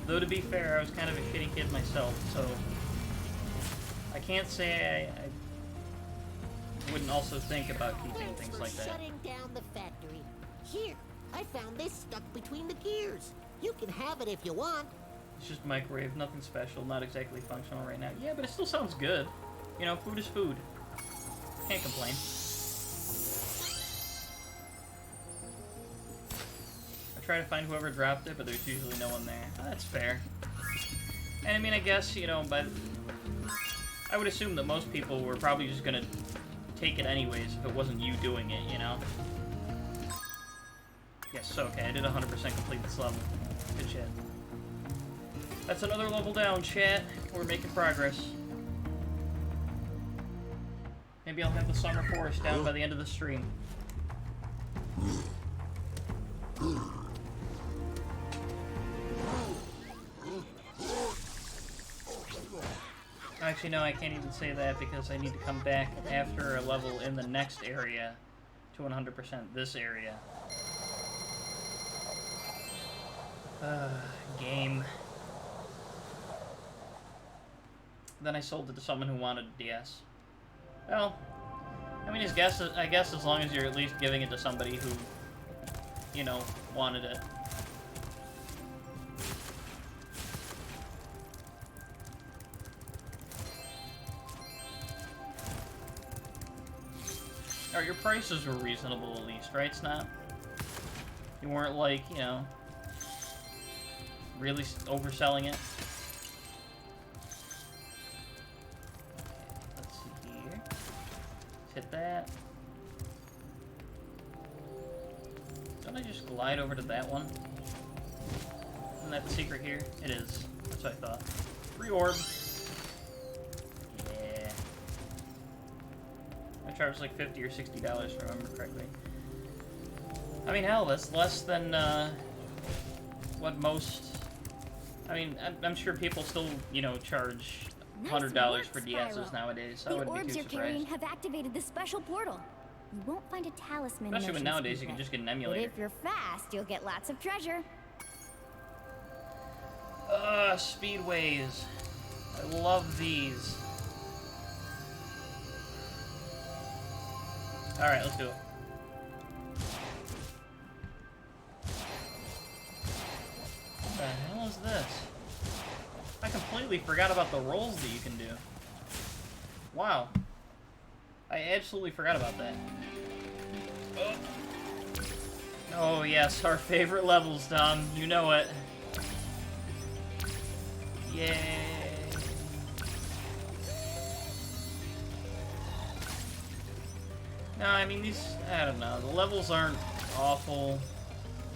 Though, to be fair, I was kind of a shitty kid myself, so... I can't say I wouldn't also think about keeping things like that. Shutting down the factory. Here, I found this stuck between the gears. You can have it if you want. It's just microwave, nothing special, not exactly functional right now. Yeah, but it still sounds good. You know, food is food. Can't complain. I try to find whoever dropped it, but there's usually no one there. Oh, that's fair. And I mean, I guess, you know, but I would assume that most people were probably just gonna take it anyways if it wasn't you doing it, you know? Yes, okay, I did 100% complete this level. Good shit. That's another level down, chat. We're making progress. Maybe I'll have the summer forest down by the end of the stream. Actually, no, I can't even say that because I need to come back after a level in the next area to 100% this area. Game. Then I sold it to someone who wanted a DS. Well, I mean, I guess as long as you're at least giving it to somebody who, you know, wanted it. Alright, your prices were reasonable at least, right, Snap? You weren't like, you know, really overselling it. Let's see here. Let's hit that. Don't I just glide over to that one? Isn't that the secret here? It is. That's what I thought. Free orb. Yeah. I charged like $50 or $60 if I remember correctly. I mean, hell, that's less than what most... I mean, I'm sure people still, you know, charge $100 for DSs nowadays. I The wouldn't be orbs too you're carrying surprised. have activated the special portal. You won't find a talisman. Especially when unless nowadays speed you can it. just get an But emulator. if you're fast, you'll get lots of treasure. Speedways. I love these. Alright, let's do it. What the hell is this? I completely forgot about the rolls that you can do. Wow. I absolutely forgot about that. Oh yes, our favorite levels, Dom. You know it. Yay. No, I mean these, I don't know, the levels aren't awful,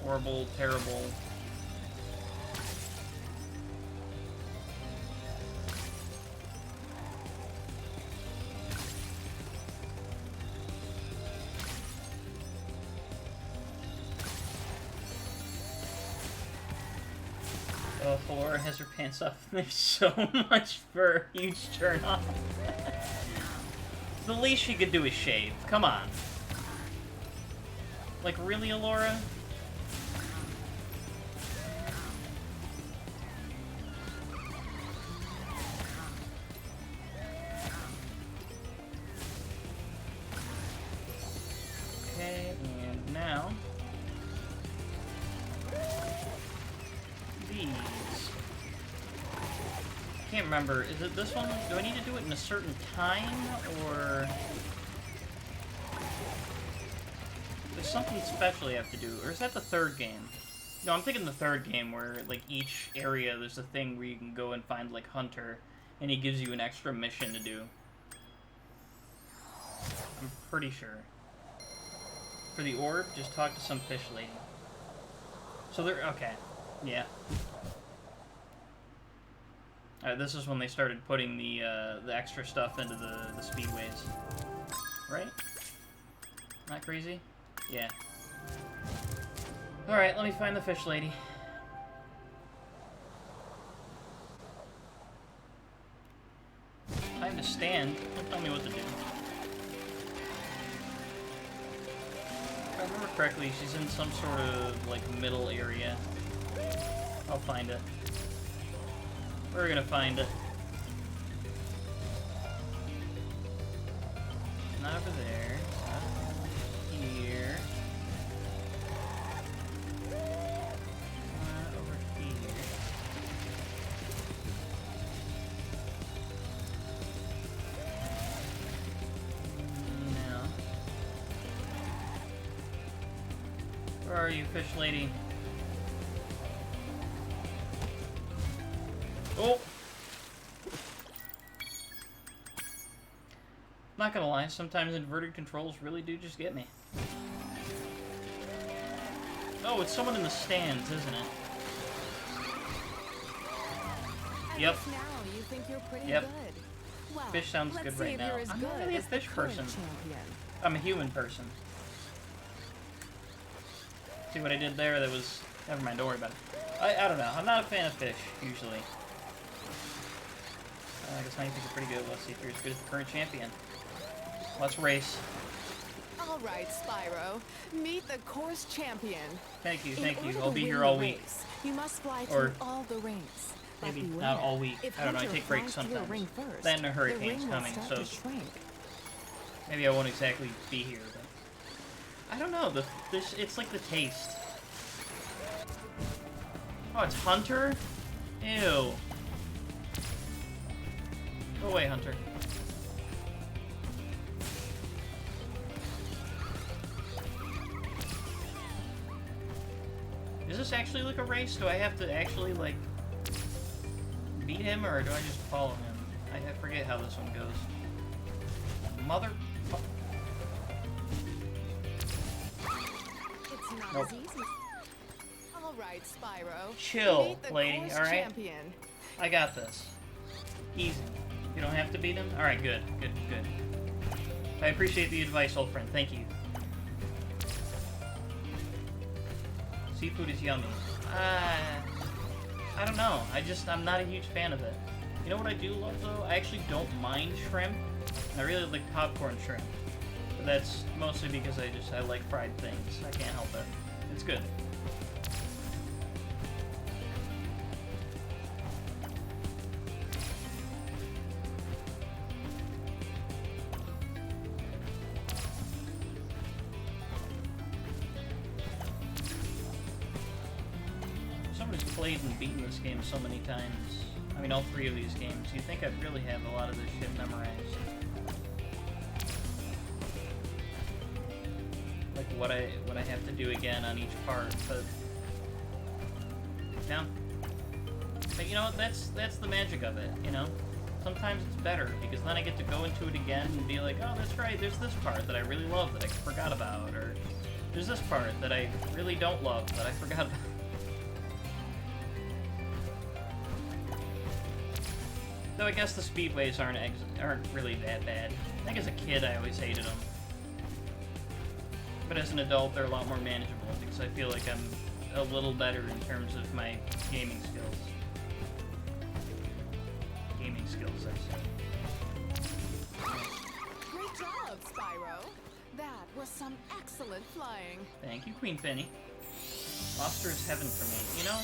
horrible, terrible. Oh, Flora has her pants off. There's so much fur. Huge turn off. The least she could do is shave. Come on. Like, really, Alora? Okay, and now... these. I can't remember. Is it this one? Do I need to do it in a certain time, or... there's something special you have to do, or is that the third game? No, I'm thinking the third game where, like, each area there's a thing where you can go and find, like, Hunter, and he gives you an extra mission to do. I'm pretty sure. For the orb, just talk to some fish lady. So they're... okay. Yeah. Alright, this is when they started putting the extra stuff into the speedways. Right? Not crazy? Yeah. Alright, let me find the fish lady. I have to stand. Don't tell me what to do. If I remember correctly, she's in some sort of, like, middle area. I'll find it. We're gonna find it. Not over there. Not here. Over here. No. Where are you, fish lady? Oh! Not gonna lie, sometimes inverted controls really do just get me. Oh, it's someone in the stands, isn't it? Yep. Now you think you're pretty Yep. good. Well, Fish sounds let's good see right if now. you're as I'm good not really a as the fish current person. champion. I'm a human person. See what I did there? That was... never mind, don't worry about it. I don't know. I'm not a fan of fish, usually. I guess now you think you're pretty good. Let's see if you're as good as the current champion. Let's race. All right, Spyro. Meet the course champion. Thank you, In thank you. order I'll to be win here the all week. race, you must fly Or through all the rings. But maybe beware, not all week. if I don't know. I Hunter take breaks flies through a sometimes. ring first, Then a the hurricane's ring will coming, start so to shrink. maybe I won't exactly be here. But I don't know. It's like the taste. Oh, it's Hunter? Ew. Go away, Hunter. Is this actually like a race? Do I have to actually, like, beat him, or do I just follow him? I forget how this one goes. Mother... It's not Nope. as easy. All right, Spyro. Chill, Meet the lady, course alright? champion. I got this. Easy. You don't have to beat him? Alright, good, good, good. I appreciate the advice, old friend. Thank you. Seafood is yummy. I don't know. I'm not a huge fan of it. You know what I do love, though? I actually don't mind shrimp. I really like popcorn shrimp. But that's mostly because I like fried things. I can't help it. It's good. Somebody's played and beaten this game so many times. I mean, all three of these games. You'd think I'd really have a lot of this shit memorized. Like what I have to do again on each part, but no. But you know what? That's the magic of it. You know, sometimes it's better because then I get to go into it again and be like, oh, that's right. There's this part that I really love that I forgot about, or there's this part that I really don't love that I forgot about. Though I guess the speedways aren't really that bad. I think as a kid I always hated them. But as an adult they're a lot more manageable because I feel like I'm a little better in terms of my gaming skills. Gaming skills, I say. Great job, Spyro. That was some excellent flying. Thank you, Queen Finny. Lobster is heaven for me. You know,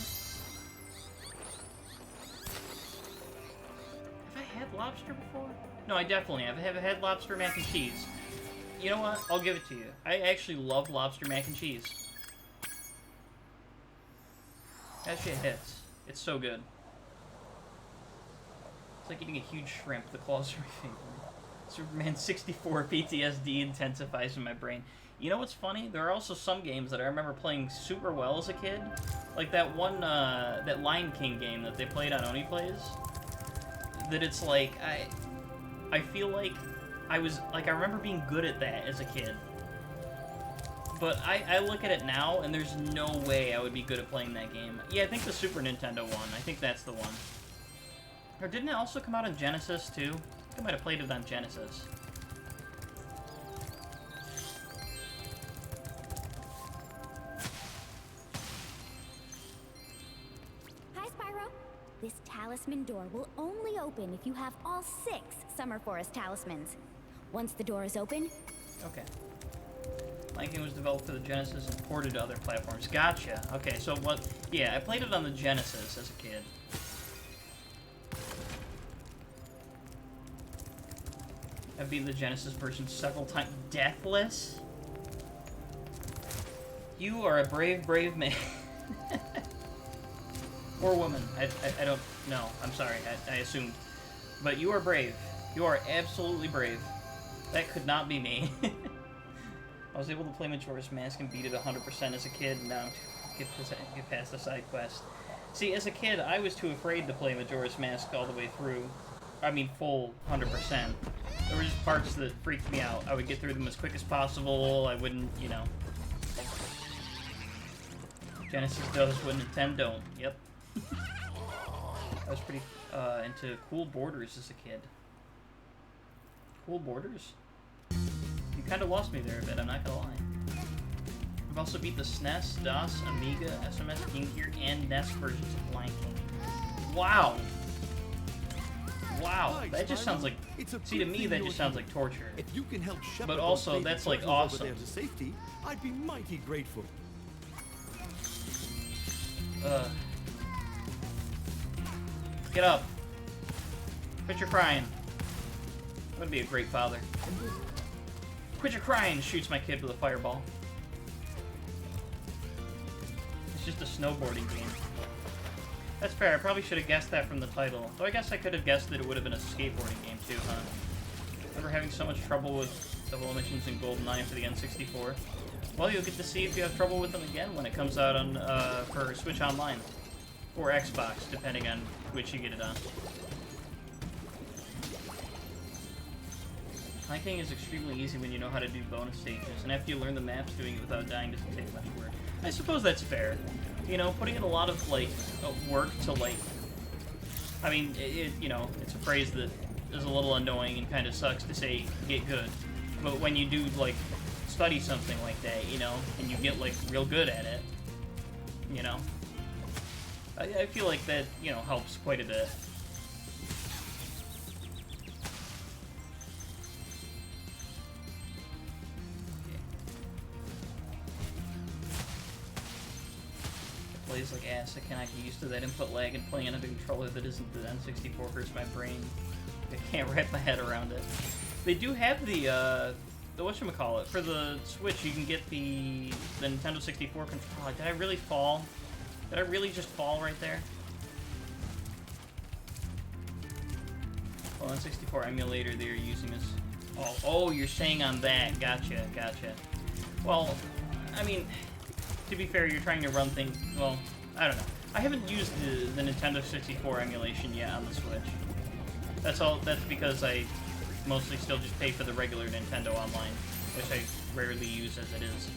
have I had lobster before? No, I definitely have. Have I had lobster mac and cheese? You know what? I'll give it to you. I actually love lobster mac and cheese. That shit hits. It's so good. It's like eating a huge shrimp. The claws are my favorite. Superman 64 PTSD intensifies in my brain. You know what's funny? There are also some games that I remember playing super well as a kid. Like that one, that Lion King game that they played on Oni Plays. That it's like, I feel like I remember being good at that as a kid. But I look at it now, and there's no way I would be good at playing that game. Yeah, I think the Super Nintendo one. I think that's the one. Or didn't it also come out on Genesis, too? I think I might have played it on Genesis. Hi, Spyro. This talisman door will only open if you have all 6 Summer Forest talismans. Once the door is open... Okay. Lion King was developed for the Genesis and ported to other platforms. Gotcha. Okay, so what... Yeah, I played it on the Genesis as a kid. I've beaten the Genesis version several times. Deathless? You are a brave, brave man. Or woman. I don't know. I'm sorry. I assumed. But you are brave. You are absolutely brave. That could not be me. I was able to play Majora's Mask and beat it 100% as a kid. Now get past the side quest. See, as a kid, I was too afraid to play Majora's Mask all the way through. I mean, full 100%. There were just parts that freaked me out. I would get through them as quick as possible. I wouldn't, you know. Genesis does what Nintendo don't. Yep. I was pretty into Cool Borders as a kid. Cool Borders? You kind of lost me there a bit, I'm not gonna lie. I've also beat the SNES, DOS, Amiga, SMS, Game Gear, and NES versions of Lion King. Wow! Wow, that just sounds like... See, to me, that just sounds like torture. If you can help shepherd but also, those that's, baby like, turtles over awesome. there to safety, I'd be mighty grateful. Get up. Quit your crying. I'm gonna be a great father. Quit your crying! Shoots my kid with a fireball. It's just a snowboarding game. That's fair, I probably should have guessed that from the title. Though I guess I could have guessed that it would have been a skateboarding game too, huh? Remember having so much trouble with double missions in GoldenEye for the N64? Well, you'll get to see if you have trouble with them again when it comes out on for Switch Online. Or Xbox, depending on which you get it on. Lion King is extremely easy when you know how to do bonus stages, and after you learn the maps, doing it without dying doesn't take much work. I suppose that's fair. You know, putting in a lot of, like, work to, like... I mean, you know, it's a phrase that is a little annoying and kind of sucks to say, get good. But when you do, like, study something like that, you know, and you get, like, real good at it, you know, I feel like that, you know, helps quite a bit. Plays like ass. I cannot get used to that input lag, and playing on a controller that isn't the N64 hurts my brain. I can't wrap my head around it. They do have the whatchamacallit, for the Switch, you can get the Nintendo 64 controller. Did I really fall? Did I really just fall right there? Well, N64 emulator they're using is... Oh, you're saying on that. Gotcha. Well, I mean... To be fair, you're trying to run things... Well, I don't know. I haven't used the Nintendo 64 emulation yet on the Switch. That's because I mostly still just pay for the regular Nintendo Online, which I rarely use as it is.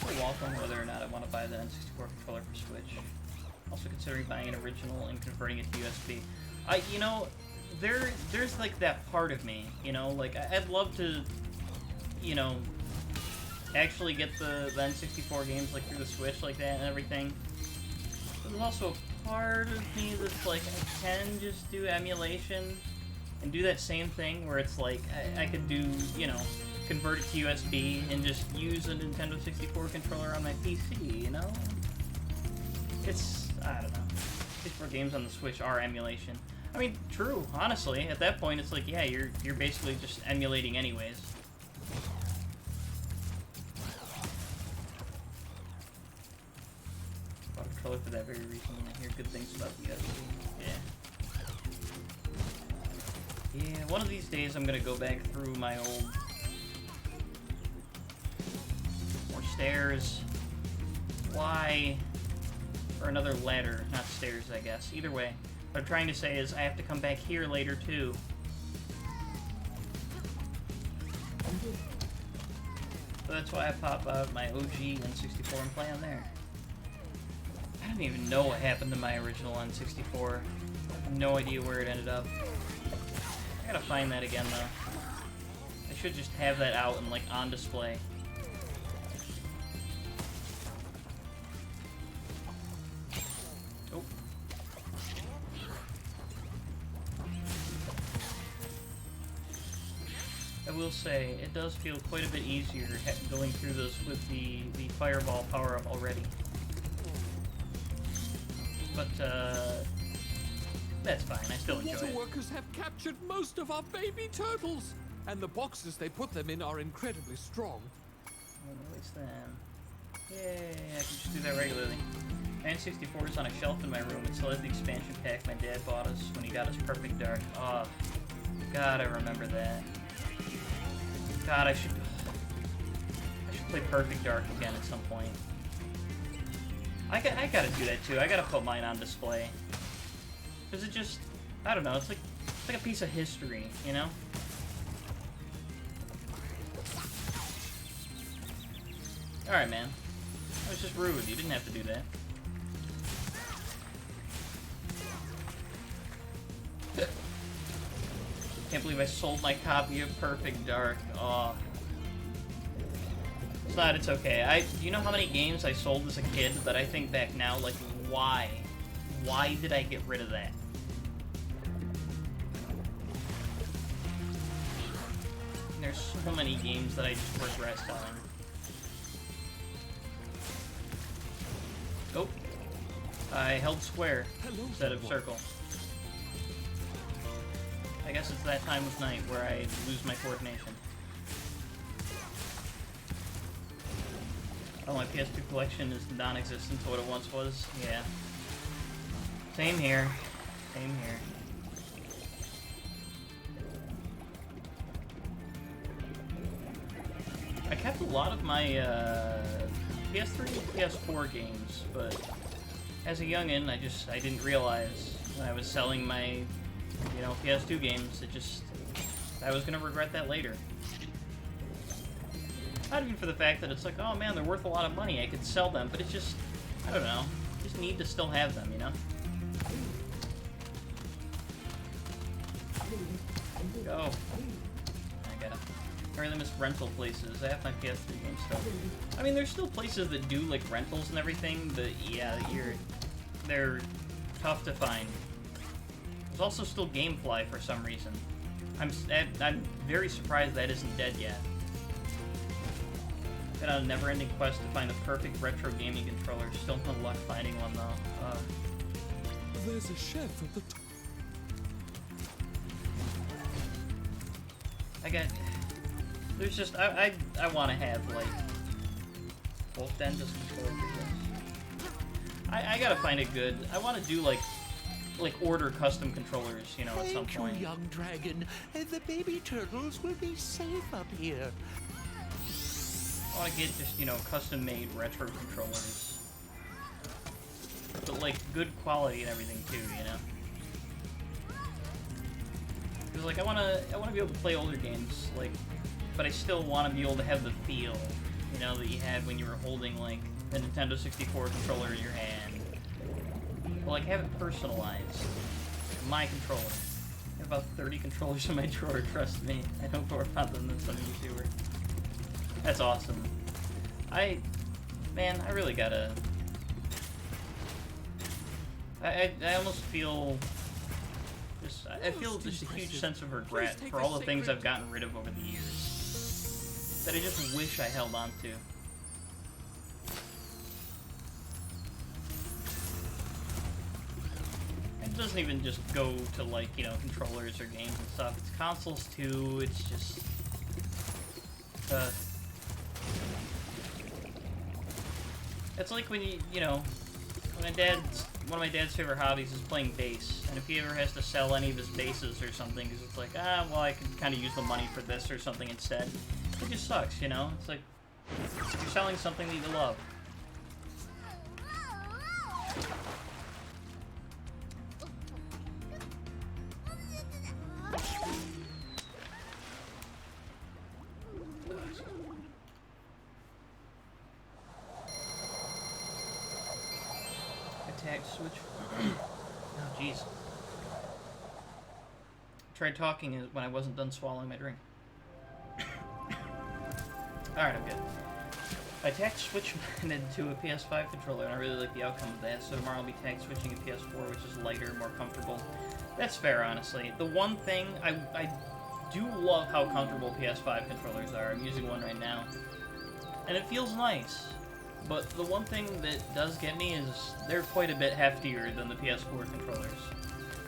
I'll walk on whether or not I want to buy the N64 controller for Switch. Also considering buying an original and converting it to USB. You know, there's like that part of me, you know, like I'd love to, you know, actually get the N64 games like through the Switch like that and everything. But there's also a part of me that's like I can just do emulation and do that same thing where it's like I could do, you know, convert it to USB and just use a Nintendo 64 controller on my PC, you know? It's, I don't know. 64 games on the Switch are emulation. I mean, true, honestly. At that point, it's like, yeah, you're basically just emulating anyways. Bought a controller for that very reason. I hear good things about the USB. Yeah. Yeah, one of these days I'm gonna go back through my old... More stairs. Why? Or another ladder, not stairs, I guess. Either way. What I'm trying to say is I have to come back here later, too. So that's why I pop out my OG N64 and play on there. I don't even know what happened to my original N64. No idea where it ended up. I gotta find that again, though. I should just have that out and, like, on display. Oh. I will say, it does feel quite a bit easier going through this with the fireball power-up already. But, that's fine. I still enjoy it. Water workers have captured most of our baby turtles, and the boxes they put them in are incredibly strong. I'll release them. Yay, I can just do that regularly. N64 is on a shelf in my room. It still has the expansion pack my dad bought us when he got us Perfect Dark. Oh, God, I remember that. God, I should play Perfect Dark again at some point. I gotta do that too. I gotta put mine on display. Cause it just, I don't know. It's like a piece of history, you know. All right, man. That was just rude. You didn't have to do that. Can't believe I sold my copy of Perfect Dark. Oh. It's not, it's okay. Do you know how many games I sold as a kid that I think back now, like, why? Why did I get rid of that? And there's so many games that I just regret selling. Oh. I held square instead of circle. I guess it's that time of night where I lose my coordination. Oh, my PS2 collection is non-existent to what it once was. Yeah. Same here. Same here. I kept a lot of my PS3 and PS4 games, but as a youngin', I didn't realize when I was selling my, you know, PS2 games, I was gonna regret that later. Not even for the fact that it's like, oh man, they're worth a lot of money, I could sell them, but it's just, I don't know, just need to still have them, you know? Go. I really miss rental places. I have my PS3 game stuff. I mean, there's still places that do, like, rentals and everything, but yeah, they're tough to find. There's also still GameFly for some reason. I'm very surprised that isn't dead yet. Been on a never-ending quest to find the perfect retro gaming controller. Still no luck finding one though. There's a chef at the top. There's just I want to have like both ends of controllers. I gotta find a good. I want to do like order custom controllers, you know, at some point. Thank you, young dragon. The baby turtles will be safe up here. I want to get just, you know, custom-made retro controllers. But, like, good quality and everything, too, you know? Because, like, I want to be able to play older games, like, but I still want to be able to have the feel, you know, that you had when you were holding, like, the Nintendo 64 controller in your hand. But, like, have it personalized. My controller. Have about 30 controllers in my drawer, trust me. I know more about them than some YouTuber. That's awesome. Man, I really gotta... I almost feel... I feel just a huge sense of regret for all the things I've gotten rid of over the years. That I just wish I held on to. It doesn't even just go to, like, you know, controllers or games and stuff. It's consoles too. It's just... it's like when you know, when one of my dad's favorite hobbies is playing bass, and if he ever has to sell any of his basses or something, because it's like, well, I could kind of use the money for this or something instead. It just sucks, you know? It's like, you're selling something that you love. Attack switch. Oh, jeez. Tried talking when I wasn't done swallowing my drink. Alright, I'm good. I tagged switch to a PS5 controller, and I really like the outcome of that, so tomorrow I'll be tag switching a PS4, which is lighter, more comfortable. That's fair, honestly. The one thing, I do love how comfortable PS5 controllers are. I'm using one right now. And it feels nice. But the one thing that does get me is they're quite a bit heftier than the PS4 controllers.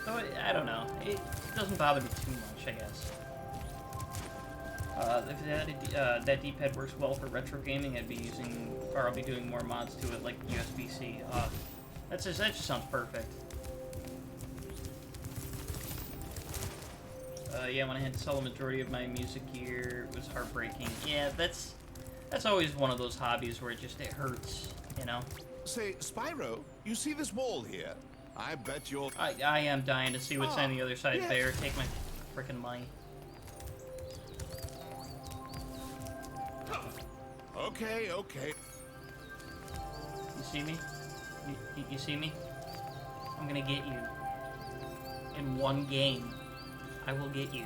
So, I don't know. It doesn't bother me too much, I guess. If that D-pad works well for retro gaming, I'll be doing more mods to it, like USB-C. That just sounds perfect. Yeah, when I had to sell the majority of my music gear, it was heartbreaking. Yeah, that's always one of those hobbies where it hurts, you know? Say, Spyro, you see this wall here? I bet you're... I am dying to see what's on the other side there. Take my frickin' money. Okay. You see me? You see me? I'm gonna get you. In one game, I will get you.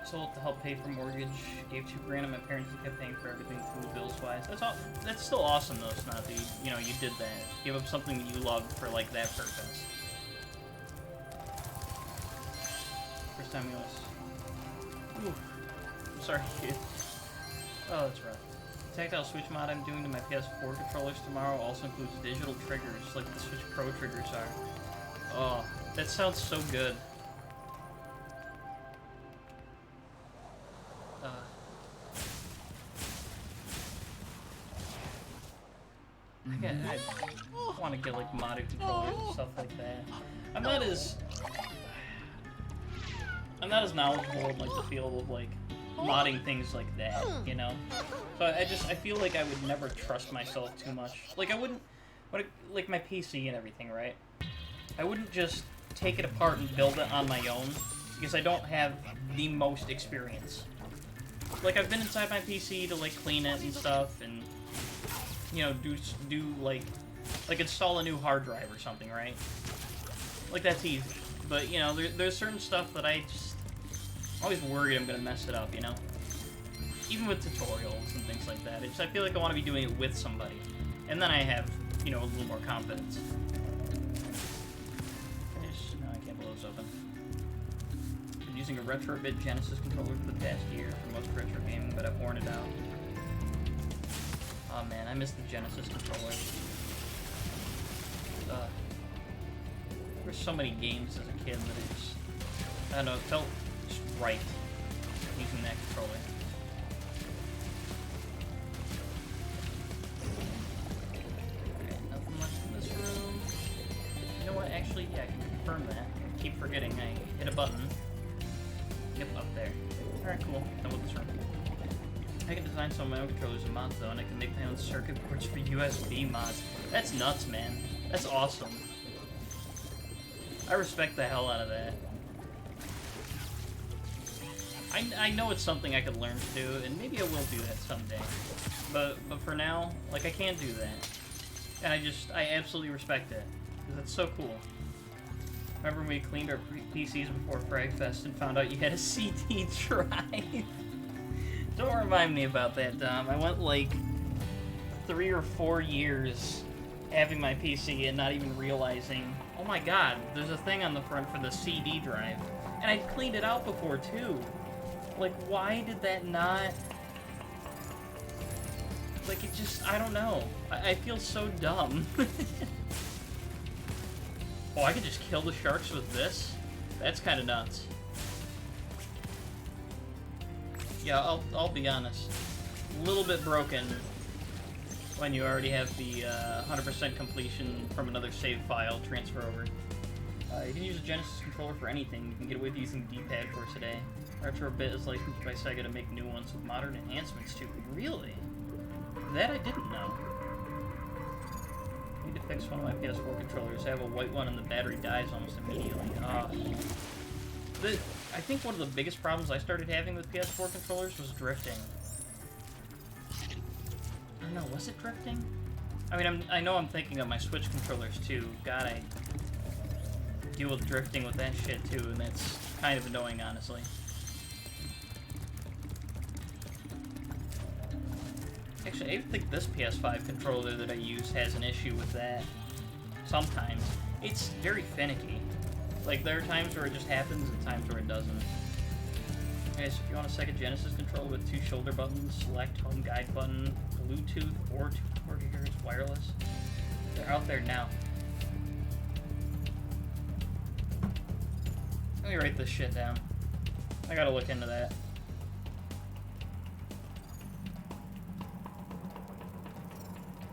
Sold to help pay for mortgage. Gave $2 grand to my parents who kept paying for everything, food bills wise. That's still awesome though, Snotty. You know, you did that. Give up something that you loved for like that purpose. First time we was. Ooh. I'm sorry, kid. Oh, that's rough. The tactile switch mod I'm doing to my PS4 controllers tomorrow also includes digital triggers, like the Switch Pro triggers are. Oh, that sounds so good. I want to get like modded controllers and stuff like that. I'm not as knowledgeable in like the field of like modding things like that, you know. So I feel like I would never trust myself too much. Like I wouldn't, like my PC and everything, right? I wouldn't just take it apart and build it on my own because I don't have the most experience. Like I've been inside my PC to like clean it and stuff and, you know, do like install a new hard drive or something, right? Like that's easy. But, you know, there's certain stuff that I'm always worried I'm gonna mess it up, you know? Even with tutorials and things like that. I feel like I want to be doing it with somebody. And then I have, you know, a little more confidence. No, I can't blow this open. Been using a retrofit Genesis controller for the past year for most retro gaming, but I've worn it out. Oh man, I miss the Genesis controller. There were so many games as a kid that it just, I don't know, it felt just right using that controller. Okay, nothing left in this room. You know what, actually, yeah, I can confirm that. I keep forgetting I hit a button. Yep, up there. Alright, cool. Done with this room. I can design some of my own controllers and mods though, and I can make my own circuit boards for USB mods. That's nuts, man. That's awesome. I respect the hell out of that. I know it's something I could learn to do, and maybe I will do that someday. But for now, like, I can't do that. And I absolutely respect it. Because that's so cool. Remember when we cleaned our PCs before Fragfest and found out you had a CD drive? Don't remind me about that, Dom. I went like 3 or 4 years having my PC and not even realizing, oh my god, there's a thing on the front for the CD drive. And I'd cleaned it out before too. Like, why did that not... Like, it just, I don't know. I feel so dumb. Oh, I could just kill the sharks with this? That's kind of nuts. Yeah, I'll be honest. A little bit broken when you already have the 100% completion from another save file transfer over. You can use a Genesis controller for anything. You can get away with using the D-pad for today. Retrobit is licensed by Sega to make new ones with modern enhancements too. Really? That I didn't know. Need to fix one of my PS4 controllers. I have a white one and the battery dies almost immediately. I think one of the biggest problems I started having with PS4 controllers was drifting. I don't know, was it drifting? I mean, I know I'm thinking of my Switch controllers too. God, I deal with drifting with that shit too, and that's kind of annoying, honestly. Actually, I even think this PS5 controller that I use has an issue with that. Sometimes. It's very finicky. Like, there are times where it just happens and times where it doesn't. Okay, so if you want a Sega Genesis controller with 2 shoulder buttons, select home guide button, Bluetooth, or 240 GHz wireless, they're out there now. Let me write this shit down. I gotta look into that.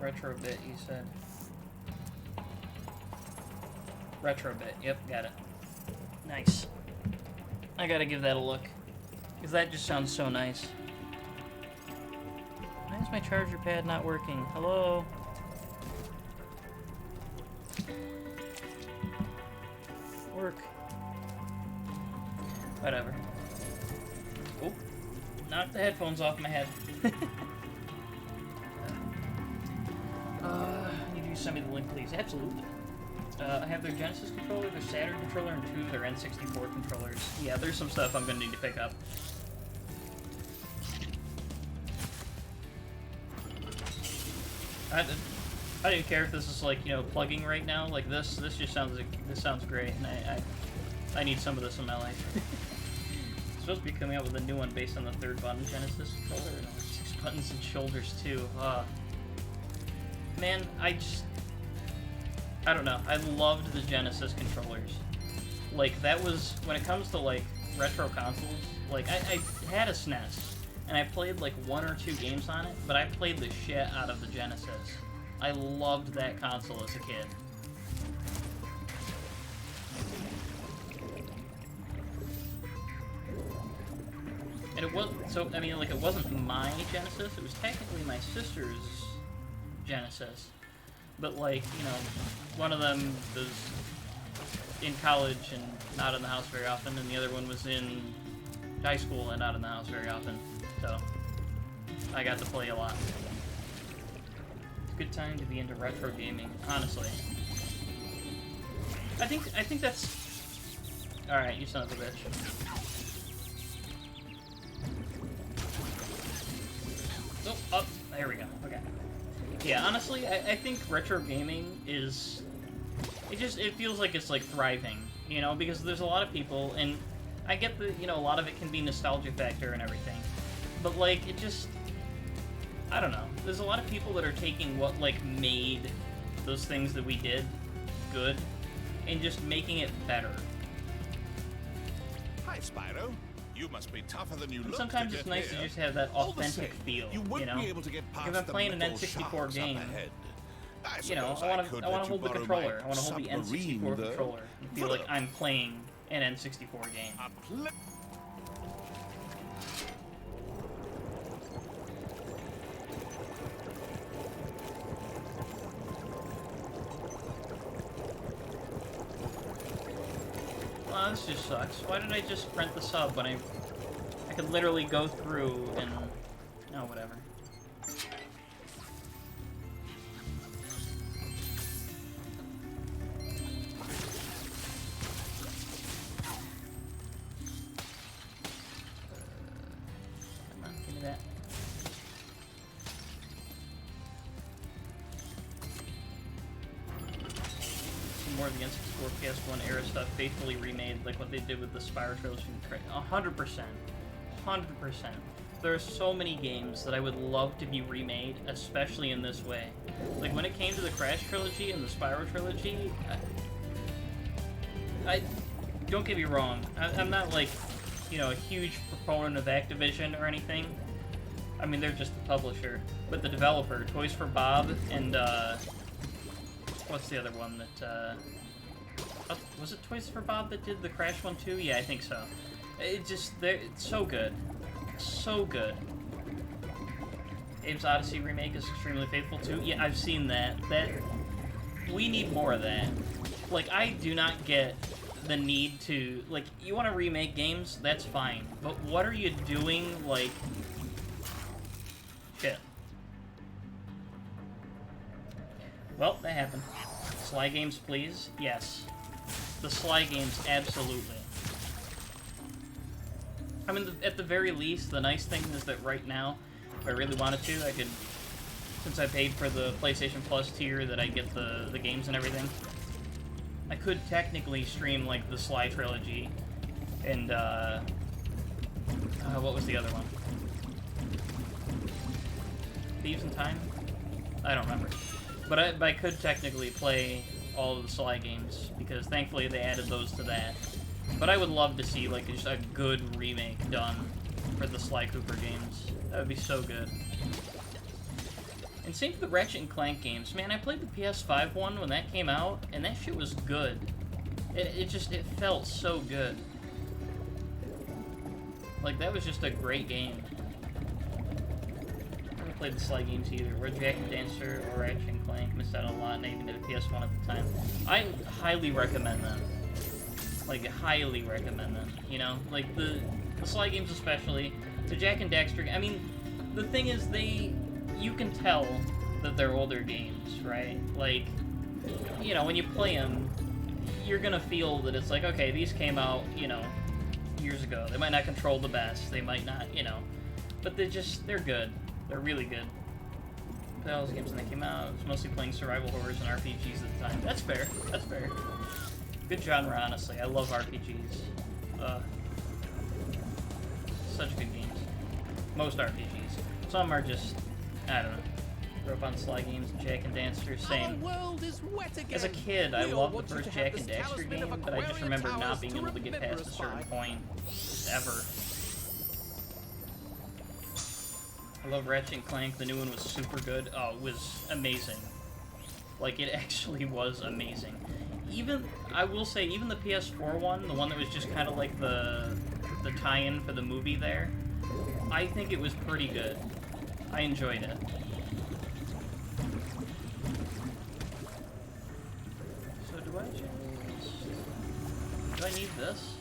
Retrobit, you said. Retrobit, yep, got it. Nice. I gotta give that a look. Because that just sounds so nice. Why is my charger pad not working? Hello? Work. Whatever. Oh, knocked the headphones off my head. Need you to send me the link, please. Absolutely. I have their Genesis controller, their Saturn controller, and 2 of their N64 controllers. Yeah, there's some stuff I'm gonna need to pick up. I didn't care if this is like, you know, plugging right now. Like this just sounds like, this sounds great, and I need some of this in my life. It's supposed to be coming out with a new one based on the 3rd button Genesis controller, and 6 buttons and shoulders too. Man, I don't know. I loved the Genesis controllers. Like, that was, when it comes to, like, retro consoles, like, I had a SNES, and I played, like, 1 or 2 games on it, but I played the shit out of the Genesis. I loved that console as a kid. And it was, so, I mean, like, it wasn't my Genesis, it was technically my sister's Genesis. But, like, you know, one of them was in college and not in the house very often, and the other one was in high school and not in the house very often. So, I got to play a lot. It's a good time to be into retro gaming, honestly. I think that's... Alright, you son of a bitch. Oh, up. There we go. Okay. Yeah, honestly, I think retro gaming is... It feels like it's, like, thriving, you know, because there's a lot of people, and I get that, you know, a lot of it can be nostalgia factor and everything, but, like, it just... I don't know. There's a lot of people that are taking what, like, made those things that we did good, and just making it better. Hi, Spyro. You must be tougher than you look. Sometimes it's nice to just have that authentic feel, you know? Be able to get past if I'm playing an N64 game, you know, I want to hold the controller. I want to hold the N64 controller and feel like I'm playing an N64 game. Well, this just sucks. Why did I just print the sub when I could literally go through and... Oh, whatever. of the N64 PS1 era stuff faithfully remade, like what they did with the Spyro Trilogy. 100%. 100%. There are so many games that I would love to be remade, especially in this way. Like, when it came to the Crash Trilogy and the Spyro Trilogy, I don't get me wrong, I'm not, like, you know, a huge proponent of Activision or anything. I mean, they're just the publisher. But the developer, Toys for Bob, and, what's the other one that, was it Toys for Bob that did the Crash one too? Yeah, I think so. It's so good. So good. Abe's Odyssey remake is extremely faithful too. Yeah, I've seen that. We need more of that. Like, I do not get the need to, like, you want to remake games, that's fine. But what are you doing, like... Shit. Well, that happened. Sly games, please? Yes. The Sly games, absolutely. I mean, at the very least, the nice thing is that right now, if I really wanted to, I could, since I paid for the PlayStation Plus tier, that I get the games and everything, I could technically stream, like, the Sly Trilogy, and, what was the other one? Thieves in Time? I don't remember. But I could technically play all of the Sly games, because thankfully they added those to that. But I would love to see, like, just a good remake done for the Sly Cooper games. That would be so good. And same for the Ratchet & Clank games. Man, I played the PS5 one when that came out, and that shit was good. It felt so good. Like, that was just a great game. I never played the Sly games either. Or Jack and Dancer or Ratchet & Clank. Missed out on a lot, and I even did a PS1 at the time. I highly recommend them. Like, highly recommend them, you know? Like, the Sly games especially, the Jak and Daxter, I mean, the thing is, you can tell that they're older games, right? Like, you know, when you play them, you're gonna feel that it's like, okay, these came out, you know, years ago. They might not control the best, they might not, you know, but they're good. They're really good. Played all those games when they came out. I was mostly playing survival horrors and RPGs at the time. That's fair. That's fair. Good genre, honestly. I love RPGs. Such good games. Most RPGs. Some are just, I don't know. Grew up on Sly games and Jak and Daxter, same. As a kid, I loved the first Jak and Daxter game, but I just remember not being able to get past a certain point. Ever. I love Ratchet & Clank. The new one was super good. Oh, it was amazing. Like, it actually was amazing. Even, I will say, even the PS4 one, the one that was just kind of like the tie-in for the movie there, I think it was pretty good. I enjoyed it. So do I need this?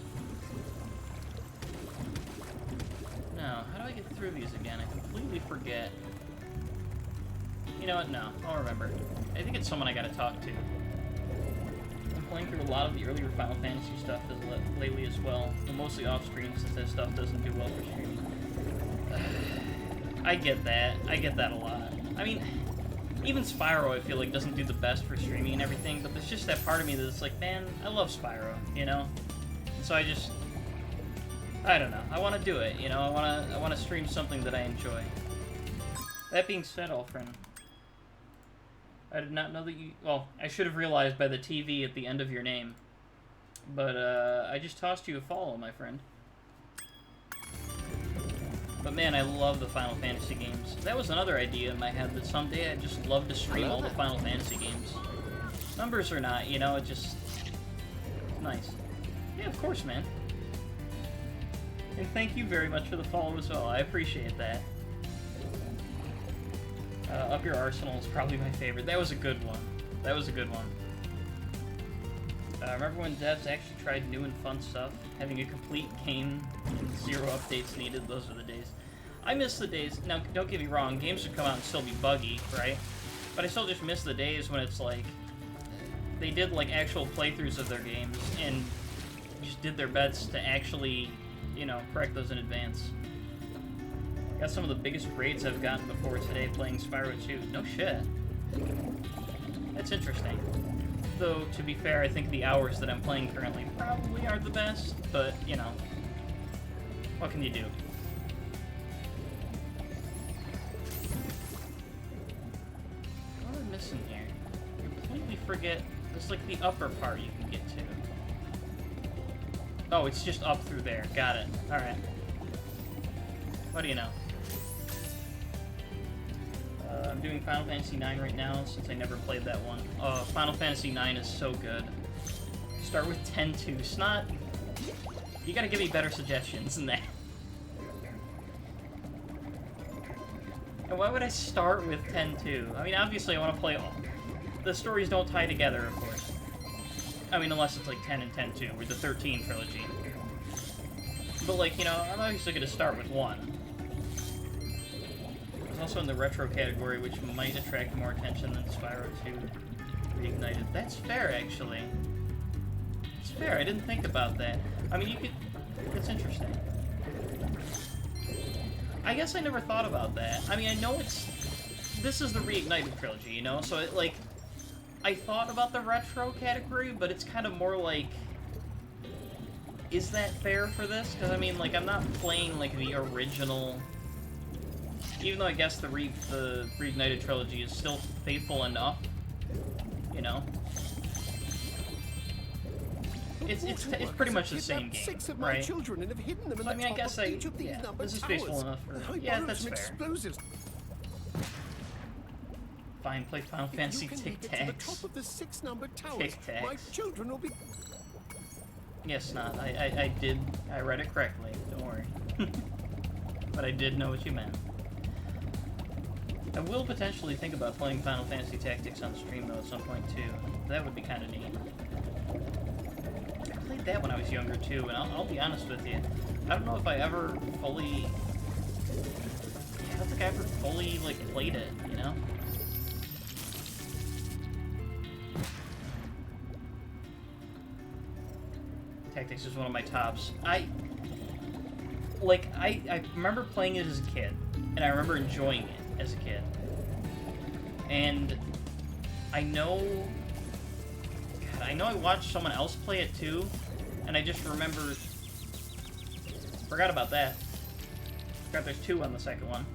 No, how do I get through these again? I completely forget. You know what, no, I'll remember. I think it's someone I gotta talk to. Playing through a lot of the earlier Final Fantasy stuff lately as well, but mostly off-stream since that stuff doesn't do well for streaming. I get that. I get that a lot. I mean, even Spyro I feel like doesn't do the best for streaming and everything, but there's just that part of me that's like, man, I love Spyro, you know? And so I don't know. I want to do it, you know? I want to stream something that I enjoy. That being said, Alfred, I did not know that you... Well, I should have realized by the TV at the end of your name. But, I just tossed you a follow, my friend. But man, I love the Final Fantasy games. That was another idea in my head, that someday I'd just love to stream all the Final Fantasy games. Numbers or not, you know, it just... It's nice. Yeah, of course, man. And thank you very much for the follow as well. I appreciate that. Up Your Arsenal is probably my favorite. That was a good one. That was a good one. Remember when devs actually tried new and fun stuff? Having a complete game and 0 updates needed? Those were the days. I miss the days. Now, don't get me wrong. Games would come out and still be buggy, right? But I still just miss the days when it's like... They did, like, actual playthroughs of their games and just did their best to actually, you know, correct those in advance. Got some of the biggest raids I've gotten before today playing Spyro 2. No shit. That's interesting. Though, to be fair, I think the hours that I'm playing currently probably aren't the best, but, you know, what can you do? What am I missing here? I completely forget, there's like the upper part you can get to. Oh, it's just up through there. Got it. Alright. What do you know? I'm doing Final Fantasy IX right now, since I never played that one. Oh, Final Fantasy IX is so good. Start with 10-2. Snot, you gotta give me better suggestions than that. And why would I start with 10-2? I mean, obviously I want to play all. The stories don't tie together, of course. I mean, unless it's like 10 and 10-2, or the 13 trilogy. But like, you know, I'm obviously gonna start with 1. Also in the retro category, which might attract more attention than Spyro 2 Reignited. That's fair, actually. It's fair, I didn't think about that. I mean, you could... That's interesting. I guess I never thought about that. I mean, I know it's... This is the Reignited Trilogy, you know? So, it, like... I thought about the retro category, but it's kind of more like... Is that fair for this? Because, I mean, like, I'm not playing, like, the original... Even though I guess the Reignited Trilogy is still faithful enough, you know? It's pretty much the same game, right? So, I mean, I guess yeah, this is faithful enough for... Yeah, that's fair. Fine, play Final Fantasy Tic Tacs. Tic Tacs. Yes, not. I did. I read it correctly. Don't worry. But I did know what you meant. I will potentially think about playing Final Fantasy Tactics on stream, though, at some point, too. That would be kind of neat. I played that when I was younger, too, and I'll be honest with you. I don't know if I ever fully... I don't think I ever fully, like, played it, you know? Tactics is one of my tops. I remember playing it as a kid, and I remember enjoying it as a kid. And I know I watched someone else play it too, and I just forgot about that. Forgot there's 2 on the second one.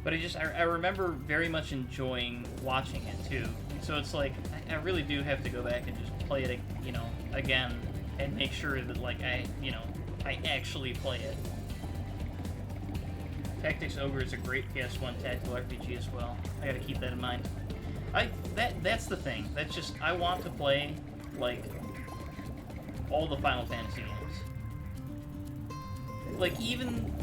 But I remember very much enjoying watching it too. So it's like, I really do have to go back and just play it, you know, again, and make sure that, like, I actually play it. Tactics Ogre is a great PS1 tactical RPG as well. I gotta keep that in mind. That's the thing. That's just, I want to play, like, all the Final Fantasy games. Like, even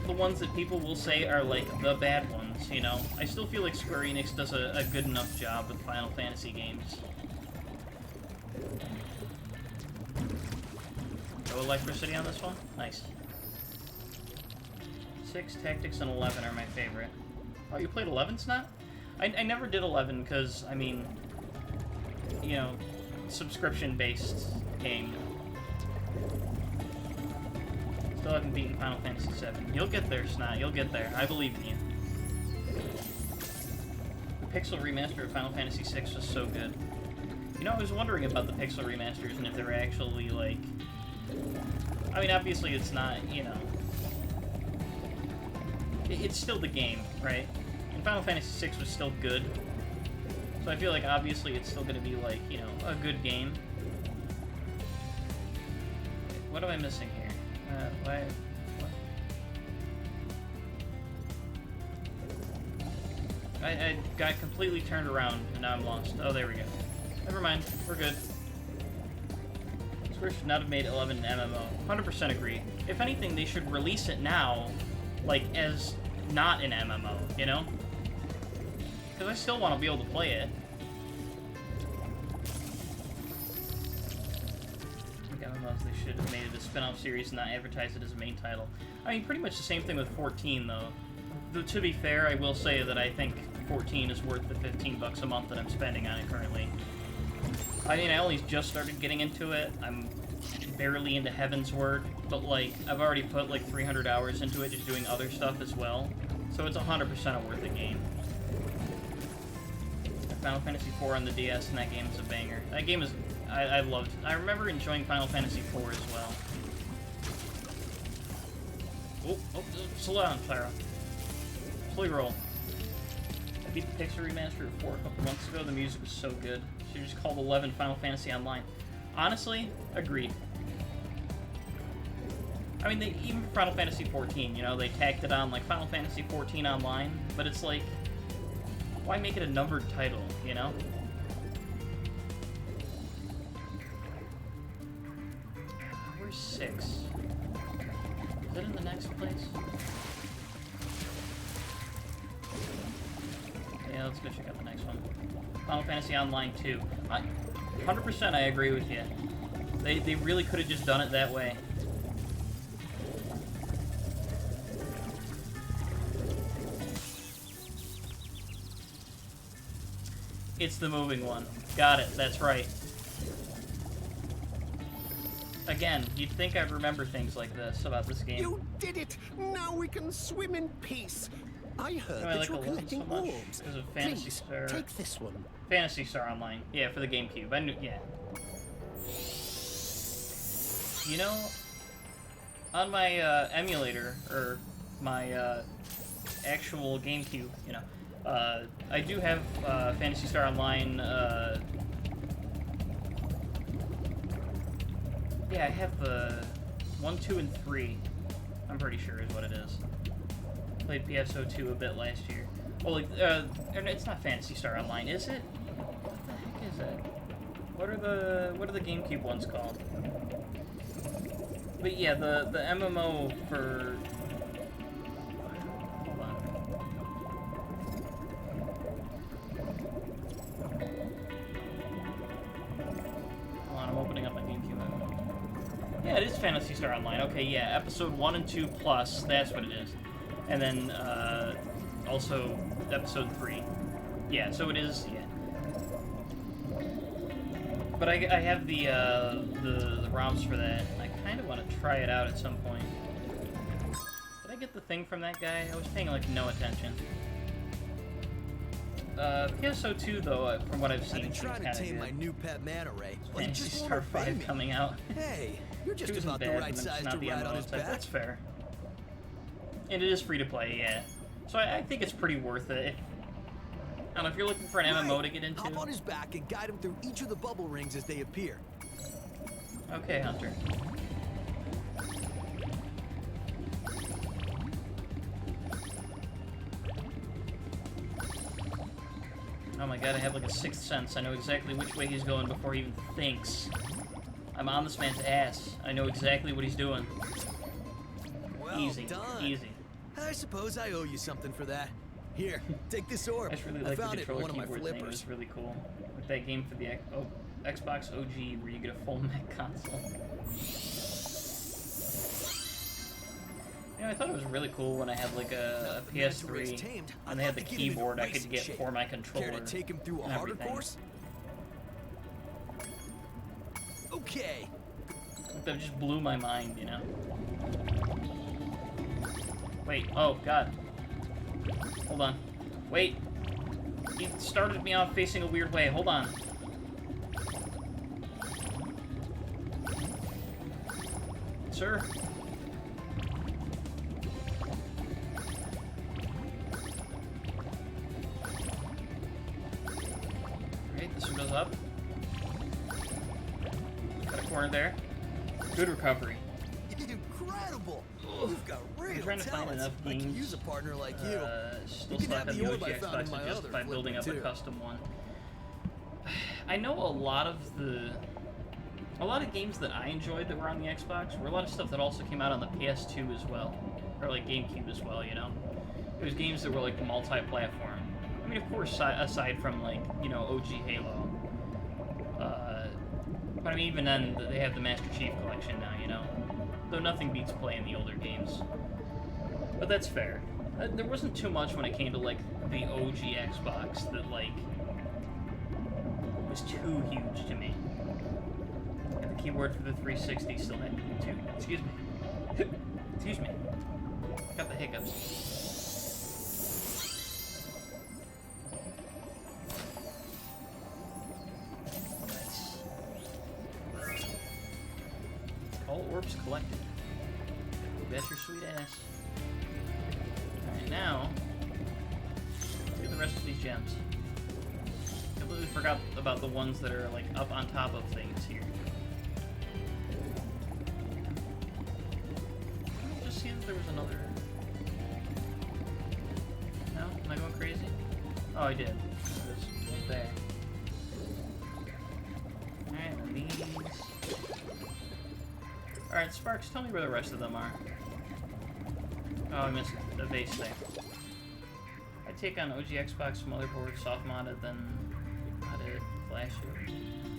the ones that people will say are, like, the bad ones, you know? I still feel like Square Enix does a good enough job with Final Fantasy games. No electricity on this one? Nice. 6, Tactics, and 11 are my favorite. Oh, you played 11, Snot? I never did 11 because, I mean, you know, subscription-based game. Still haven't beaten Final Fantasy 7. You'll get there, Snot. You'll get there. I believe in you. The Pixel remaster of Final Fantasy 6 was so good. You know, I was wondering about the Pixel remasters and if they were actually, like... I mean, obviously it's not, you know... It's still the game, right? And Final Fantasy VI was still good. So I feel like obviously it's still going to be like, you know, a good game. What am I missing here? What? I got completely turned around and now I'm lost. Oh, there we go. Never mind. We're good. Square should not have made 11 an MMO. 100% agree. If anything, they should release it now, like, as not an MMO, you know? Because I still want to be able to play it. I think MMOs, they should have made it a spin-off series and not advertised it as a main title. I mean, pretty much the same thing with 14, though. To be fair, I will say that I think 14 is worth the $15 a month that I'm spending on it currently. I mean, I only just started getting into it. I'm barely into Heaven's Word, but, like, I've already put, like, 300 hours into it just doing other stuff as well. So it's 100% a worth it game. Final Fantasy IV on the DS, and that game is a banger. That game is... I loved it. I remember enjoying Final Fantasy IV as well. Oh, slow down, Spyro. Slowly roll. I beat the Pixel Remaster of 4 a couple months ago. The music was so good. Should just called 11 Final Fantasy Online. Honestly, agreed. I mean, even for Final Fantasy XIV, you know, they tacked it on like Final Fantasy XIV Online, but it's like, why make it a numbered title, you know? Where's 6? Is it in the next place? Yeah, let's go check out the next one. Final Fantasy Online 2. 100% I agree with you. They really could have just done it that way. It's the moving one. Got it, that's right. Again, you'd think I'd remember things like this about this game. You did it! Now we can swim in peace. I heard I that like you're 11 collecting so much orbs. because of Phantasy Please, Star. take this one. Phantasy Star Online. Yeah, for the GameCube. I knew, yeah. You know, on my emulator, or my actual GameCube, you know, I do have Phantasy Star Online. Yeah, I have 1, 2, and 3. I'm pretty sure is what it is. Played PSO2 a bit last year. Well, like, it's not Phantasy Star Online, is it? What the heck is it? What are the GameCube ones called? But yeah, the MMO for... Hold on. Hold on, I'm opening up my GameCube MMO. Yeah, it is Phantasy Star Online. Okay, yeah, episode 1 and 2 plus, that's what it is. And then, also, episode 3. Yeah, so it is, yeah. But I have the ROMs for that. I kind of want to try it out at some point. Did I get the thing from that guy? I was paying, like, no attention. PSO2, though, from what I've seen, I've been trying to tame good. my new pet manta ray. Well, he Phantasy just Star won't obey 5 me. coming out. Hey, you're just It about wasn't the bad, right but it's size not to the ride MMO on his type. back. That's fair. And it is free to play, yeah. So I think it's pretty worth it. I don't know, if you're looking for an MMO to get into. Hop on his back and guide him through each of the bubble rings as they appear. Okay, Hunter. Oh my god, I have like a sixth sense. I know exactly which way he's going before he even thinks. I'm on this man's ass. I know exactly what he's doing. Well Easy, done. easy. I suppose I owe you something for that. Here, take this orb. I just really I like the found it in controller one of my keyboard thing. It flippers. was really cool. Like that game for the Xbox OG where you get a full mech console. You know, I thought it was really cool when I had like a PS3 and they had the keyboard I could get for my controller. Care to take him through a and harder everything. course? Okay. That just blew my mind, you know? Wait, oh god. Hold on. Wait! He started me off facing a weird way, hold on. Sir? Alright, this one goes up. Got a corner there. Good recovery. Incredible! You've got real I'm trying to find talents. enough I games. could use a partner like you. Still You can stuck have on the the orb OG I found in Xbox my and just other by building up a flipper, too. custom one. I know a lot of games that I enjoyed that were on the Xbox were a lot of stuff that also came out on the PS2 as well, or like GameCube as well. You know, it was games that were like multi-platform. I mean, of course, aside from like OG Halo, but I mean even then they have the Master Chief Collection now. You know, though nothing beats playing the older games. But that's fair. There wasn't too much when it came to like the OG Xbox that like was too huge to me. And the keyboard for the 360 still had two. Excuse me. Excuse me. Got the hiccups. Orbs collected. That's your sweet ass. Alright, now, let's get the rest of these gems. Completely forgot about the ones that are, like, up on top of things here. I just see that there was another... No? Am I going crazy? Oh, I did. There's one there. Alright, and these... Alright, Sparks, tell me where the rest of them are. Oh, I missed a base thing. I take on OG Xbox motherboard, soft modded, then modded, flash it.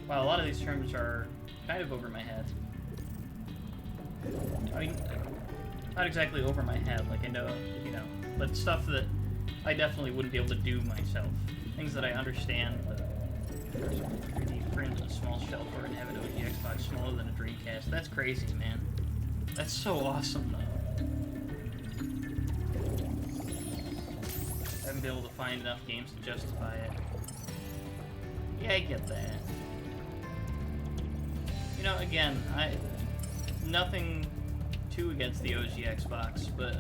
Wow, a lot of these terms are kind of over my head. I mean, not exactly over my head, like I know, you know, but stuff that I definitely wouldn't be able to do myself. Things that I understand, but 3D print a small shelf or have an OG Xbox smaller than a Dreamcast. That's crazy, man. That's so awesome, though. I haven't been able to find enough games to justify it. Yeah, I get that. You know, again, nothing too against the OG Xbox, but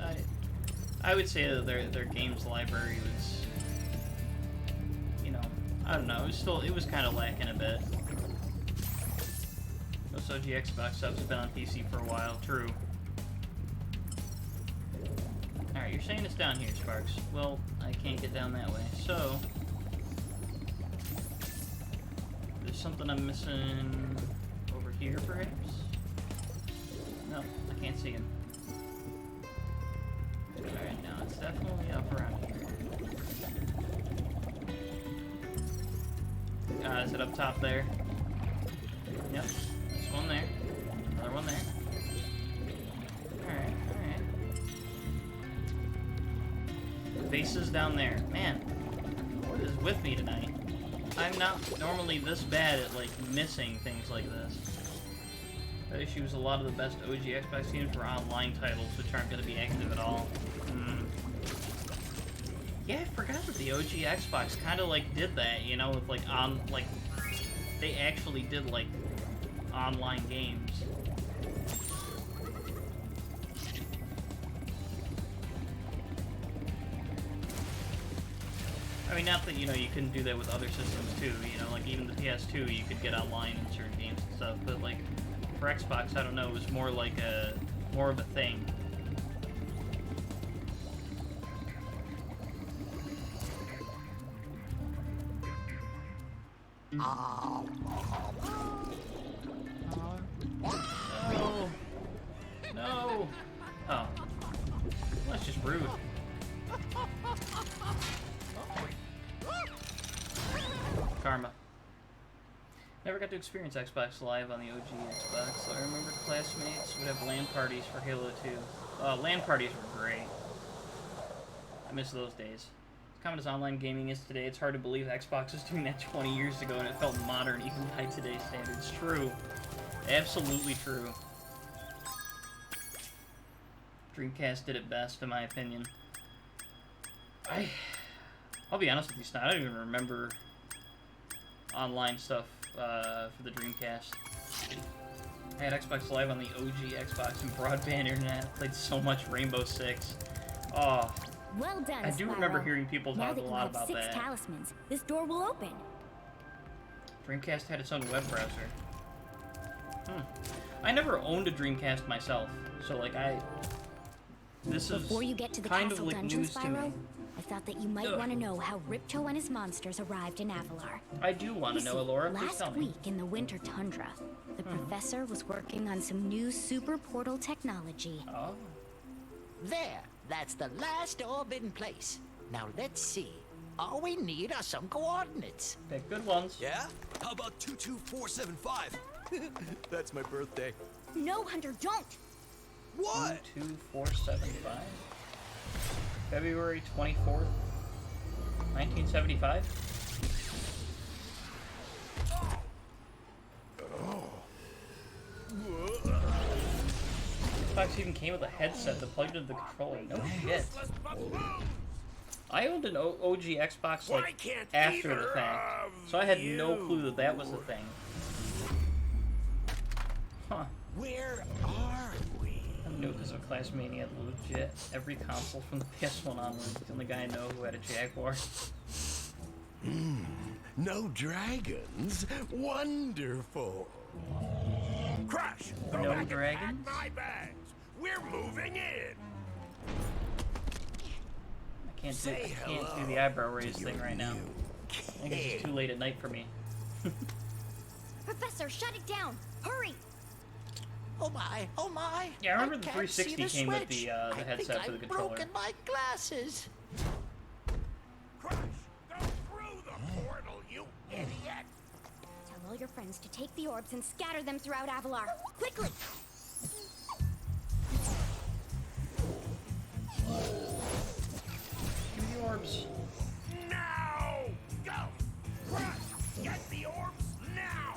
I would say that their games library was, you know, I don't know, it was kind of lacking a bit. Most OG Xbox subs have been on PC for a while, true. Alright, you're saying it's down here, Sparks. Well, I can't get down that way, so... There's something I'm missing over here, perhaps? No, I can't see him. Alright, no, it's definitely up around here. Is it up top there? Yep, there's one there. Another one there. Alright, alright. Bases down there. Man, what is with me tonight? I'm not normally this bad at, like, missing things like this. That issue is a lot of the best OG Xbox games were online titles, which aren't going to be active at all. Yeah, I forgot that the OG Xbox kind of, like, did that, you know, with, like, they actually did, like, online games. I mean, not that, you know, you couldn't do that with other systems, too, you know, like, even the PS2, you could get online in certain games and stuff, but, like, for Xbox, I don't know, it was more like more of a thing. No! No! Oh. Well, that's just rude. Karma. Never got to experience Xbox Live on the OG Xbox, so I remember classmates would have LAN parties for Halo 2. LAN parties were great. I miss those days. As common as online gaming is today, it's hard to believe Xbox was doing that 20 years ago and it felt modern even by today's standards. True. Absolutely true. Dreamcast did it best, in my opinion. I'll be honest with you, Snot, I don't even remember online stuff for the Dreamcast. I had Xbox Live on the OG Xbox and broadband internet. I played so much Rainbow Six. Oh, well done, I do Spyro. remember hearing people Now talk that a you lot have about 6 that. talismans, this door will open. Dreamcast had its own web browser. I never owned a Dreamcast myself, so like this is Before you get to the kind castle of like dungeon, news to me. Spyro, I thought that you might want to know how Ripto and his monsters arrived in Avalar. I do want to know, Alora. Please Last tell me. week in the winter tundra, the professor was working on some new super portal technology. Oh. There, that's the last orb in place. Now let's see. All we need are some coordinates. Pick good ones. Yeah? How about 22475? That's my birthday. No, Hunter, don't! What? 22475. February 24th, 1975. Xbox even came with a headset that plugged into the controller. No shit. I owned an OG Xbox like after the fact, so I had no clue that that was a thing. Huh. Where are we? I knew because of Classmania had legit every console from the PS1 onwards. The only guy I know who had a Jaguar. No dragons? Wonderful. Crash! No dragons? My bags. We're moving in. I can't do the eyebrow raise thing right now. I think it's just too late at night for me. Professor, shut it down! Hurry! Oh my, oh my! Yeah, I remember the can't see 360 came with the I headset think for the I've controller. broken my glasses. Crash! Go through the portal, you idiot! Tell all your friends to take the orbs and scatter them throughout Avalar. Quickly! Give me the orbs. Now! Go! Crash! Get the orbs now!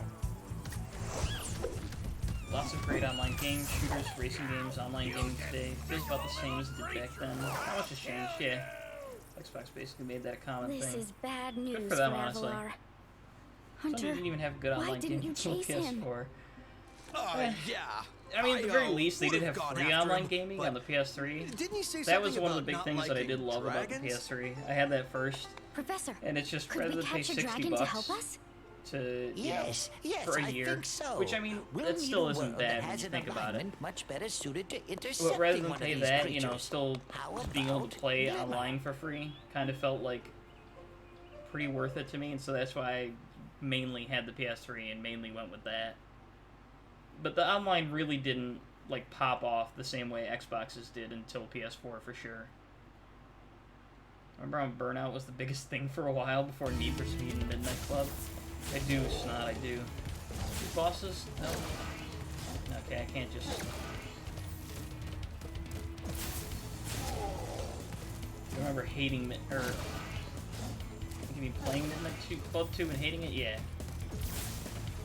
Lots of great online games, shooters, racing games, online gaming today. Feels about the same as it did back then. Not much has changed, yeah. Xbox basically made that a common This thing. is bad news Good for them, honestly. Avalar. Some Hunter, didn't even have good why online didn't games you on chase him? PS4. Yeah. I mean, at the very least, they did have would've gone free after online him, gaming but on the PS3. didn't he say That was something one of the about big not things that I did liking love about the dragons? PS3. I had that first, Professor, and it's just could rather we than pay catch a 60 dragon bucks to help us? to Yes, yes, for a I year, think so. which I mean, We'll that need still a isn't world bad that when has you an think about it. alignment much better suited to intercepting But rather than one pay of these that, creatures. still How being able about to play Glimmer? online for free kind of felt like pretty worth it to me, and so that's why I mainly had the PS3 and mainly went with that. But the online really didn't like pop off the same way Xboxes did until PS4 for sure. Remember when Burnout was the biggest thing for a while before Need for Speed and Midnight Club? I do, Snot, I do. These bosses? No. Okay, I can't just... I remember hating or you mean playing Midnight Club 2 and hating it? Yeah.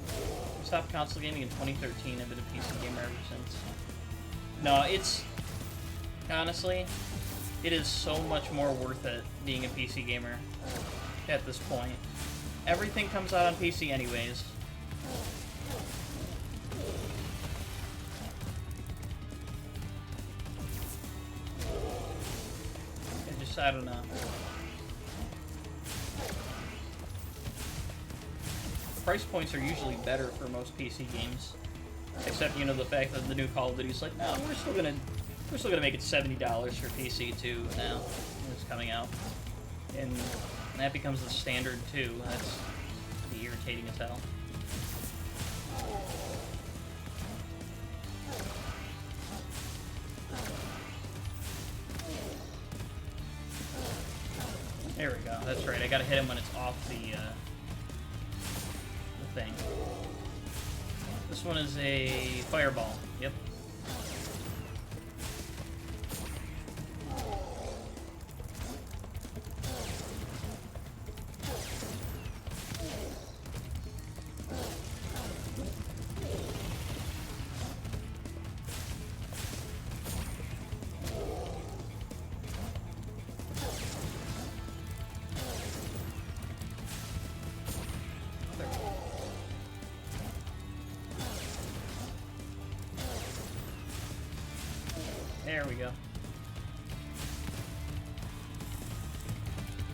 I stopped console gaming in 2013. I've been a PC gamer ever since. No, it's honestly, it is so much more worth it being a PC gamer at this point. Everything comes out on PC anyways. I don't know. Price points are usually better for most PC games, except the fact that the new Call of Duty's like, no, we're still gonna make it $70 for PC too now. It's coming out, and that becomes the standard too. That's irritating as hell. There we go. That's right. I gotta hit him when it's off the thing. This one is a fireball. Yep. There we go.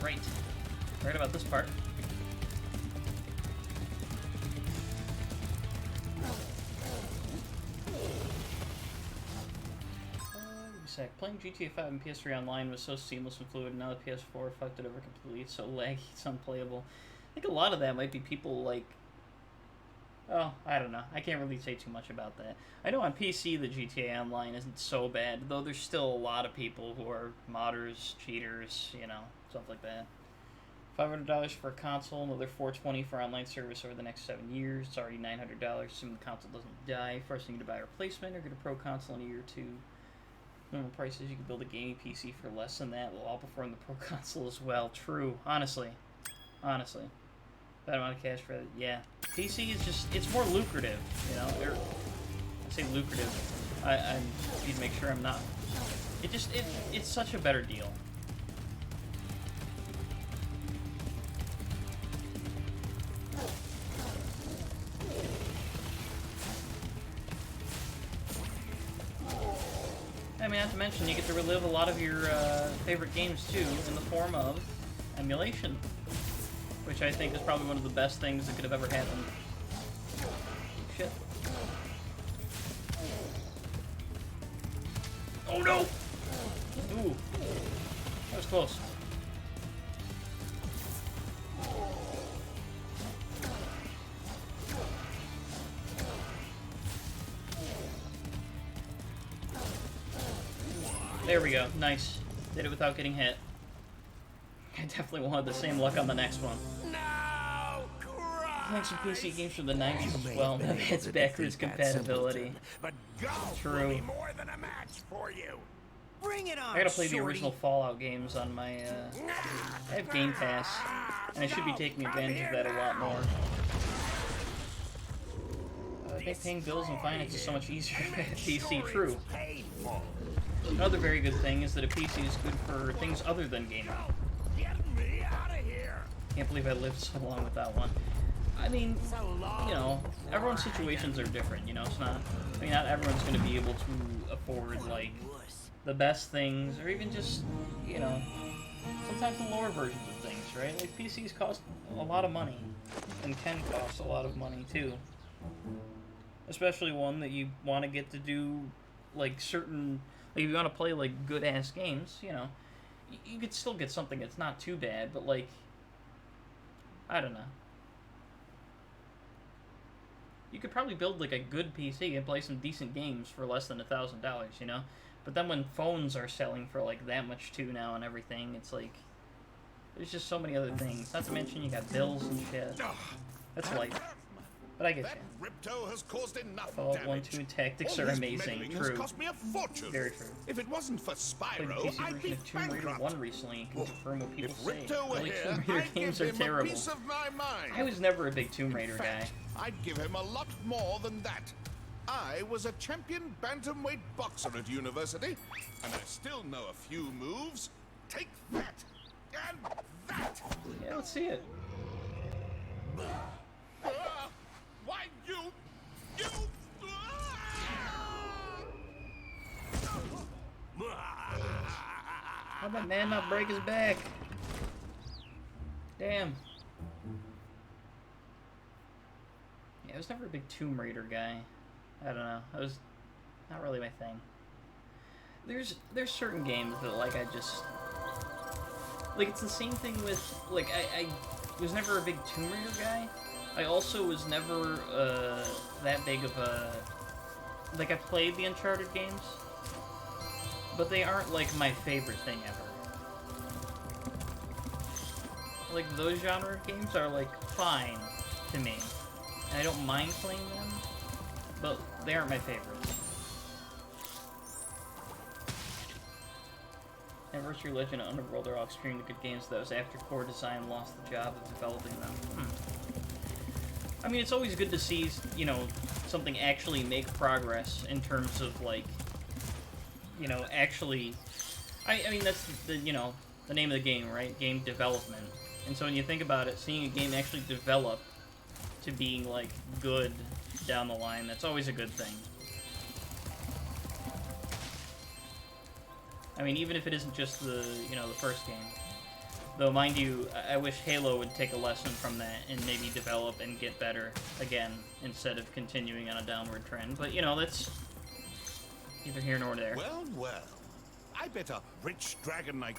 Right. Right about this part. Playing GTA 5 and PS3 online was so seamless and fluid, and now the PS4 fucked it over completely. It's so laggy, it's unplayable. I think a lot of that might be people like... Oh, I don't know. I can't really say too much about that. I know on PC the GTA Online isn't so bad, though there's still a lot of people who are modders, cheaters, stuff like that. $500 for a console, another $420 for online service over the next 7 years. It's already $900, assuming the console doesn't die. First thing to buy a replacement or get a pro console in a year or two. Normal prices, you can build a gaming PC for less than that. We'll outperform the pro console as well. True. Honestly. That amount of cash for it, yeah. PC is just, it's more lucrative, I say lucrative. I need to make sure I'm not. It's such a better deal. mean, not to mention, you get to relive a lot of your favorite games, too, in the form of emulation. Which I think is probably one of the best things that could have ever happened. Shit. Oh no! Ooh. That was close. There we go. Nice. Did it without getting hit. I definitely wanted the same luck on the next one. Playing some PC games from the 90s as well. Maybe it's backwards compatibility. But golf True. will be more than a match for you. Bring it on, I gotta play the shorty. original Fallout games on my, I have Game Pass, and I should be taking advantage of that a lot more. I think paying bills and finance is so much easier with a PC, true. Another very good thing is that a PC is good for things other than gaming. Can't believe I lived so long without one. I mean, you know, everyone's situations are different, you know, it's not, I mean, not everyone's going to be able to afford, like, the best things, or even just, you know, sometimes the lower versions of things, right? Like, PCs cost a lot of money, and can cost a lot of money, too. Especially one that you want to get to do, like, certain, like, if you want to play, like, good-ass games, you know, you could still get something that's not too bad, but, like, I don't know. You could probably build, like, a good PC and play some decent games for less than $1,000, you know? But then when phones are selling for, like, that much, too, now and everything, it's like, there's just so many other things. Not to mention you got bills and shit. That's life. But I get you. Ripto has caused enough Fallout damage. 1, 2, and Tactics All are his amazing. meddling has True. cost me a fortune. Very true. If it wasn't for Played the Spyro, PC I'd version be of Tomb Raider bankrupt. 1 recently and can confirm what people If say. Ripto were Really, here, Tomb Raider I'd games give are him terrible. a piece of my mind. I was never a big Tomb Raider In guy. fact, I'd give him a lot more than that. I was a champion bantamweight boxer at university, and I still know a few moves. Take that, and that. Yeah, let's see it. Why you? How'd that man not break his back? Damn. Yeah, I was never a big Tomb Raider guy. I don't know. I was not really my thing. There's certain games that, like, I just... Like, it's the same thing with... Like, I was never a big Tomb Raider guy. I also was never, that big of a... Like, I played the Uncharted games, but they aren't, like, my favorite thing ever. Like, those genre of games are, like, fine to me. And I don't mind playing them, but they aren't my favorites. Anniversary Legend and Underworld are all extremely good games. That was after Core Design lost the job of developing them. I mean, it's always good to see, you know, something actually make progress in terms of, like, you know, actually... I mean, that's the, you know, the name of the game, right? Game development. And so when you think about it, seeing a game actually develop to being, like, good down the line, that's always a good thing. I mean, even if it isn't just the, you know, the first game. Though, mind you, I wish Halo would take a lesson from that and maybe develop and get better again, instead of continuing on a downward trend. But, you know, that's neither here nor there. Well, well. I bet a rich dragon like...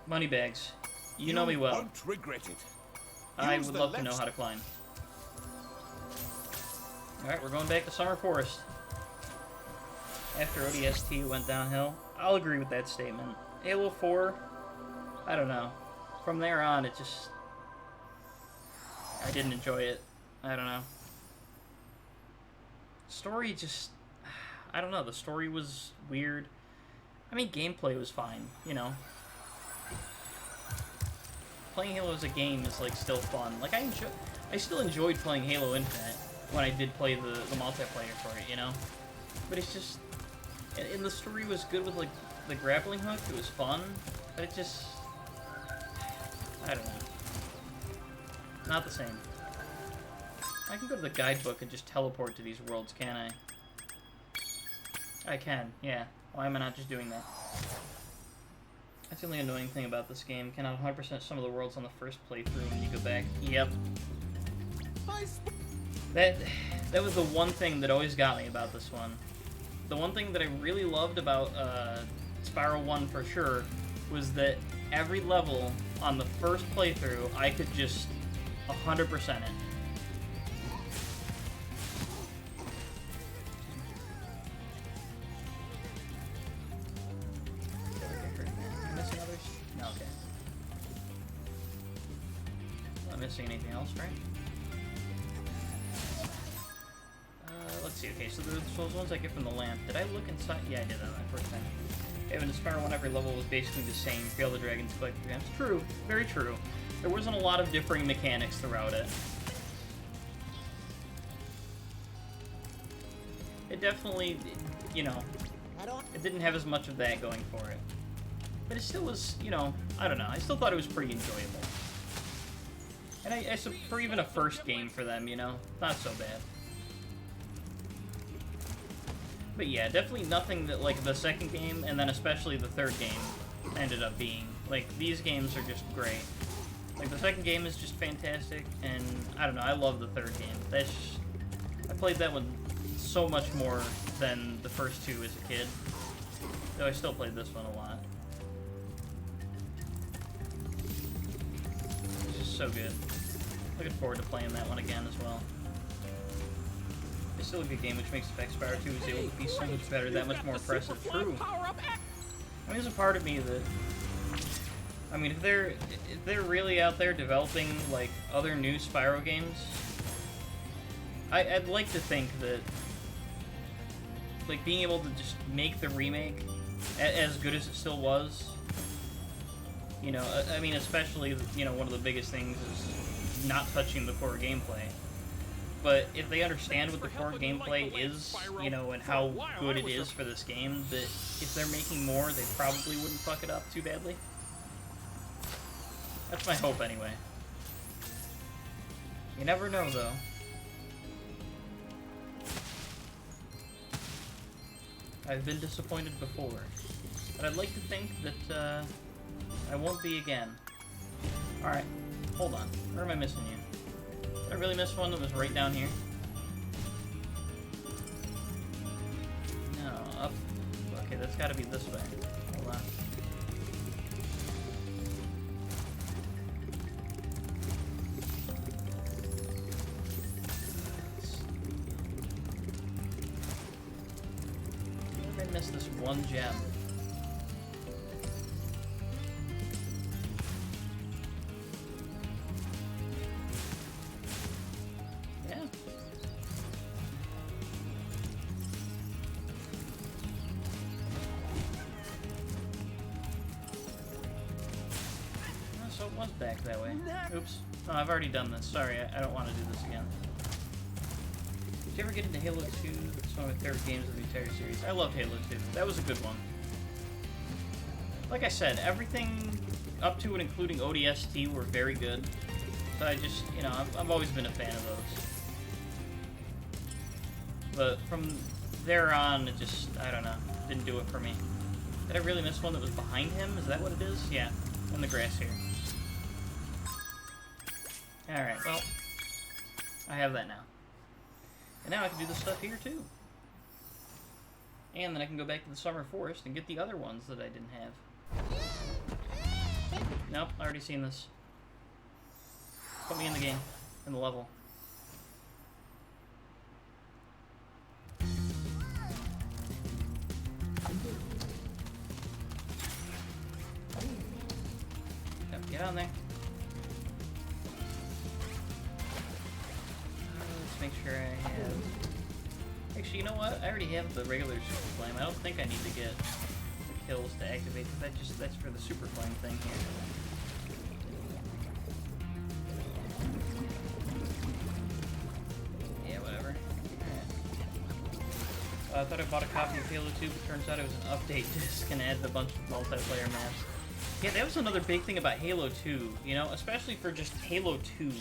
Moneybags. You know me well. Won't regret it. I Use would the love to left know how to climb. Alright, we're going back to Summer Forest. After ODST went downhill. I'll agree with that statement. Halo 4, I don't know. From there on, it just... I didn't enjoy it. I don't know. Story just... I don't know, the story was weird. I mean, gameplay was fine, you know. Playing Halo as a game is, like, still fun. Like, I still enjoyed playing Halo Infinite when I did play the multiplayer for it, you know? But it's just... And the story was good with, like, the grappling hook. It was fun. But it just... I don't know. Not the same. I can go to the guidebook and just teleport to these worlds, can't I? I can, yeah. Why am I not just doing that? That's the only annoying thing about this game. Cannot 100% some of the worlds on the first playthrough when you go back. Yep. That was the one thing that always got me about this one. The one thing that I really loved about Spyro 1 for sure was that every level on the first playthrough I could just 100% it. Missing others? No, okay. Not missing anything else, right? Let's see. Okay, so those ones I get from the lamp. Did I look inside? Yeah, I did that my first time. Okay, in the Spyro 1, every level was basically the same. Fail the dragons, collect the gems. True. Very true. There wasn't a lot of differing mechanics throughout it. It definitely, you know, it didn't have as much of that going for it. But it still was, you know, I don't know. I still thought it was pretty enjoyable. And for even a first game for them, you know, not so bad. But yeah, definitely nothing that, like, the second game, and then especially the third game, ended up being. Like, these games are just great. Like, the second game is just fantastic, and, I don't know, I love the third game. I played that one so much more than the first two as a kid. Though I still played this one a lot. It's just so good. Looking forward to playing that one again as well. It's still a good game, which makes the fact Spyro 2 is able to be so much better, that much more impressive. True. I mean, there's a part of me that... I mean, if they're really out there developing, like, other new Spyro games, I'd like to think that, like, being able to just make the remake as good as it still was, you know, I mean, especially, you know, one of the biggest things is not touching the core gameplay. But if they understand what the core gameplay is, you know, and how good it is for this game, that if they're making more, they probably wouldn't fuck it up too badly. That's my hope, anyway. You never know, though. I've been disappointed before. But I'd like to think that, I won't be again. Alright, hold on. Where am I missing you? Did I really miss one that was right down here? No, up. Okay, that's gotta be this way. Hold on. Where did I miss this one gem? Back that way. Oops. No, I've already done this. Sorry, I don't want to do this again. Did you ever get into Halo 2? That's one of my favorite games of the entire series. I loved Halo 2. That was a good one. Like I said, everything up to and including ODST were very good. So I just, you know, I've always been a fan of those. But from there on, it just, I don't know, didn't do it for me. Did I really miss one that was behind him? Is that what it is? Yeah, in the grass here. Alright, well, I have that now. And now I can do this stuff here, too. And then I can go back to the Summer Forest and get the other ones that I didn't have. Nope, I already seen this. Put me in the game, in the level. Yep, get on there. Make sure I have... Actually, you know what? I already have the regular Super Flame. I don't think I need to get the kills to activate, because that's for the Super Flame thing here. Yeah, whatever. Alright. I thought I bought a copy of Halo 2, but turns out it was an update disc and added a bunch of multiplayer maps. Yeah, that was another big thing about Halo 2, you know, especially for just Halo 2.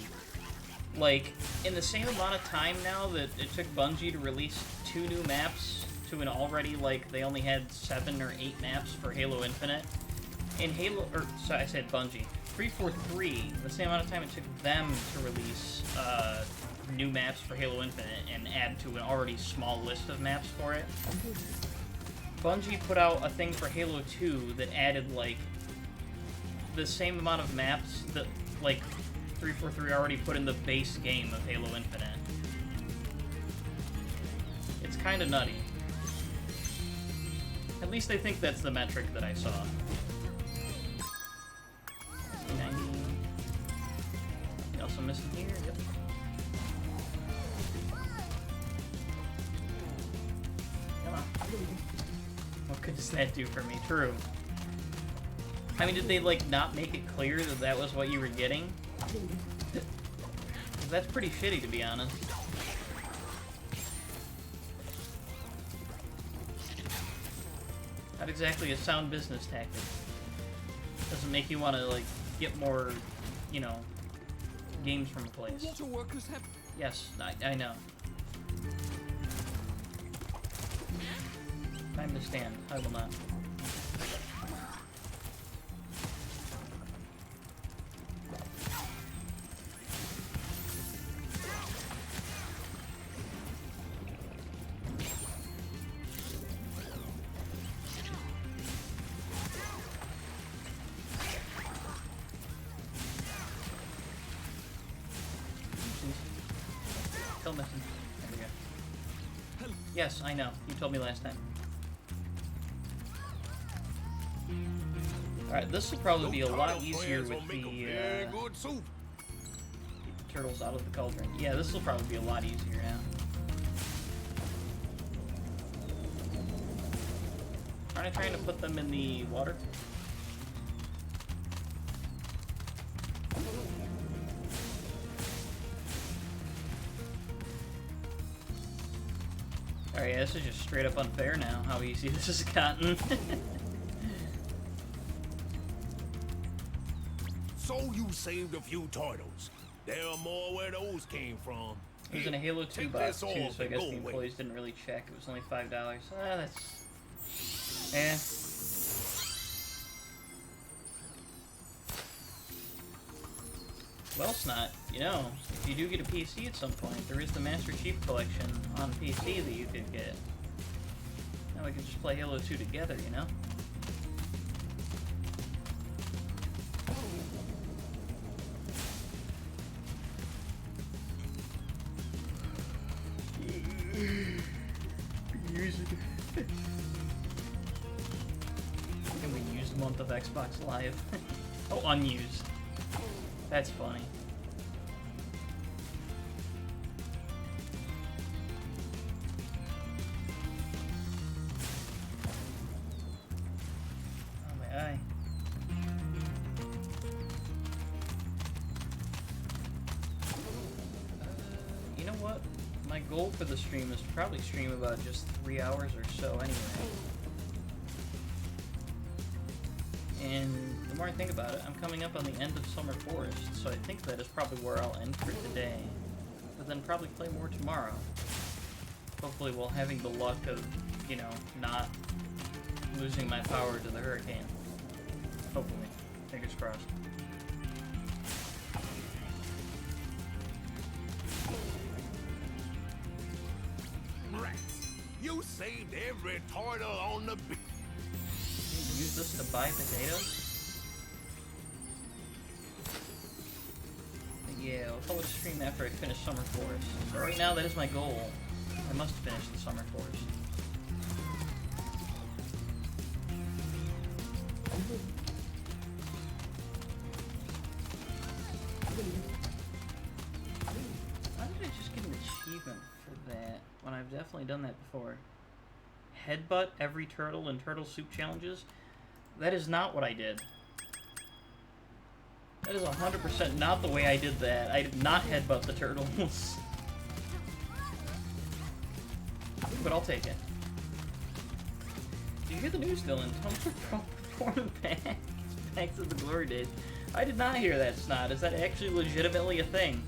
Like, in the same amount of time now that it took Bungie to release 2 new maps to an already, like, they only had 7 or 8 maps for Halo Infinite. In Halo, or, sorry, I said Bungie. 343, the same amount of time it took them to release new maps for Halo Infinite and add to an already small list of maps for it. Bungie put out a thing for Halo 2 that added, like, the same amount of maps that, like, 343 already put in the base game of Halo Infinite. It's kind of nutty. At least I think that's the metric that I saw. 90. You also missing here? Yep. Come on. What good does that do for me? True. I mean, did they, like, not make it clear that that was what you were getting? That's pretty shitty, to be honest. Not exactly a sound business tactic. Doesn't make you want to, like, get more, you know, games from a place. Water workers have... Yes, I know. Time to stand. I will not. Kill missing. There we go. Yes, I know. You told me last time. Alright, this will probably be a lot easier with the, get the turtles out of the cauldron. Yeah, this will probably be a lot easier now. Aren't I trying to put them in the water? Alright, yeah, this is just straight up unfair now, how easy this has gotten. So you saved a few turtles. There are more where those came from. It was in a Halo 2 Take box this too, off so I and guess go the away. employees didn't really check. It was only $5. Ah, that's... eh. Well, Snot, you know, if you do get a PC at some point, there is the Master Chief Collection on PC that you could get. Now we can just play Halo 2 together, you know? Can we use month of Xbox Live? Oh, unused. That's funny. Oh my eye. You know what? My goal for the stream is to probably stream about just 3 hours or so anyway. And the more I think about it, I'm coming up on the end of Summer Forest, so I think that is probably where I'll end for today. But then probably play more tomorrow. Hopefully while having the luck of, you know, not losing my power to the hurricane. Hopefully. Fingers crossed. Rats, you saved every turtle on the beach. Use this to buy potatoes? Yeah, I'll probably stream after I finish Summer Forest. So right now, that is my goal. I must finish the Summer Forest. Why did I just get an achievement for that when I've definitely done that before? Headbutt every turtle in Turtle Soup challenges? That is not what I did. That is 100% not the way I did that. I did not headbutt the turtles. But I'll take it. Did you hear the news, Dylan? Tumblr performed back to the glory days. I did not hear that, Snot. Is that actually legitimately a thing?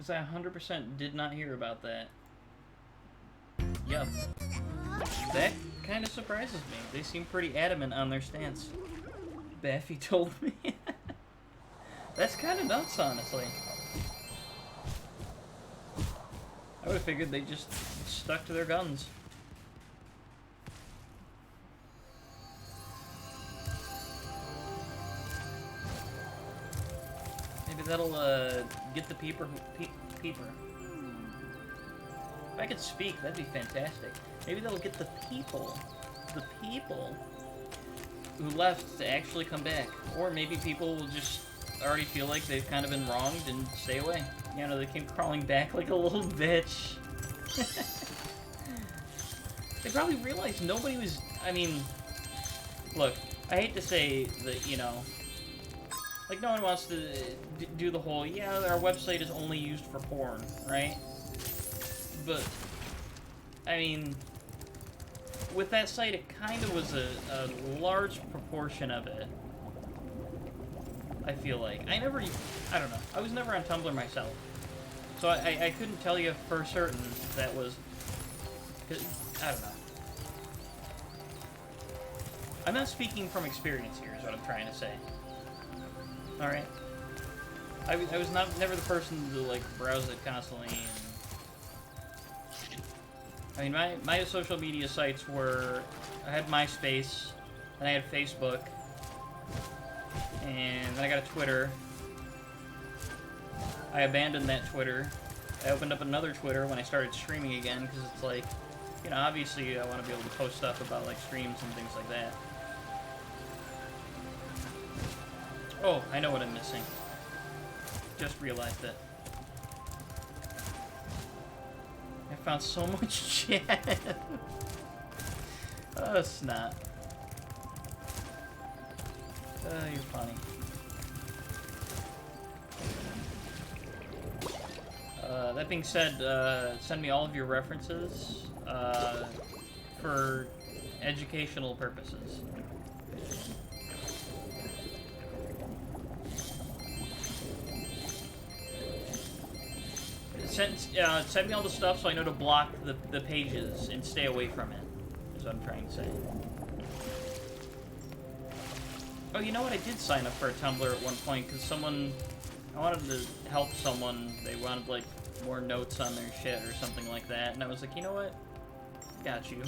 Because I 100% did not hear about that. Yep. That kind of surprises me. They seem pretty adamant on their stance. Baffy told me. That's kind of nuts, honestly. I would have figured they just stuck to their guns. Maybe that'll get the peeper. Peeper. If I could speak, that'd be fantastic. Maybe that'll get the people who left to actually come back. Or maybe people will just already feel like they've kind of been wronged and stay away. You know, they came crawling back like a little bitch. They probably realized nobody was... I mean, look, I hate to say that, you know, like, no one wants to do the whole, yeah, our website is only used for porn, right? But, I mean, with that site, it kind of was a large proportion of it. I feel like. I don't know. I was never on Tumblr myself. So I couldn't tell you for certain that was... I don't know. I'm not speaking from experience here, is what I'm trying to say. Alright? I was never the person to, like, browse it constantly. And... I mean, my social media sites were... I had MySpace, then I had Facebook, and then I got a Twitter. I abandoned that Twitter. I opened up another Twitter when I started streaming again, because it's like, you know, obviously I want to be able to post stuff about, like, streams and things like that. Oh, I know what I'm missing. Just realized it. I found so much chat. Oh, snot. Oh, you're funny. That being said, send me all of your references for educational purposes. Send me all the stuff so I know to block the pages and stay away from it, is what I'm trying to say. Oh, you know what? I did sign up for a Tumblr at one point because I wanted to help someone. They wanted, like, more notes on their shit or something like that. And I was like, you know what? Got you.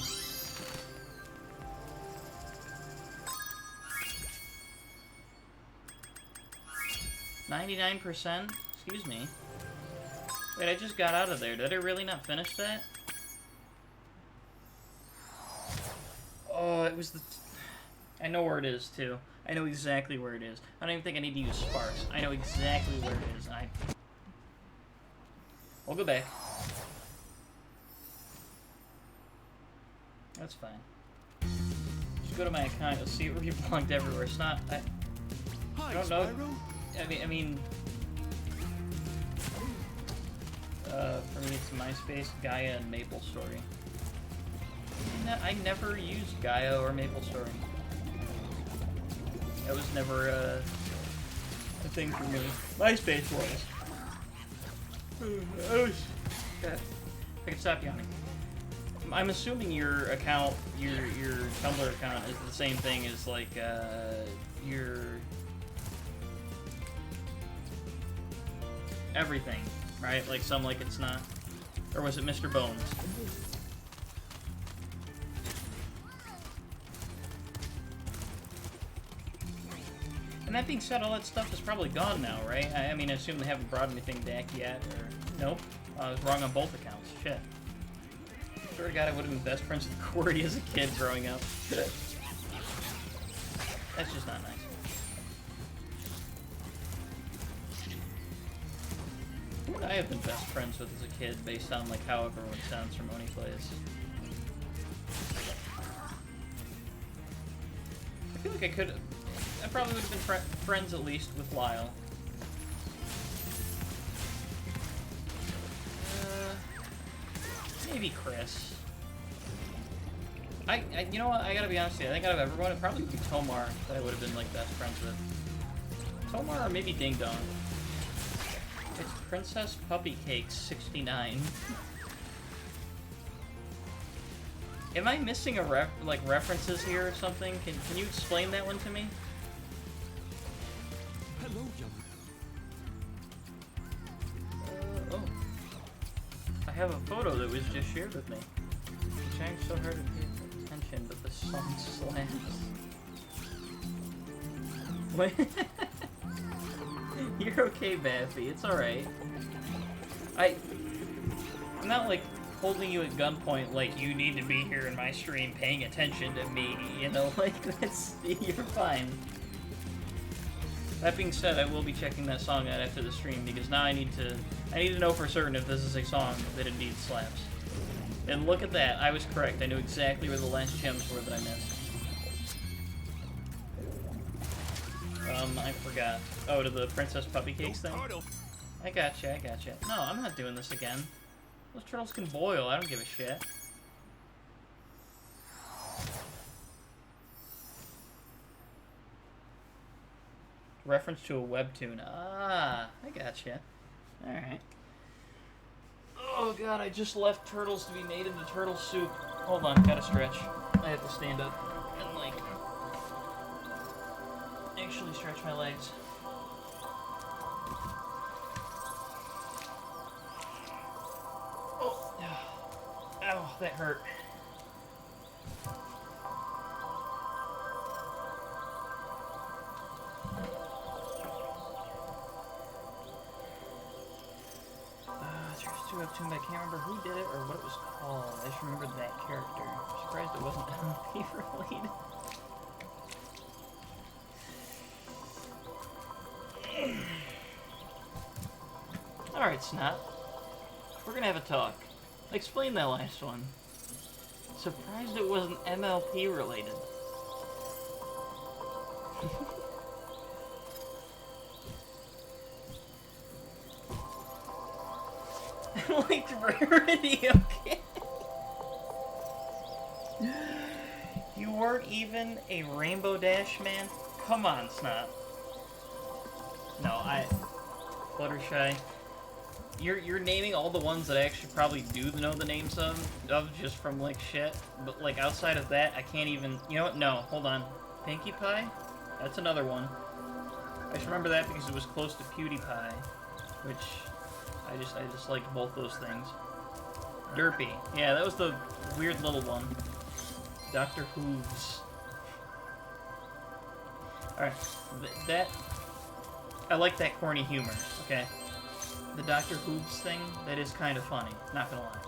$99%? Excuse me. Wait, I just got out of there. Did I really not finish that? Oh, it was the... I know where it is, too. I know exactly where it is. I don't even think I need to use Sparks. I know exactly where it is. I'll go back. That's fine. Just go to my account. You'll see it reblogged everywhere. It's not... I don't know. I mean... for me, it's MySpace, Gaia, and MapleStory. I never used Gaia or MapleStory. That was never a thing for me. MySpace was. Oh, God. I can stop yawning. I'm assuming your account, your Tumblr account, is the same thing as like your everything, right? Like some like it's not, or was it Mr. Bones? And that being said, all that stuff is probably gone now, right? I mean, I assume they haven't brought anything back yet, or... Nope. I was wrong on both accounts. Shit. Swear to God, I would have been best friends with Cordy as a kid growing up. That's just not nice. Who would I have been best friends with as a kid, based on, like, how everyone sounds from Oni Plays? I feel like I could... I probably would have been friends at least with Lyle. Maybe Chris. You know what? I gotta be honest with you. I think out of everyone, it'd probably be Tomar that I would have been like best friends with. Tomar or maybe Ding Dong. It's Princess Puppy Cake 69. Am I missing a references here or something? Can you explain that one to me? Hello, young. Oh. I have a photo that was just shared with me. I'm trying so hard to pay attention, but the sun slams. Wait. You're okay, Baffy. It's alright. I'm not, like, holding you at gunpoint like you need to be here in my stream paying attention to me, you know? Like, that's... You're fine. That being said, I will be checking that song out after the stream, because now I need to know for certain if this is a song that indeed slaps. And look at that, I was correct. I knew exactly where the last gems were that I missed. I forgot. Oh, to the Princess Puppy Cakes thing? I gotcha. No, I'm not doing this again. Those turtles can boil, I don't give a shit. Reference to a webtoon. Ah, I gotcha. Alright. Oh god, I just left turtles to be made into turtle soup. Hold on, gotta stretch. I have to stand up and, like, actually stretch my legs. Oh, ow, that hurt. Webtoon, but I can't remember who did it or what it was called. I just remembered that character. I'm surprised it wasn't MLP related. Alright, Snot. We're gonna have a talk. Explain that last one. Surprised it wasn't MLP related. Like rarity, okay? You weren't even a Rainbow Dash man? Come on, Snot. No, Fluttershy. You're naming all the ones that I actually probably do know the names of just from, like, shit. But, like, outside of that, I can't even... You know what? No, hold on. Pinkie Pie? That's another one. I just remember that because it was close to PewDiePie, which... I just liked both those things. Derpy. Yeah, that was the weird little one. Dr. Hooves. Alright. I like that corny humor, okay? The Dr. Hooves thing, that is kind of funny, not gonna lie.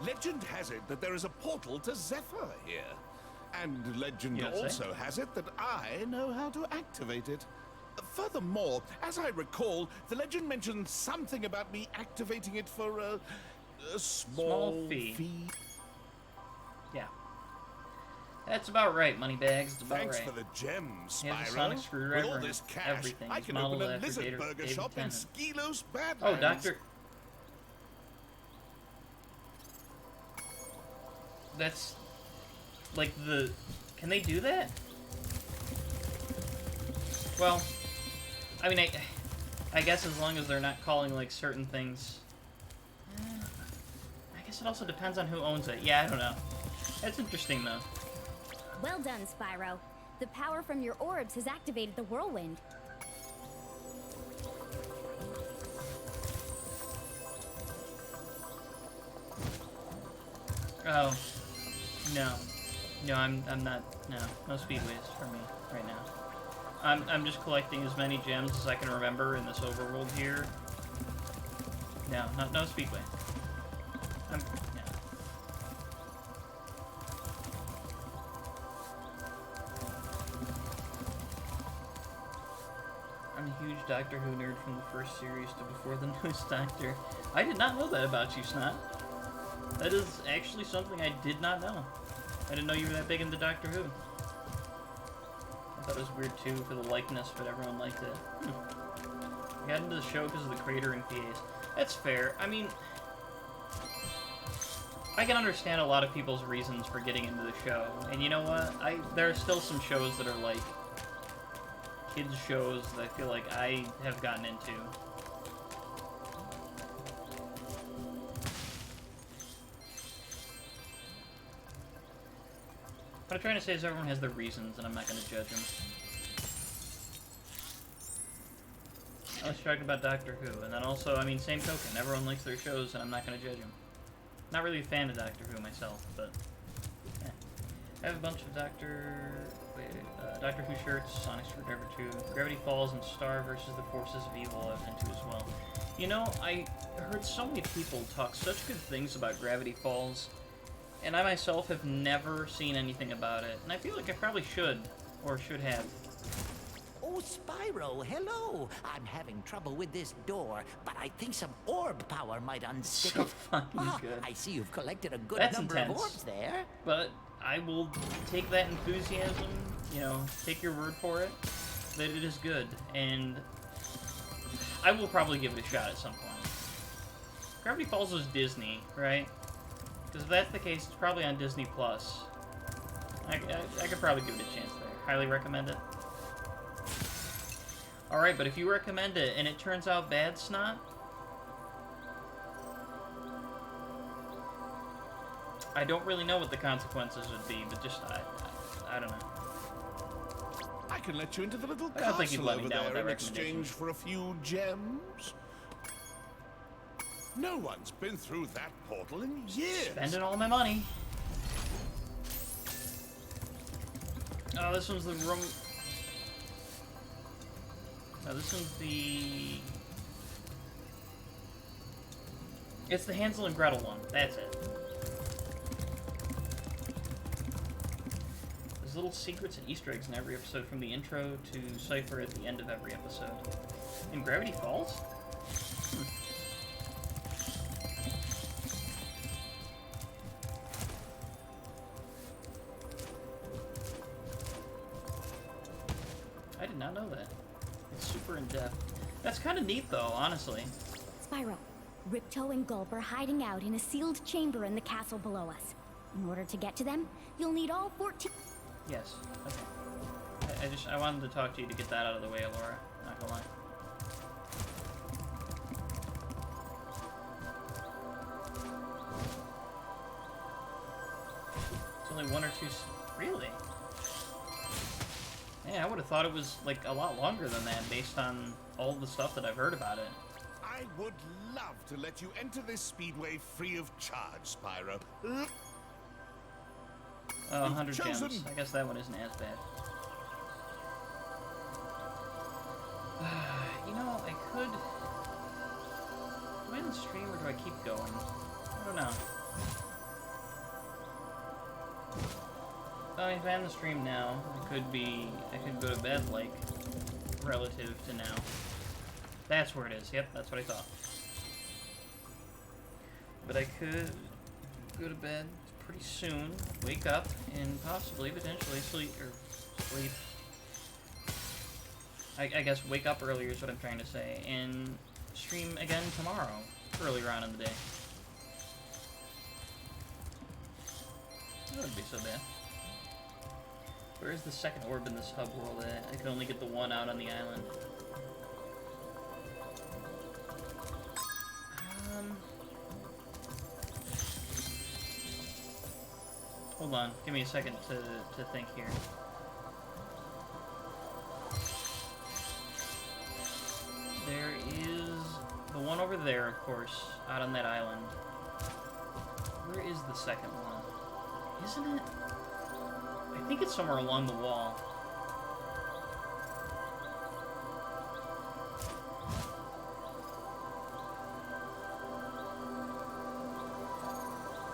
Legend has it that there is a portal to Zephyr here. And legend also has it that I know how to activate it. Furthermore, as I recall, the legend mentioned something about me activating it for a small fee. Yeah. That's about right, Moneybags. It's about Thanks right. for the gems, He has a Spyro. sonic screwdriver With all and this cash, everything. I He's can open modeled a after lizard burger David shop in Tennant. Skelos Badlands. Oh, Dr. That's... like the... Can they do that? Well, I mean, I guess as long as they're not calling, like, certain things... I guess it also depends on who owns it. Yeah, I don't know. That's interesting, though. Well done, Spyro. The power from your orbs has activated the whirlwind. Oh. No. No, I'm not... No speedways for me right now. I'm just collecting as many gems as I can remember in this overworld here. No speedway. No. I'm a huge Doctor Who nerd from the first series to before the newest Doctor. I did not know that about you, Snot. That is actually something I did not know. I didn't know you were that big into Doctor Who. I thought it was weird too for the likeness, but everyone liked it. I got into the show because of the creator and PAs. That's fair. I mean, I can understand a lot of people's reasons for getting into the show. And you know what? There are still some shows that are like kids shows that I feel like I have gotten into. What I'm trying to say is everyone has their reasons, and I'm not going to judge them. Let's talk about Doctor Who, and then also, I mean, same token, everyone likes their shows, and I'm not going to judge them. Not really a fan of Doctor Who myself, but yeah. I have a bunch of Doctor Who shirts, Sonic Screwdriver 2, Gravity Falls, and Star versus the Forces of Evil I was into as well. You know, I heard so many people talk such good things about Gravity Falls, and I myself have never seen anything about it, and I feel like I probably should, or should have. Oh, Spyro, hello! I'm having trouble with this door, but I think some orb power might unstick So it. fucking good. I see you've collected a good That's number intense. of orbs there. But I will take that enthusiasm, you know, take your word for it, that it is good, and I will probably give it a shot at some point. Gravity Falls was Disney, right? Because if that's the case, it's probably on Disney+. I could probably give it a chance there. Highly recommend it. Alright, but if you recommend it and it turns out bad, Snot, I don't really know what the consequences would be, but just, I don't know. I can let you into the little I don't think you'd castle let me over down with there that in recommendation. exchange for a few gems. No one's been through that portal in years. Spending all my money. Oh, this one's the room. No, this one's the... It's the Hansel and Gretel one. That's it. There's little secrets and Easter eggs in every episode, from the intro to Cypher at the end of every episode. In Gravity Falls? I did not know that. It's super in-depth. That's kind of neat, though, honestly. Spyro, Ripto and Gulp are hiding out in a sealed chamber in the castle below us. In order to get to them, you'll need all 14... Yes. Okay. I wanted to talk to you to get that out of the way, Laura. Not gonna lie. It's only one or two... Really? Yeah, I would have thought it was, like, a lot longer than that, based on all the stuff that I've heard about it. I would love to let you enter this speedway free of charge, Spyro. Oh, 100 You've chosen- gems. I guess that one isn't as bad. You know, I could... Do I end the stream or do I keep going? I don't know. Oh, if I end the stream now, I could go to bed, like, relative to now. That's where it is. Yep, that's what I thought. But I could go to bed pretty soon, wake up, and possibly, potentially, sleep. I guess wake up earlier is what I'm trying to say, and stream again tomorrow, earlier on in the day. That wouldn't be so bad. Where is the second orb in this hub world at? I can only get the one out on the island. Hold on, give me a second to think here. There is the one over there, of course, out on that island. Where is the second one? Isn't it? I think it's somewhere along the wall.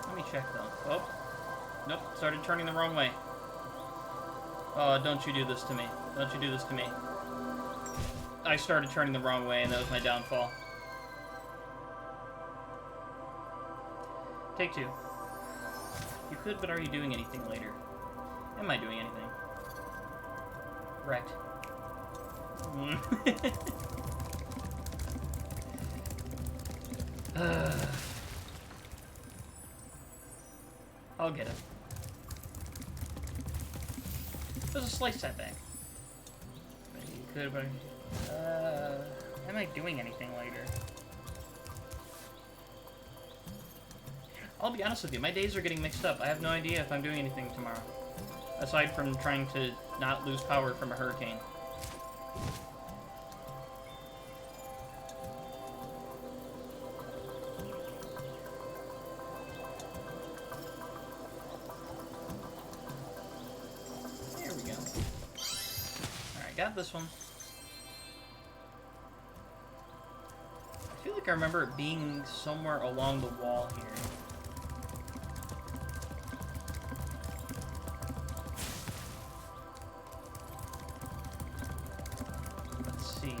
Let me check though. Oh. Nope, started turning the wrong way. Oh, don't you do this to me. Don't you do this to me. I started turning the wrong way and that was my downfall. Take two. You could, but are you doing anything later? Am I doing anything? Wrecked. I'll get it. There's a slight setback. You could, but am I doing anything later? I'll be honest with you, my days are getting mixed up. I have no idea if I'm doing anything tomorrow. Aside from trying to not lose power from a hurricane. There we go. Alright, got this one. I feel like I remember it being somewhere along the wall here. Let's see. I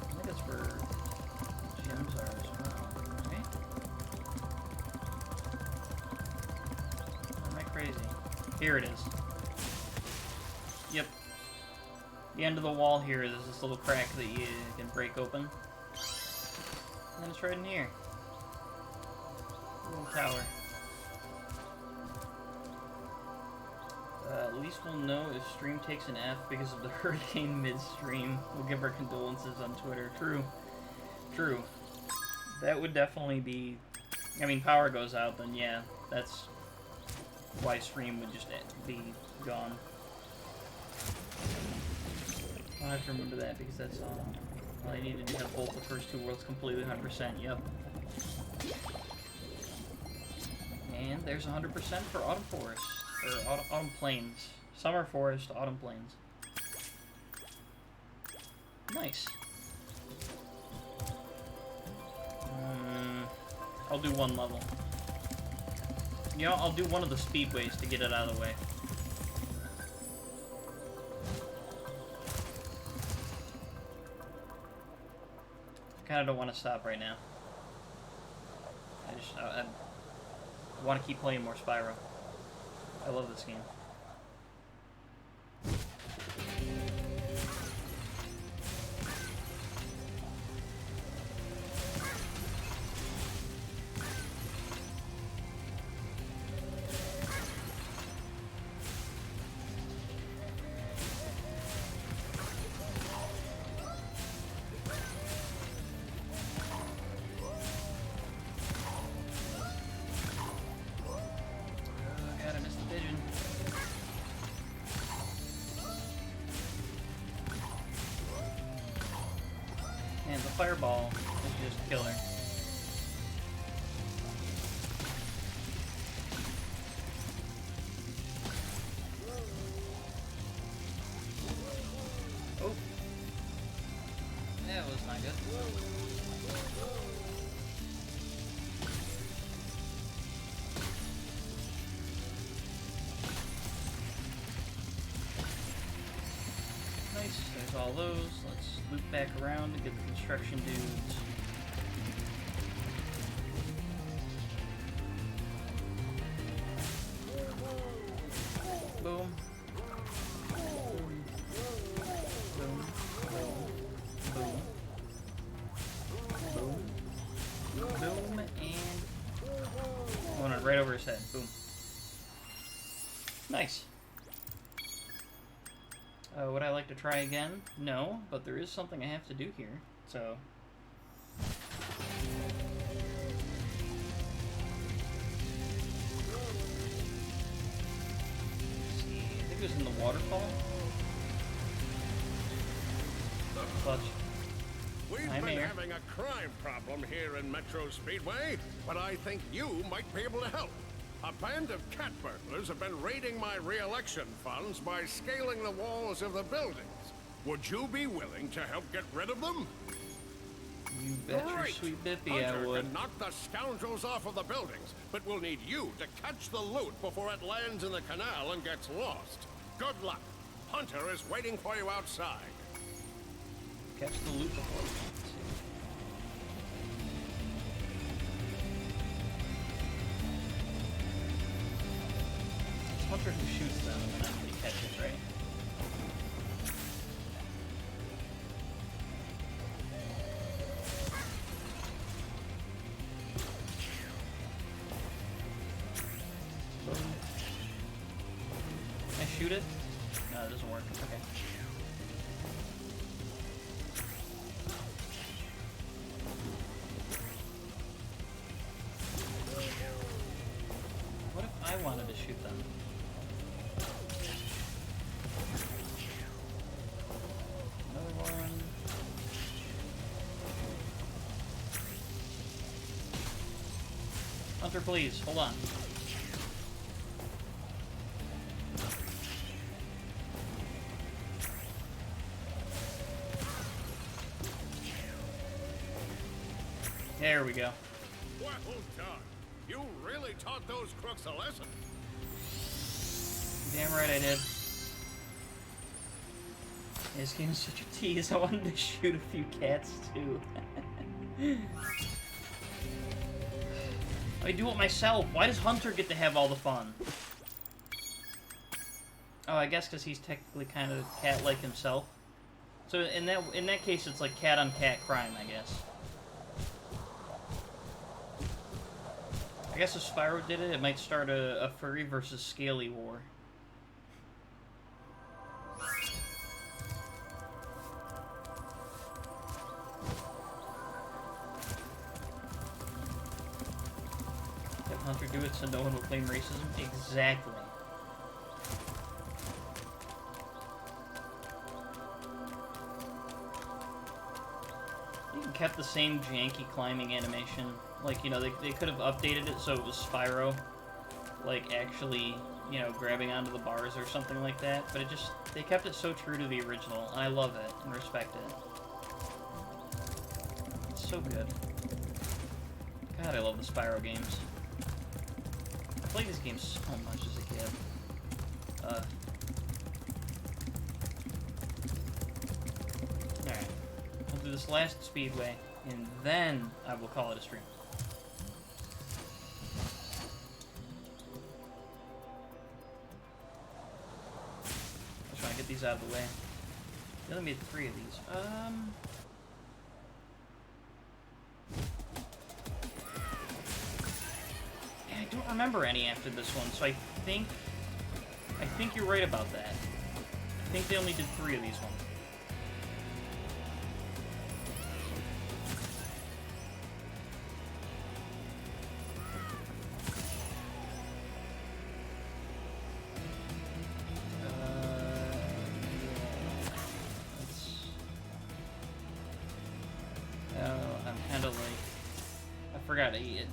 think that's where gems are as well. Okay. Am I crazy? Here it is. Yep. The end of the wall here, there's this little crack that you can break open. And then it's right in here. Little tower. At least we'll know if stream takes an F because of the hurricane midstream. We'll give our condolences on Twitter. True. True. That would definitely be... I mean, power goes out, then yeah, that's why stream would just be gone. I'll have to remember that because that's all I needed to have both the first two worlds completely 100%, yep. And there's 100% for Autumn Forest, or Autumn Plains. Summer Forest, Autumn Plains. Nice. I'll do one level. You know, I'll do one of the speedways to get it out of the way. I kind of don't want to stop right now. I want to keep playing more Spyro. I love this game. Fireball is just killer. Oh. That was not good. Nice, there's all those. Let's loop back around to get the construction dudes. Boom. Boom. Boom. Boom. Boom. Boom. And going right over his head. Boom. Nice. Would I like to try again? No, but there is something I have to do here, so... Let's see, I think it was in the waterfall? Clutch. We've been having a crime problem here in Metro Speedway, but I think you might be able to help. A band of cat burglars have been raiding my re-election funds by scaling the walls of the buildings. Would you be willing to help get rid of them? You bet your sweet bippy I would. Can knock the scoundrels off of the buildings, but we'll need you to catch the loot before it lands in the canal and gets lost. Good luck. Hunter is waiting for you outside. Catch the loot before. Hunter who shoots them and then he catches, right? Can I shoot it? No, it doesn't work. Okay. Hunter, please, hold on. There we go. Well done. You really taught those crooks a lesson. Damn right I did. This game is such a tease. I wanted to shoot a few cats too. I do it myself. Why does Hunter get to have all the fun? Oh, I guess because he's technically kind of cat-like himself. So in that case, it's like cat-on-cat crime, I guess. I guess if Spyro did it, it might start a furry versus scaly war. Have Hunter do it so no one will claim racism? Exactly. Even kept the same janky climbing animation. Like, you know, they could have updated it so it was Spyro, like, actually, you know, grabbing onto the bars or something like that. But it just, they kept it so true to the original, and I love it and respect it. It's so good. God, I love the Spyro games. I played these games so much as a kid. Alright. We'll do this last speedway, and then I will call it a stream. I'm trying to get these out of the way. They only made 3 of these. Yeah, I don't remember any after this one, so I think you're right about that. I think they only did 3 of these ones.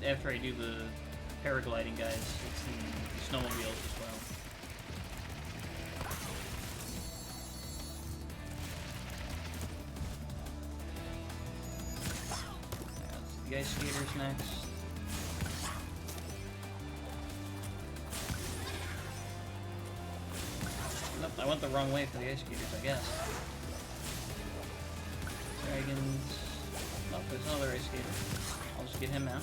After I do the paragliding, guys, it's the snowmobiles as well. The ice skaters next. Nope, I went the wrong way for the ice skaters, I guess. Dragons. Oh, there's another ice skater. I'll just get him out.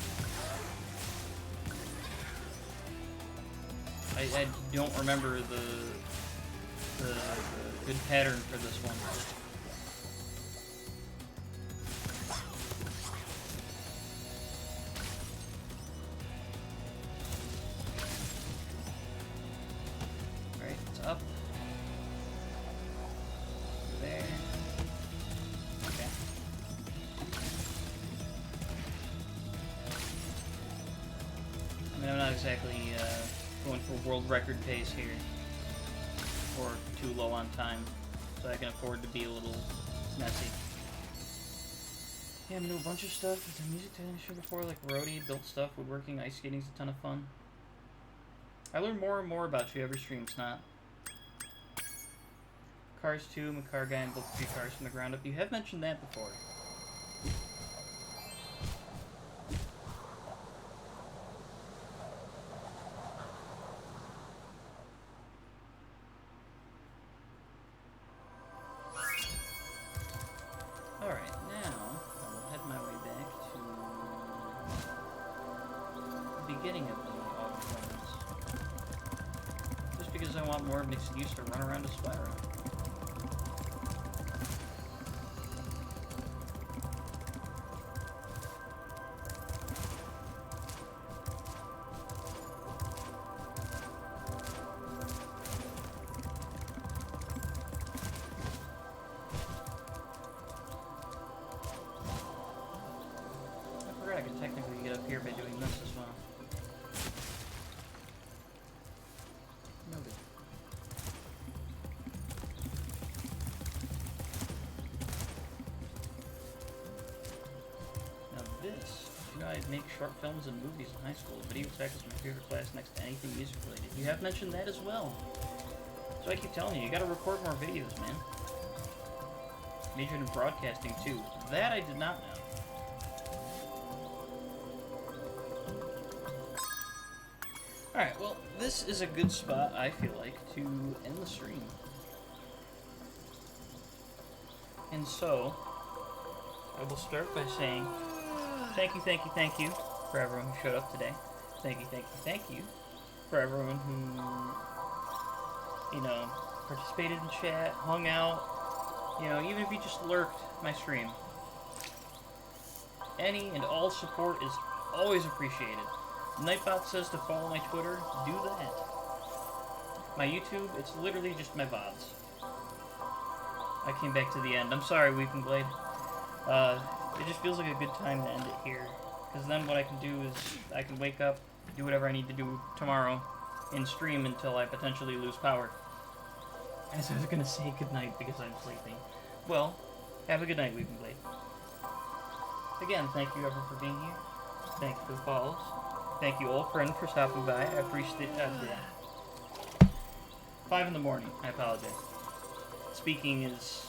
I don't remember the good pattern for this one. Alright, it's up. There. Okay. I mean, I'm not exactly going for world record pace here, or too low on time, so I can afford to be a little messy. Yeah, I'm doing a bunch of stuff. Is there music technician before, like roadie, built stuff, woodworking, ice skating's a ton of fun. I learn more and more about you every stream, Snot. Cars 2, I'm a car guy and built 3 cars from the ground up. You have mentioned that before. Excuse to run around a Spyro. I forgot I could technically get up here by doing this as well. I'd make short films and movies in high school. Video tech is my favorite class next to anything music related. You have mentioned that as well. So I keep telling you, you gotta record more videos, man. Majored in broadcasting too. That I did not know. Alright, well, this is a good spot, I feel like, to end the stream. And so, I will start by saying thank you for everyone who showed up today. Thank you for everyone who, you know, participated in chat, hung out, you know, even if you just lurked my stream. Any and all support is always appreciated. Nightbot says to follow my Twitter, do that. My YouTube, it's literally just my VODs. I came back to the end. I'm sorry, Weeping Blade. It just feels like a good time to end it here. Because then what I can do is, I can wake up, do whatever I need to do tomorrow, and stream until I potentially lose power. As I was gonna say goodnight because I'm sleeping. Well, have a good night, Weeping Blade. Again, thank you everyone for being here. Thank you for the follows. Thank you, old friend, for stopping by. I appreciate that. 5 in the morning. I apologize. Speaking is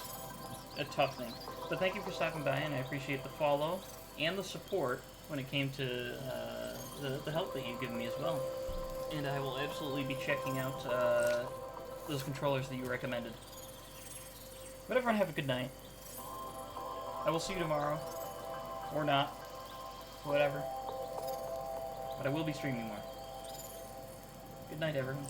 a tough thing. But thank you for stopping by, and I appreciate the follow and the support when it came to the help that you've given me as well. And I will absolutely be checking out those controllers that you recommended. But everyone have a good night. I will see you tomorrow. Or not. Whatever. But I will be streaming more. Good night, everyone.